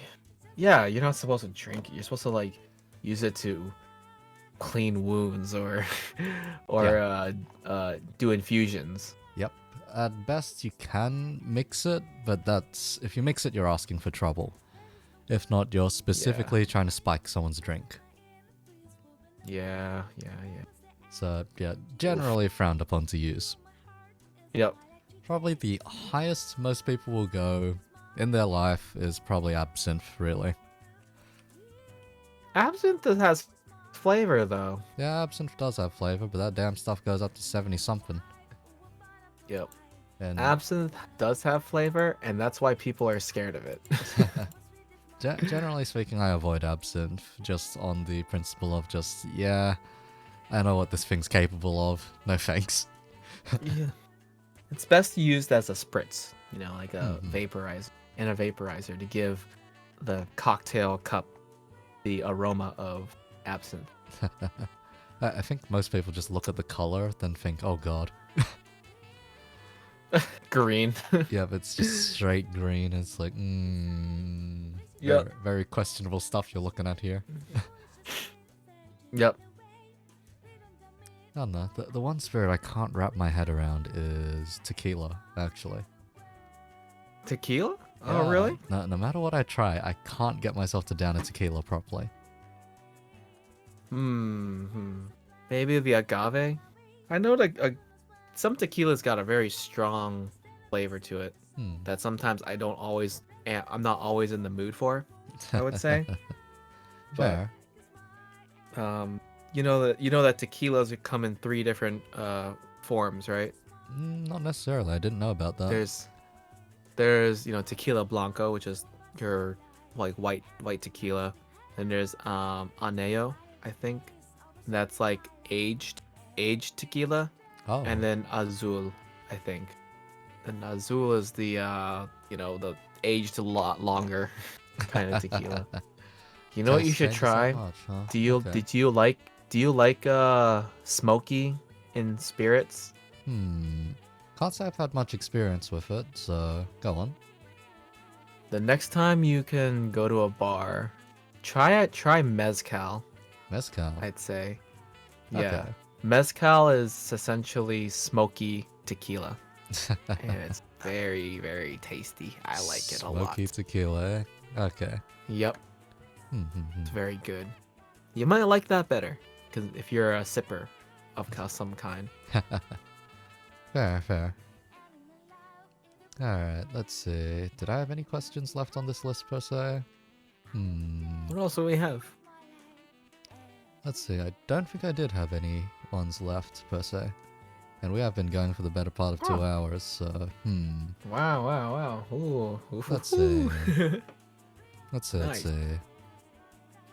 Yeah, you're not supposed to drink it. You're supposed to like use it to clean wounds or or Yeah. do infusions. Yep. At best, you can mix it, but that's if you mix it, you're asking for trouble. If not, you're Yeah. specifically trying to spike someone's drink. Yeah. So, yeah, generally frowned upon to use. Yep. Probably the highest most people will go in their life is probably absinthe, really. Absinthe has flavor though. Yeah, absinthe does have flavor, but that damn stuff goes up to 70 something. Yep. And Absinthe does have flavor, and that's why people are scared of it. generally speaking, I avoid absinthe just on the principle of just, yeah, I know what this thing's capable of. No thanks. Yeah. It's best used as a spritz, you know, like a Mhm. vaporizer to give the cocktail cup the aroma of absinthe. I think most people just look at the color, then think, oh god. Green. Yeah, but it's just straight green. It's like, Yep. very, very questionable stuff you're looking at here. Yep. I don't know. The one spirit I can't wrap my head around is tequila, actually. Tequila? Yeah, Oh, really? No matter what I try, I can't get myself to down a tequila properly. Maybe the agave? I know that some tequila's got a very strong flavor to it that sometimes I'm not always in the mood for, I would say. But Fair. you know that tequilas come in three different forms, right? Not necessarily. I didn't know about that. There's tequila blanco, which is your like white tequila. Then there's aneo, I think. That's like aged tequila. Oh. And then azul, I think. And azul is the the aged a lot longer kind of tequila. You know what you Taste should changes that try? much, huh? Okay. Did you like smoky in spirits? Can't say I've had much experience with it, so go on. The next time you can go to a bar, try mezcal, Mezcal. I'd say. Okay. Yeah. Mezcal is essentially smoky tequila. And it's very, very tasty. I like it a lot. Smoky tequila, eh? Okay. Yep, it's very good. You might like that better, because if you're a sipper of some kind. Fair. Alright, let's see. Did I have any questions left on this list per se? What else do we have? Let's see, I don't think I did have any ones left, per se. And we have been going for the better part of 2 hours, so, Wow, wow, wow. Ooh, ooh, Let's ooh. see. Let's Nice. see.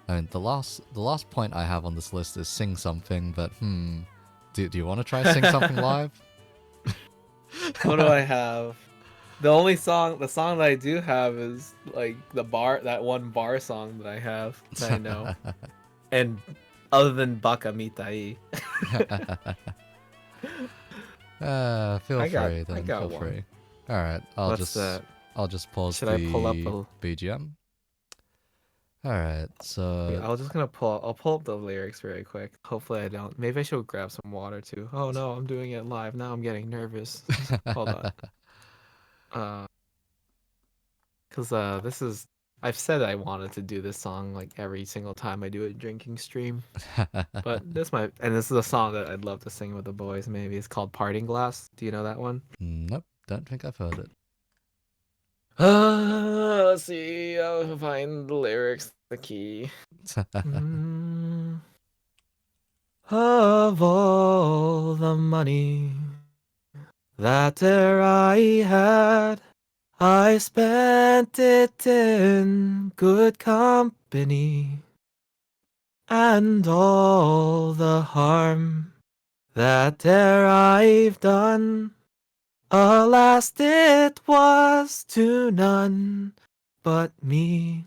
I mean, the last point I have on this list is sing something, but, do you want to try sing something live? What do I have? The song that I do have is like that one bar song that I have that I know. And other than Baka Mitai, Feel free I then, got feel one. free. Alright, What's that? I'll just pause Should I pull up the a? BGM. Alright, so I'll pull up the lyrics very quick. Hopefully I don't. Maybe I should grab some water too. Oh no, I'm doing it live now. I'm getting nervous. Hold on. Uh, cause this is. I've said I wanted to do this song like every single time I do a drinking stream. But this is a song that I'd love to sing with the boys. Maybe it's called "Parting Glass." Do you know that one? Nope, don't think I've heard it. Let's see. I'll find the lyrics, the key. Of all the money that e'er I had, I spent it in good company, and all the harm that e'er I've done, alas, it was to none but me.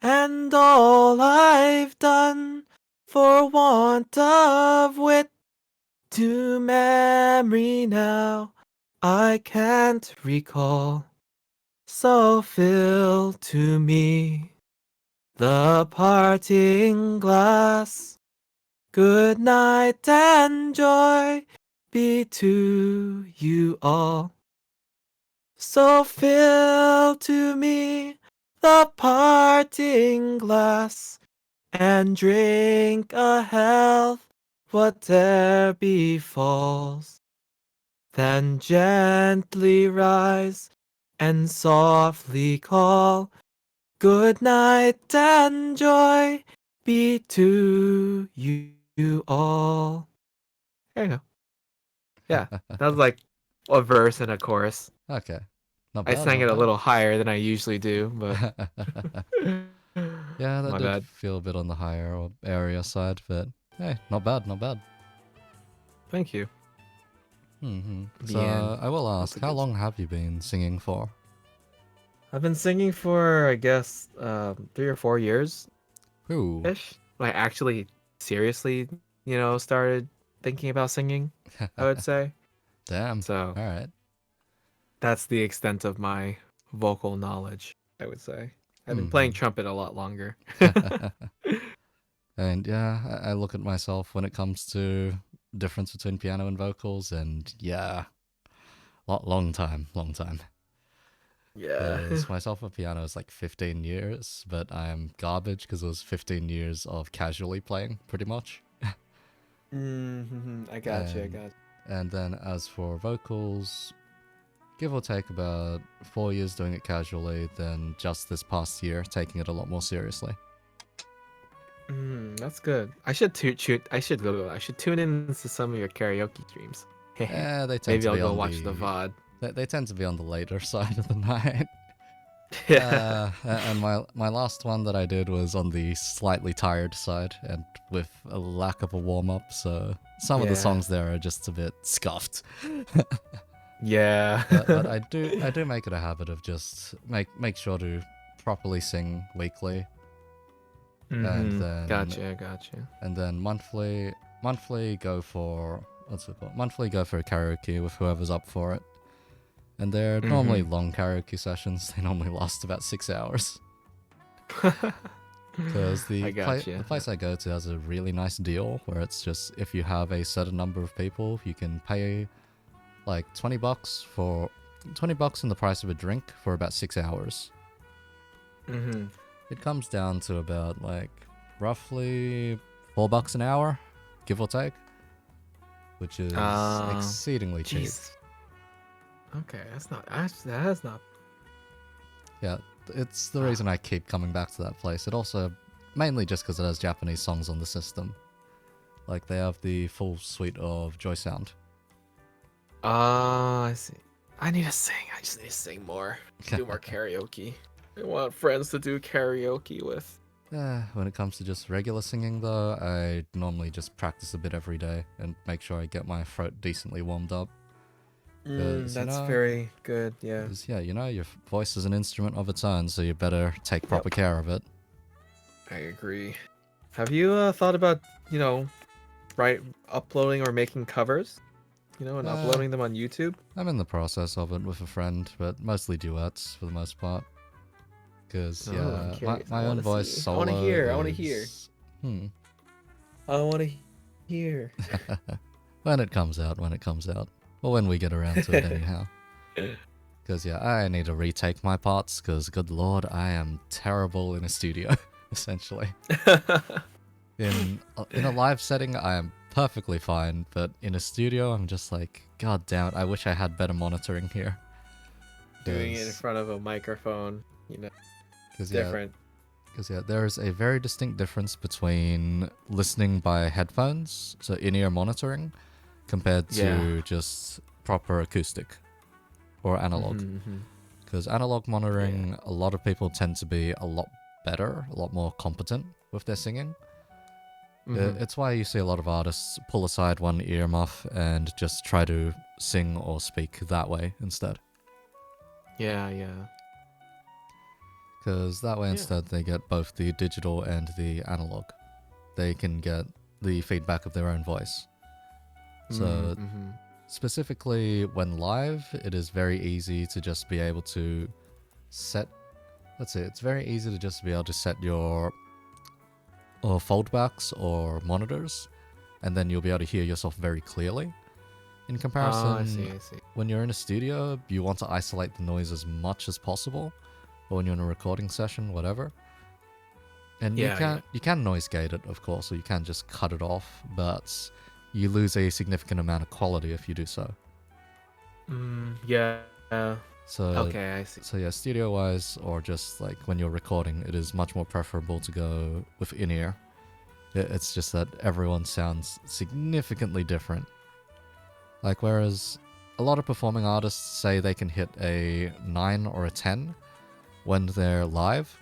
And all I've done for want of wit to memory now I can't recall. So fill to me the parting glass. Good night and joy be to you all. So fill to me the parting glass and drink a health whate'er befalls. Then gently rise and softly call, good night and joy be to you all. There you go. Yeah, that was like a verse and a chorus. Okay. Not I bad, sang not it a bad. little higher than I usually do, but Yeah, that my did bad. feel a bit on the higher or area side, but hey, not bad, not bad. Thank you. So, The end. I will That's ask, a how good long song. have you been singing for? I've been singing for I guess 3 or 4 years Ooh. ish. I actually seriously, started thinking about singing, I would say. Damn. So Alright. that's the extent of my vocal knowledge, I would say. I've been playing trumpet a lot longer. And yeah, I look at myself when it comes to difference between piano and vocals, and yeah, long time, long time. Yeah. Because myself with piano is like 15 years, but I am garbage because it was 15 years of casually playing, pretty much. I got you. I And got you. and then as for vocals, give or take about 4 years doing it casually, then just this past year taking it a lot more seriously. That's good. I should I should tune in to some of your karaoke streams. They tend Maybe to I'll be go on watch the the VOD. they tend to be on the later side of the night. Yeah. And my last one that I did was on the slightly tired side and with a lack of a warm up, so some of the Yeah. songs there are just a bit scuffed. Yeah. But I do make it a habit of just make sure to properly sing weekly, and then Gotcha. monthly go for what's it called? Monthly go for a karaoke with whoever's up for it. And they're normally Mm-hmm. long karaoke sessions. They normally last about 6 hours. Because I the gotcha. place I go to has a really nice deal where it's just if you have a certain number of people, you can pay like $20 in the price of a drink for about 6 hours. Mm-hmm. It comes down to about like roughly $4 an hour, give or take, which is exceedingly cheap. Jeez. Okay, that's not. Yeah, it's the reason I keep coming back to that place. It also mainly just because it has Japanese songs on the system. Like, they have the full suite of Joy Sound. I see. I need to sing. I just need to sing more. Do more karaoke. I want friends to do karaoke with. When it comes to just regular singing, though, I normally just practice a bit every day and make sure I get my throat decently warmed up. That's very good, yeah. Because, your voice is an instrument of its own, so you better take proper care of it. I agree. Have you thought about, uploading or making covers? And uploading them on YouTube? I'm in the process of it with a friend, but mostly duets for the most part. Because, my own voice solo I want to hear. I want to hear. I want to hear. When it comes out. Or when we get around to it, anyhow. Because, I need to retake my parts, because, good lord, I am terrible in a studio, essentially. In a live setting, I am perfectly fine, but in a studio, I'm just like, god damn it, I wish I had better monitoring here. Doing it in front of a microphone, different. Because, there is a very distinct difference between listening by headphones, so in-ear monitoring, compared to just proper acoustic or analog. Because analog monitoring, a lot of people tend to be a lot better, a lot more competent with their singing. It's why you see a lot of artists pull aside one earmuff and just try to sing or speak that way instead. Yeah. Because that way instead they get both the digital and the analog. They can get the feedback of their own voice. So specifically when live, it is very easy to just be able to set... it's very easy to just be able to set your foldbacks or monitors, and then you'll be able to hear yourself very clearly. In comparison, I see. when you're in a studio, you want to isolate the noise as much as possible, or when you're in a recording session, whatever. And you can noise gate it, of course, or you can just cut it off, but you lose a significant amount of quality if you do so. Yeah. So, okay, I see. So studio-wise, or just like when you're recording, it is much more preferable to go with in-ear. It's just that everyone sounds significantly different. Like, whereas a lot of performing artists say they can hit a 9 or a 10 when they're live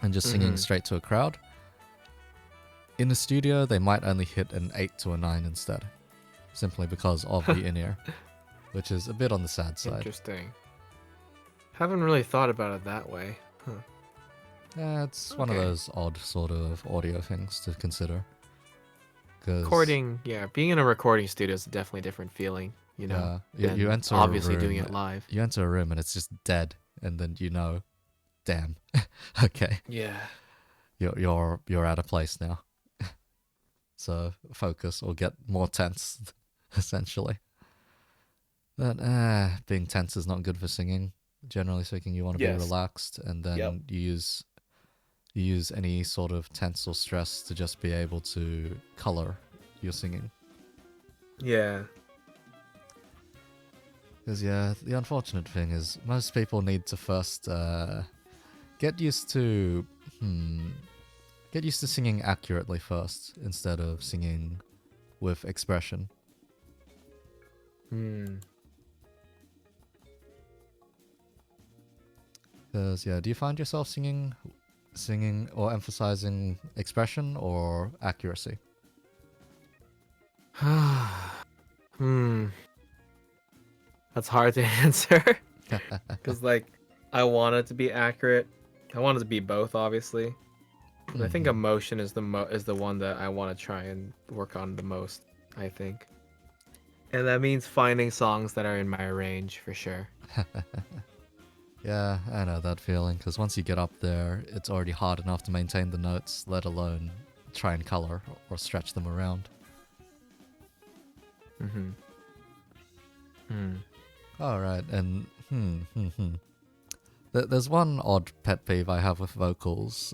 and just singing straight to a crowd. In the studio, they might only hit an 8 to a 9 instead, simply because of the in-ear, which is a bit on the sad side. Interesting. Haven't really thought about it that way. Yeah, it's one of those odd sort of audio things to consider. Recording, being in a recording studio is definitely a different feeling, you enter obviously a room, doing it live. You enter a room and it's just dead, and then damn, okay. Yeah. You're out of place now. So focus or get more tense, essentially. But being tense is not good for singing. Generally speaking, you want to be relaxed, and then you use any sort of tense or stress to just be able to color your singing. Yeah. Because the unfortunate thing is most people need to first get used to singing accurately first instead of singing with expression. Because do you find yourself singing or emphasizing expression or accuracy? That's hard to answer. Because I want it to be accurate. I want it to be both, obviously. But I think emotion is the one that I want to try and work on the most, I think. And that means finding songs that are in my range for sure. Yeah, I know that feeling, because once you get up there, it's already hard enough to maintain the notes, let alone try and color or stretch them around. Alright, and there's one odd pet peeve I have with vocals.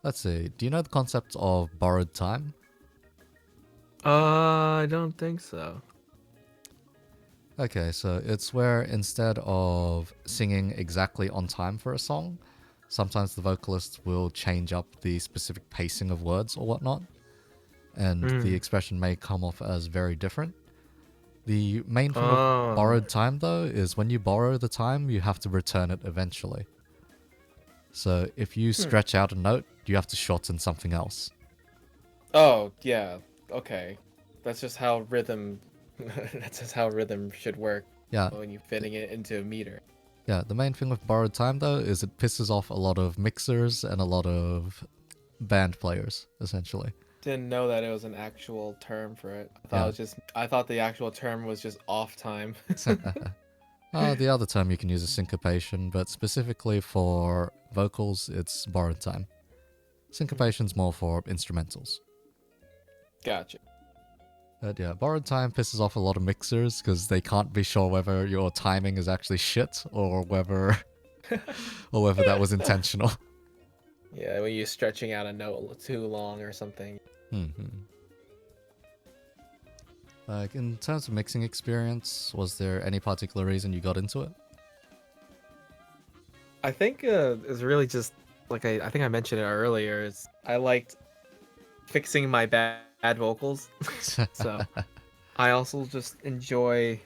Let's see, do you know the concept of borrowed time? I don't think so. Okay, so it's where instead of singing exactly on time for a song, sometimes the vocalist will change up the specific pacing of words or whatnot, and the expression may come off as very different. The main thing with Oh. borrowed time, though, is when you borrow the time, you have to return it eventually. So if you stretch out a note, you have to shorten something else. Oh, yeah. Okay. That's just how rhythm that's just how rhythm should work Yeah, when you're fitting it into a meter. yeah. The main thing with borrowed time, though, is it pisses off a lot of mixers and a lot of band players, essentially. Didn't know that it was an actual term for it. Yeah. I thought the actual term was just off time. The other term you can use is syncopation, but specifically for vocals, it's borrowed time. Syncopation's more for instrumentals. Gotcha. But yeah, borrowed time pisses off a lot of mixers because they can't be sure whether your timing is actually shit or whether that was intentional. Yeah, when you're stretching out a note too long or something. Like, in terms of mixing experience, was there any particular reason you got into it? I think it's really just like I think I mentioned it earlier. Is I liked fixing my bad vocals, so I also just enjoy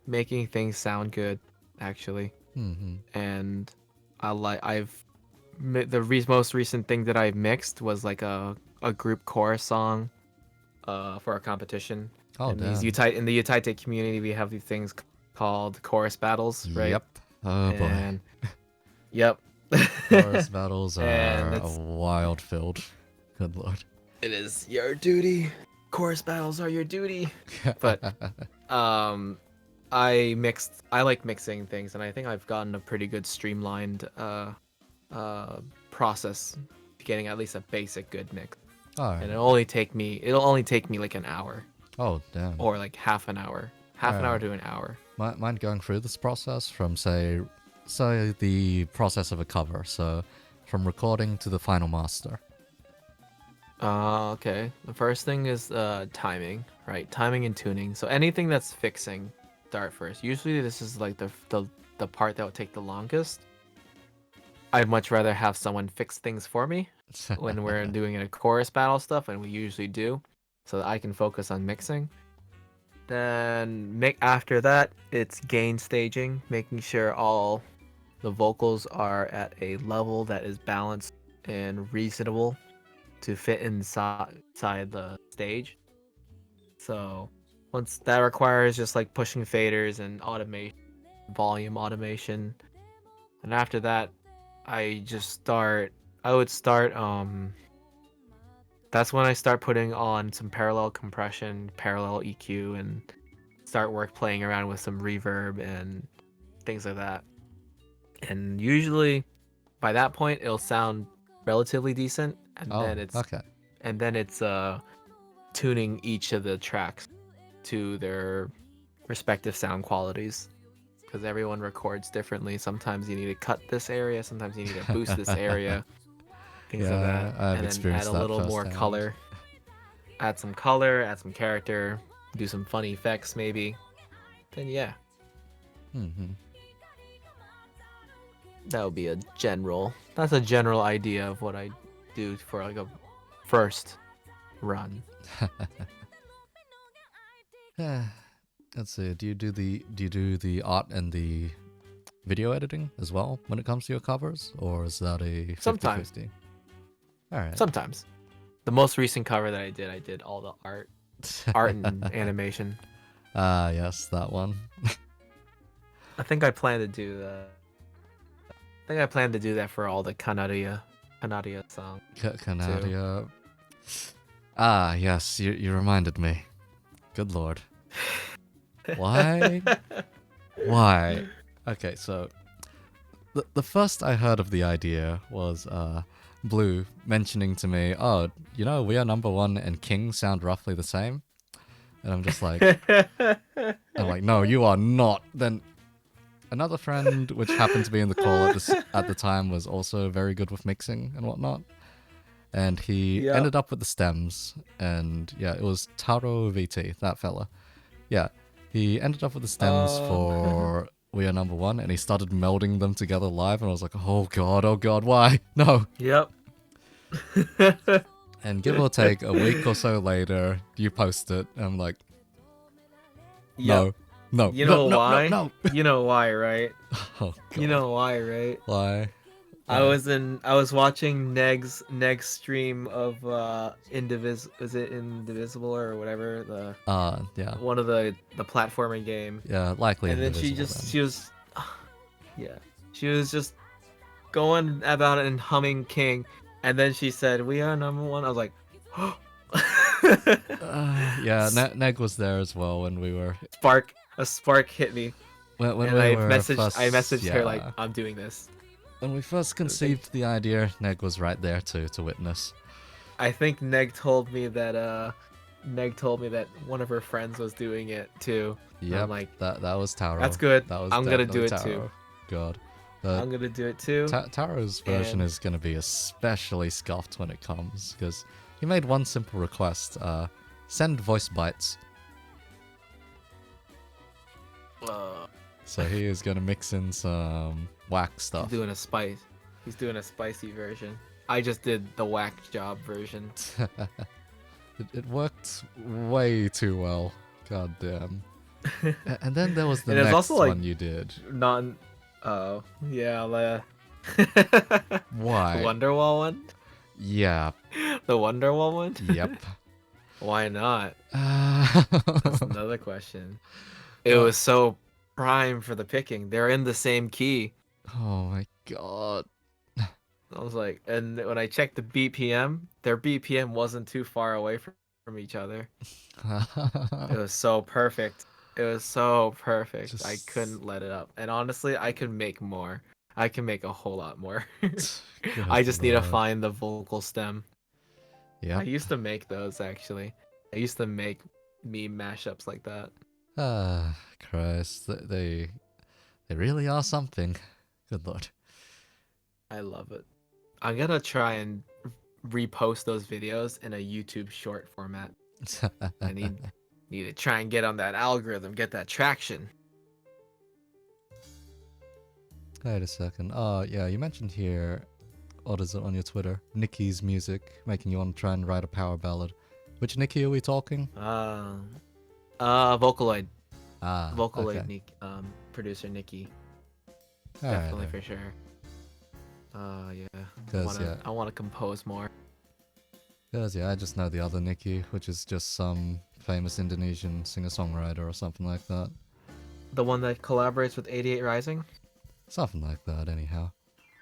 making things sound good, actually. And most recent thing that I mixed was like a group chorus song, for a competition. Oh, in damn. In the Untitled community, we have these things called chorus battles, right? Yep. Oh, And boy. yep. Chorus battles And are a wild field. Good lord. it is your duty. Chorus battles are your duty. But I like mixing things, and I think I've gotten a pretty good streamlined process to getting at least a basic good mix. Alright. And it'll only take me like an hour Oh, damn. or like half an hour. Half an hour to an hour. Mind going through this process from, say, the process of a cover, so from recording to the final master. Okay. The first thing is timing, right? Timing and tuning. So anything that's fixing, start first. Usually this is like the part that would take the longest. I'd much rather have someone fix things for me when we're doing a chorus battle stuff, and we usually do, so that I can focus on mixing. Then after that, it's gain staging, making sure all the vocals are at a level that is balanced and reasonable to fit inside the stage. So once that requires just like pushing faders and automation, volume automation, and after that, I would start that's when I start putting on some parallel compression, parallel EQ, and start playing around with some reverb and things like that. And usually by that point it'll sound relatively decent, and then it's tuning each of the tracks to their respective sound qualities, because everyone records differently. Sometimes you need to cut this area, sometimes you need to boost this area, things like that. I've and then experienced add a that little more firsthand. color, add some character, do some funny effects maybe. Then yeah. That would be that's a general idea of what I do for like a first run. Let's see. Do you do the art and the video editing as well when it comes to your covers, or is that a 50-50? Sometimes. All right. Sometimes. The most recent cover that I did all the art and animation. Ah, yes, that one. I think I plan to do that. I think I plan to do that for all the Kanaria song. Kanaria. Ah, yes, you reminded me. Good lord. Why? Why? Okay, so the first I heard of the idea was Blue mentioning to me, "Oh, you know, we are number one and King sound roughly the same," and I'm just like, no, you are not. Then another friend, which happened to be in the call at the time, was also very good with mixing and whatnot, and he ended up with the stems, and yeah, it was Taro VT, that fella. Yeah, he ended up with the stems for We Are Number One, and he started melding them together live, and I was like, oh god, why? No. Yep. And give or take a week or so later, you post it, and I'm like, Yep. no, no, You no, know no, no, why? no. You know why, right? Oh god. You know why, right? Why? I was watching Neg's stream of was it Indivisible or whatever, the Yeah. one of the platforming game. Yeah, likely And then Indivisible she was yeah. She was just going about it and humming King, and then she said, "We are number one." I was like, yeah, Neg was there as well when we were a spark hit me, when and we were I first, messaged her like, yeah. "I'm doing this." When we first conceived the idea, Neg was right there to witness. I think Neg told me that one of her friends was doing it too. Yep, I'm like, that was Taro. that's good. That was I'm gonna definitely do it Taro. too. God. I'm gonna do it too. Taro's version is gonna be especially scuffed when it comes, because he made one simple request, send voice bites. So he is gonna mix in some whack stuff. He's doing a spicy version. I just did the whack job version. It worked way too well. God damn. And then there was the And next also, like, one you did. Oh, yeah, Why? The Wonderwall one? Yeah. The Wonderwall one? Yep. Why not? That's another question. It was so prime for the picking. They're in the same key. Oh my god. I was like, and when I checked the BPM, their BPM wasn't too far away from each other. It was so perfect. It was so perfect. I couldn't let it up. And honestly, I could make more. I can make a whole lot more. I just need to find the vocal stem. Yep. I used to make those, actually. I used to make meme mashups like that. Ah, Christ. They really are something. Good lord. I love it. I'm gonna try and repost those videos in a YouTube short format. I need to try and get on that algorithm, get that traction. Wait a second. Oh, yeah, you mentioned here, what is it on your Twitter? Nikki's music, making you want to try and write a power ballad. Which Nikki are we talking? Vocaloid. Vocaloid, okay. producer Nikki. All Definitely right, for sure. Yeah. I want to compose more. Because, yeah, I just know the other Nikki, which is just some famous Indonesian singer-songwriter or something like that. The one that collaborates with 88 Rising? Something like that, anyhow.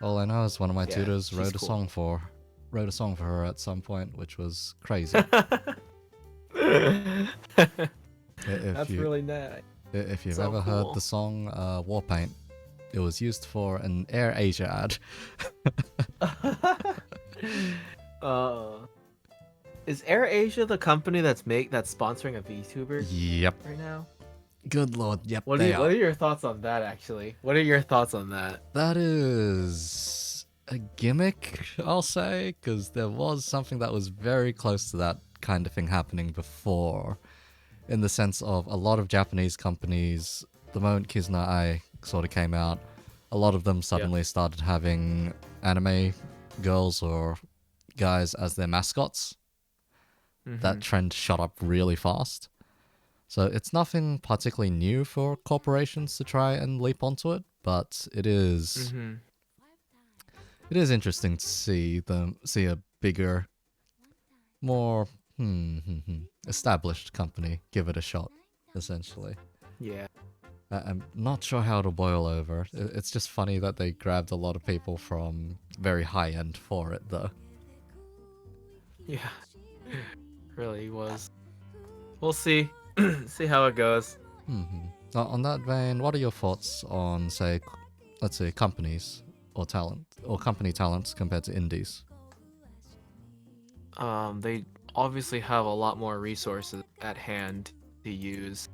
All I know is one of my tutors wrote a song for her at some point, which was crazy. That's really nice. If you've ever heard the song Warpaint, it was used for an Air Asia ad. Is Air Asia the company that's sponsoring a VTuber? Yep. Right now? Good lord, yep. What are your thoughts on that, actually? What are your thoughts on that? That is a gimmick, I'll say, because there was something that was very close to that kind of thing happening before, in the sense of a lot of Japanese companies, the moment Kizuna Ai sort of came out, a lot of them suddenly started having anime girls or guys as their mascots. That trend shot up really fast. So it's nothing particularly new for corporations to try and leap onto it, but it is it is interesting to see a bigger, more established company give it a shot, essentially. Yeah. I'm not sure how to boil over. It's just funny that they grabbed a lot of people from very high end for it, though. Yeah. Really was. We'll see. See how it goes. On that vein, what are your thoughts on, say, let's say, companies or company talents compared to indies? They obviously have a lot more resources at hand to use,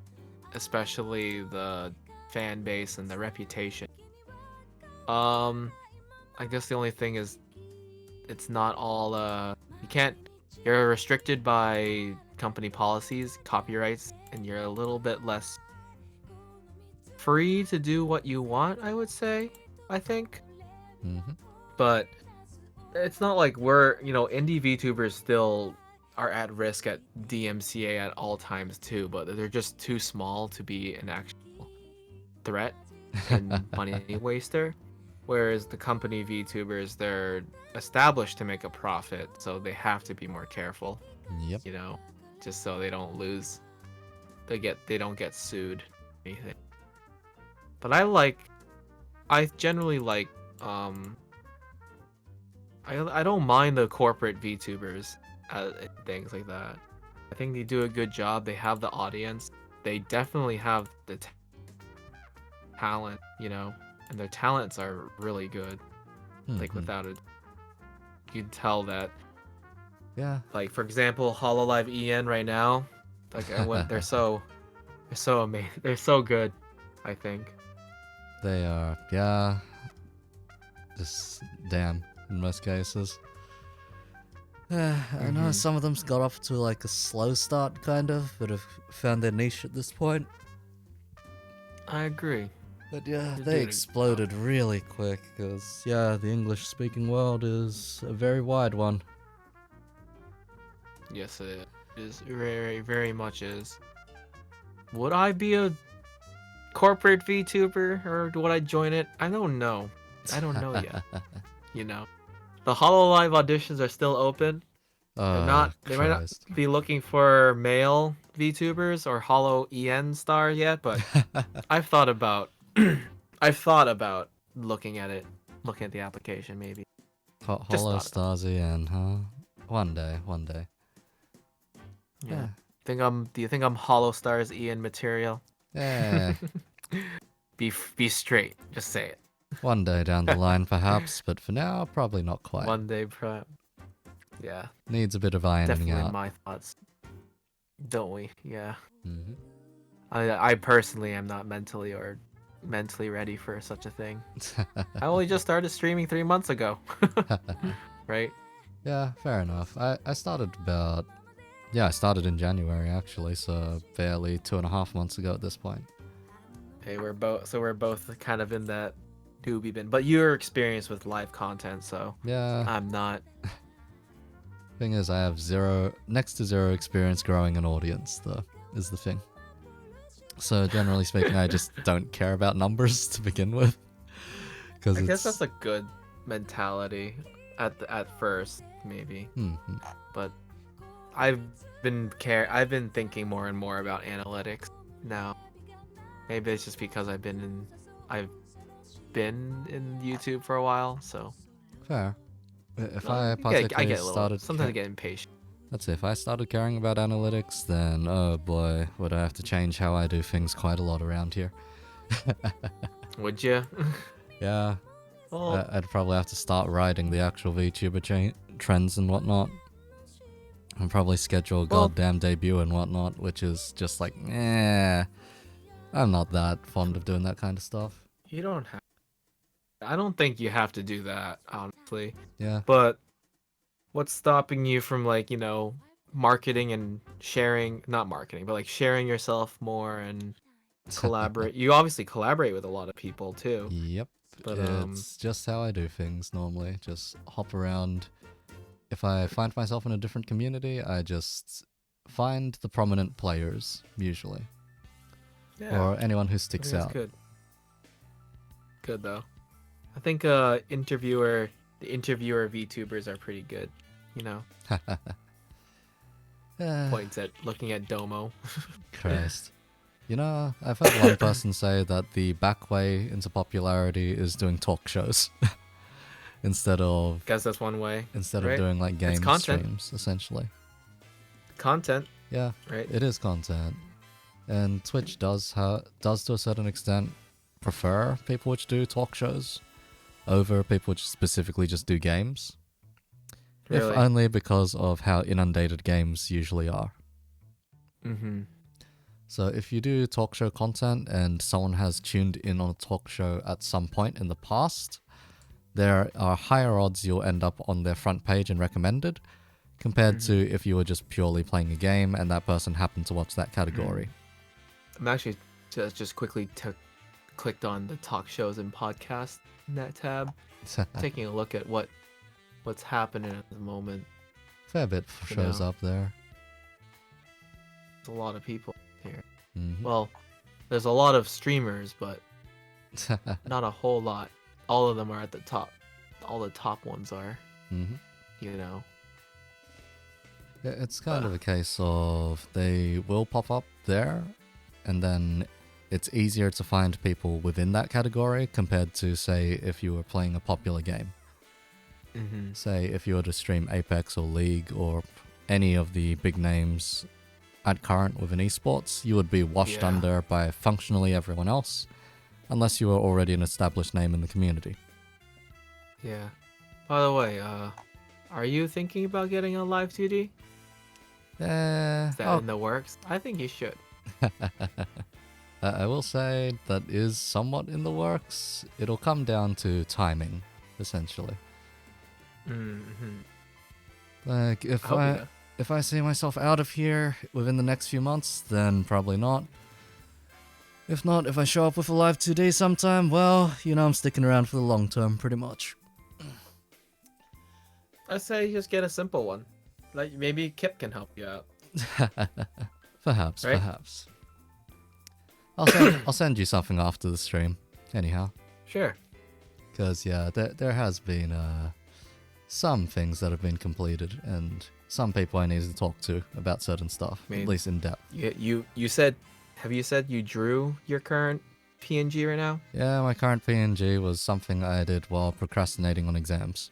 especially the fan base and the reputation. I guess the only thing is, it's not all you're restricted by company policies, copyrights, and you're a little bit less free to do what you want, I would say. I think. Mm-hmm. But it's not like we're, indie VTubers still are at risk at DMCA at all times too, but they're just too small to be an actual threat and money waster. Whereas the company VTubers, they're established to make a profit, so they have to be more careful, Yep. just so they don't lose. They don't get sued or anything. But I generally like I don't mind the corporate VTubers and things like that. I think they do a good job. They have the audience. They definitely have the talent, and their talents are really good. Like Mm-hmm. without it, you can tell that. Yeah. Like for example, Hololive EN right now, like they're so amazing. They're so good. I think. They are, yeah. Just damn in most cases. I know Mhm. some of them's got off to like a slow start, kind of, but have found their niche at this point. I agree. But yeah, They're they doing a- exploded really quick because, yeah, the English speaking world is a very wide one. Yes, it is. Very, very much is. Would I be a corporate VTuber or would I join it? I don't know. I don't know yet. The Hololive auditions are still open. They're Oh, not. They might not Christ. be looking for male VTubers or Holo EN star yet, but I've thought about. I've thought about looking at it, looking at the application maybe. Just Hollow thought about Stars EN, huh? One day, one day. it. Yeah. Yeah. Do you think I'm Hollow Stars EN material? Yeah. Be straight. Just say it. One day down the line, perhaps, but for now, probably not quite. One day, yeah, Needs a bit of ironing definitely out. my thoughts. Don't we? Yeah. Mm-hmm. I personally am not mentally ready for such a thing. I only just started streaming 3 months ago. Right? Yeah, fair enough. I started about... Yeah, I started in January, actually, so barely 2.5 months ago at this point. Hey, we're both kind of in that newbie bin. But you're experienced with live content, so Yeah, I'm not. thing is, I have next to zero experience growing an audience, though, is the thing. So generally speaking, I just don't care about numbers to begin with. I guess that's a good mentality at first, maybe. Mm-hmm. But I've been thinking more and more about analytics now. Maybe it's just because I've been in YouTube for a while, so Fair. If I I get particularly a little. started... Sometimes I get impatient. Let's see, if I started caring about analytics, then, oh boy, would I have to change how I do things quite a lot around here. Would you? Yeah, Well, I'd probably have to start writing the actual VTuber trends and whatnot. And probably schedule a Well- goddamn debut and whatnot, which is just like, I'm not that fond of doing that kind of stuff. you don't have. I don't think you have to do that, honestly. Yeah. But what's stopping you from marketing and sharing? Not marketing, but like sharing yourself more and collaborate. You obviously collaborate with a lot of people too. Yep. But It's just how I do things normally. Just hop around. If I find myself in a different community, I just find the prominent players, usually. yeah. Or anyone who I sticks think that's out. good. Good though. I think the interviewer VTubers are pretty good. Points at looking at Domo. Christ. You know, I've heard one person say that the back way into popularity is doing talk shows. instead of Guess that's one way. Right? doing like game content. streams, essentially. Content, Yeah, right? it is content. And Twitch does to a certain extent prefer people which do talk shows over people which specifically just do games. Really? If only because of how inundated games usually are. Mm-hmm. So if you do talk show content and someone has tuned in on a talk show at some point in the past, there are higher odds you'll end up on their front page and recommended compared to if you were just purely playing a game and that person happened to watch that category. I'm actually just quickly clicked on the talk shows and podcast in that tab, taking a look at what's happening at the moment. Fair bit shows up there. There's a lot of people here. Mm-hmm. Well, there's a lot of streamers, but not a whole lot. All of them are at the top. All the top ones are. Mm-hmm. You know. Yeah, it's kind of a case of they will pop up there, and then it's easier to find people within that category compared to, say, if you were playing a popular game. Mm-hmm. Say, if you were to stream Apex or League or any of the big names at current within esports, you would be washed under by functionally everyone else, unless you were already an established name in the community. Yeah. By the way, are you thinking about getting a live 2D? Is that in the works? I think you should. I will say that is somewhat in the works. It'll come down to timing, essentially. Mm-hmm. Like, if I see myself out of here within the next few months, then probably not. If not, if I show up with a live 2D sometime, well, you know I'm sticking around for the long term, pretty much. I say just get a simple one. Like, maybe Kip can help you out. Perhaps, right? perhaps. I'll send you something after the stream, anyhow. Sure. Because, yeah, there has been some things that have been completed, and some people I need to talk to about certain stuff, at least in depth. You said, have you said you drew your current PNG right now? Yeah, my current PNG was something I did while procrastinating on exams.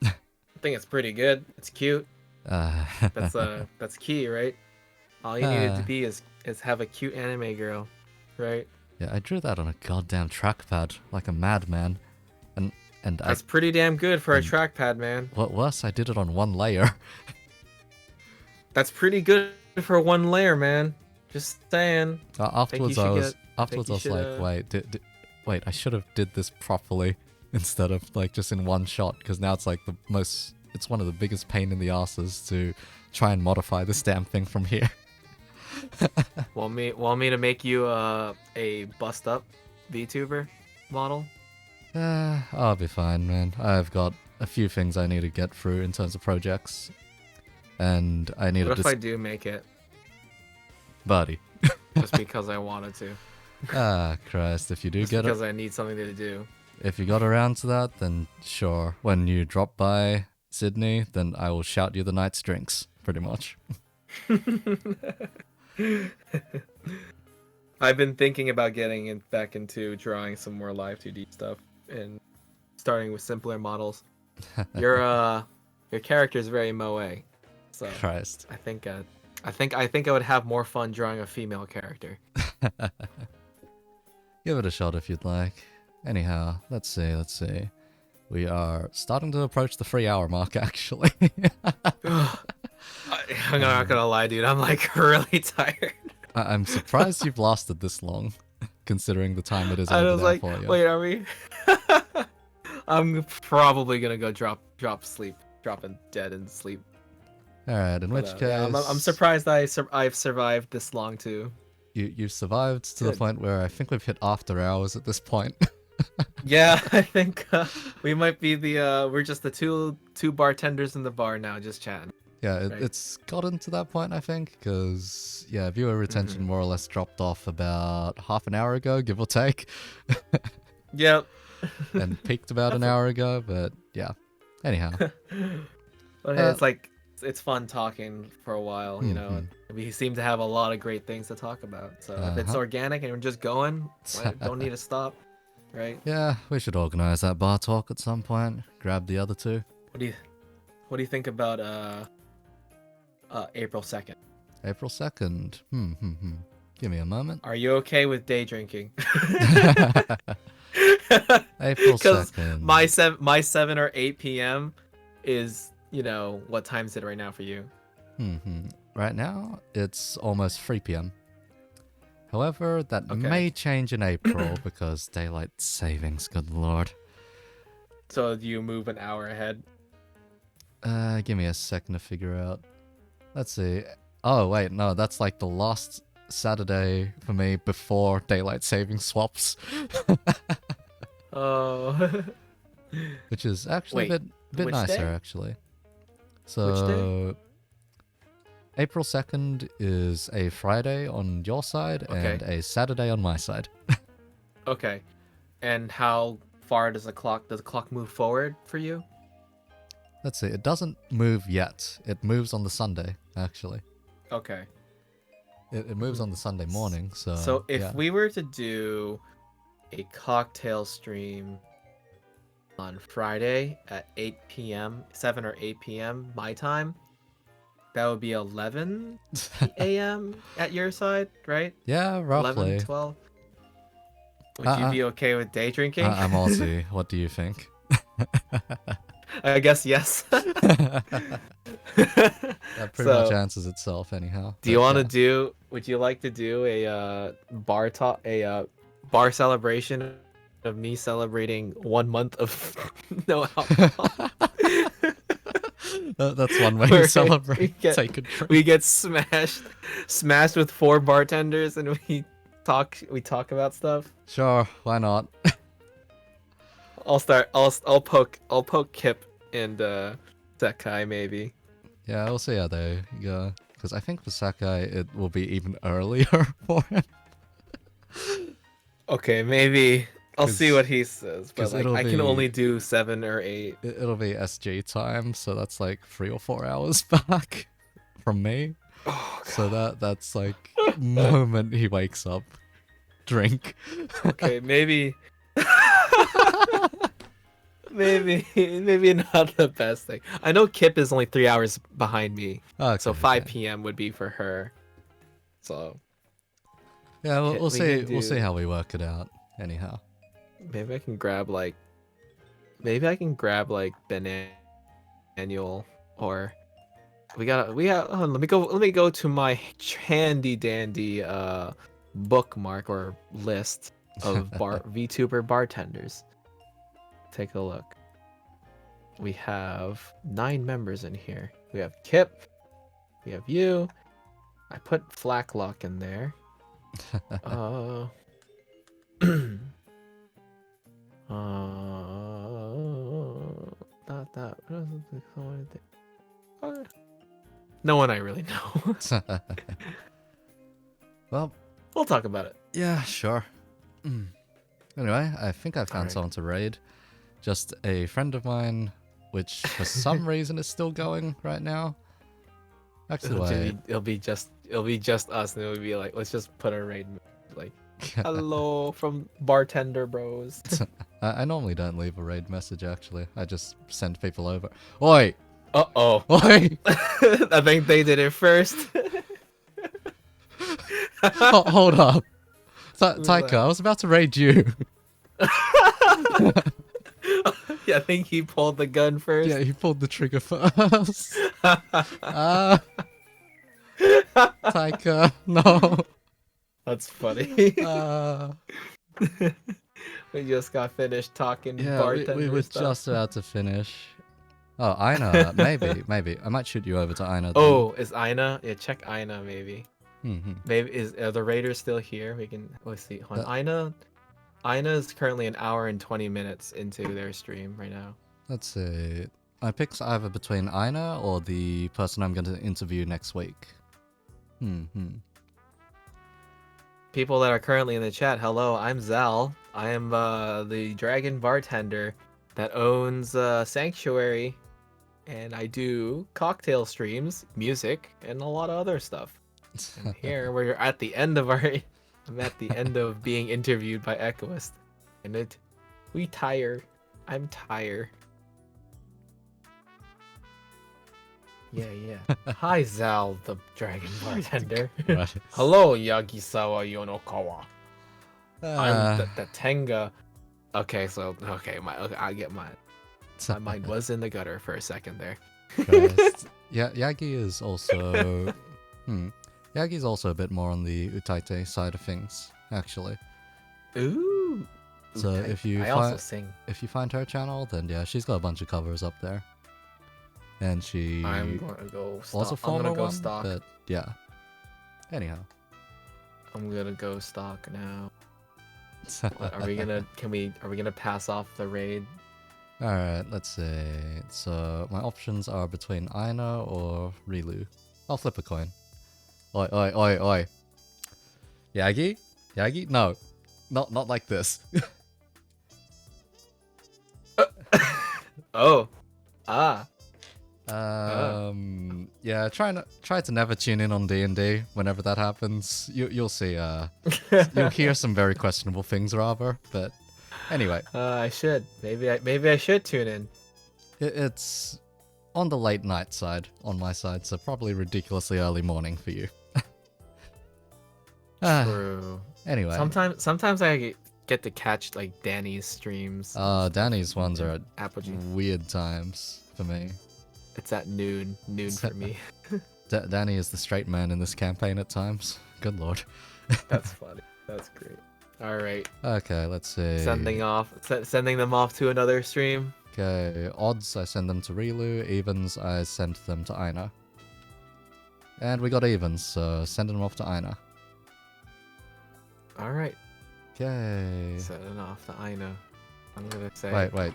I think it's pretty good. It's cute. That's key, right? All you needed to be is have a cute anime girl, right? Yeah, I drew that on a goddamn trackpad like a madman, and that's pretty damn good for a trackpad, man. What worse, I did it on one layer. That's pretty good for one layer, man. Just saying. Afterwards, I was like, wait, I should have did this properly instead of like just in one shot, because now it's like it's one of the biggest pain in the asses to try and modify this damn thing from here. Want me to make you a bust up VTuber model? I'll be fine, man. I've got a few things I need to get through in terms of projects, and I need to. What if I do make it, buddy? Just because I wanted to. Ah, Christ! If you do just get because I need something to do. If you got around to that, then sure. When you drop by Sydney, then I will shout you the night's drinks, pretty much. I've been thinking about getting back into drawing some more live 2D stuff and starting with simpler models. Your character is very moe, so Christ. I think I would have more fun drawing a female character. Give it a shot if you'd like. Anyhow, let's see. We are starting to approach the 3-hour mark, actually. I'm not gonna lie, dude. I'm like really tired. I'm surprised you've lasted this long, considering the time it is I over was there like, for you. wait, are we? I'm probably gonna go drop dead and sleep. All right, in which case, yeah, I'm surprised I've survived this long too. You've survived to the point where I think we've hit after hours at this point. Yeah, I think we might be we're just the two bartenders in the bar now, just chatting. Yeah, it's gotten to that point, I think, because yeah, viewer retention more or less dropped off about half an hour ago, give or take. Yep. And peaked about an hour ago, but yeah. Anyhow. But hey, it's like it's fun talking for a while, you know. We seem to have a lot of great things to talk about. So if it's organic and we're just going, don't need to stop, right? Yeah, we should organize that bar talk at some point. Grab the other two. What do you think about April 2nd? April 2nd. Give me a moment. Are you okay with day drinking? April 2nd. My 7 or 8 p.m. is, you know, what time is it right now for you? Right now, it's almost 3 p.m. However, that may change in April because daylight savings, good lord. So do you move an hour ahead? Give me a second to figure out. Let's see. Oh, wait, no, that's like the last Saturday for me before daylight saving swaps, Oh. which is actually Wait, a bit which nicer, day? actually. Which day? So, April 2nd is a Friday on your side Okay. and a Saturday on my side. Okay. And how far does the clock move forward for you? Let's see, it doesn't move yet. It moves on the Sunday, actually. Okay. It moves on the Sunday morning, So if yeah. we were to do a cocktail stream on Friday at 8 p.m., 7 or 8 p.m. my time, that would be 11 a.m. at your side, right? Yeah, 11, roughly. 12. Would you be okay with day drinking? I'm Aussie. What do you think? I guess yes. That pretty much So, answers itself anyhow. do you But want to yeah. do? Would you like to do a bar celebration of me celebrating 1 month of no alcohol? That's one way to Where celebrate. Take a drink. we get smashed with 4 bartenders, and we talk about stuff. Sure, why not? I'll poke Kip and Sekai maybe. Yeah, we'll see how they go. Because I think for Sakai, it will be even earlier for him. Okay, maybe I'll see what he says, but 'cause like it'll I can be- only do 7 or 8. It'll be SG time, so that's like 3 or 4 hours back from me. Oh, God. So that's like moment he wakes up, drink. Okay, maybe maybe not the best thing. I know Kip is only 3 hours behind me, Okay, so 5 okay. p.m. would be for her. So Yeah, we'll we see. can We'll see do- how we work it out. Anyhow. maybe I can grab like Benannual, or we got hold on, let me go to my handy dandy bookmark or list of VTuber bartenders. Take a look. We have 9 members in here. We have Kip. We have you. I put Flacklock in there. Not that. No one I really know. Well, We'll talk about it. yeah, sure. Anyway, I think I found Alright. someone to raid. Just a friend of mine, which for some reason is still going right now. Actually, It'll be just us, and it'll be like, let's just put our raid like, hello from bartender bros. I normally don't leave a raid message. Actually, I just send people over. Oi, Uh-oh. oi! I think they did it first. Hold up, Who's Taika. that? I was about to raid you. Yeah, I think he pulled the gun first. Yeah, he pulled the trigger first. Taika, no. That's funny. We just got finished talking Yeah, bartender we were stuff. just about to finish. Oh, Aina, maybe. I might shoot you over to Aina. Then. Oh, is Aina? Yeah, check Aina maybe. Mm-hmm. Maybe are the raiders still here? Let's see. Hold on. Aina is currently an hour and 20 minutes into their stream right now. Let's see. I picked either between Aina or the person I'm going to interview next week. People that are currently in the chat, hello, I'm Zal. I am the dragon bartender that owns Sanctuary, and I do cocktail streams, music, and a lot of other stuff. And here we're at the end of I'm at the end of being interviewed by Echoist, and I'm tired. Yeah. Hi, Zal, the dragon bartender. Right. Hello, Yagisawa Yonokawa. I'm the Tenga. Okay, I get mine. My mind was in the gutter for a second there. Yeah, Yagi is also. Yagi's also a bit more on the Utaite side of things, actually. Ooh. So I also sing. If you find her channel, then yeah, she's got a bunch of covers up there. And she I'm gonna go was a former one, stalk. but yeah. Anyhow. I'm gonna go stock now. What, are we gonna pass off the raid? Alright, let's see. So my options are between Aina or Rilu. I'll flip a coin. Oi, oi, oi, oi. Yagi? Yagi? No. Not like this. Oh. Ah. Yeah, try to never tune in on D&D whenever that happens. You'll see, you'll hear some very questionable things rather, but anyway. I should. Maybe I should tune in. It's on the late night side, on my side, so probably ridiculously early morning for you. True. Anyway. Sometimes I get to catch like Danny's streams. Danny's ones are at Apogee. weird times for me. It's at noon for me. Danny is the straight man in this campaign at times. Good lord. That's funny. That's great. All right. Okay, let's see. Sending them off to another stream. Okay, odds I send them to Rilu, evens I send them to Aina. And we got evens, so sending them off to Aina. All right. Okay. Sending off to Aina. I'm gonna say. Wait.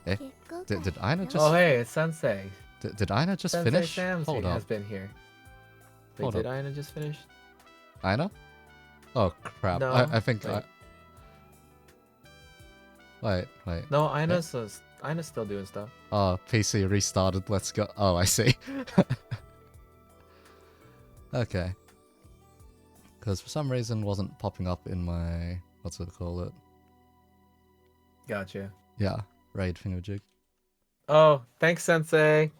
Eh? Did Aina just? Oh hey, it's Sensei. Did Aina just Sensei finish? Samsy Hold has up. been here. Wait, Hold did up. Aina just finish? Aina? Oh crap! No, I think. wait. Wait. No, Aina's still doing stuff. Oh, PC restarted. Let's go. Oh, I see. Okay. Because for some reason wasn't popping up in my what's it called? Gotcha. Yeah, raid thingamajig. Oh, thanks, Sensei.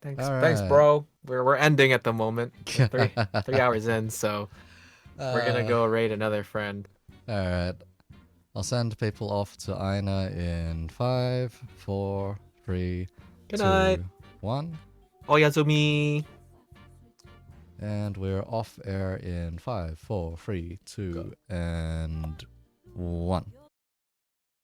Thanks, Alright. bro. We're ending at the moment. We're 3 hours in, so we're gonna go raid another friend. Alright. I'll send people off to Aina in 5, 4, 3, Good 2, night. 1. Oyazumi. And we're off air in 5, 4, 3, 2, Go. and 1.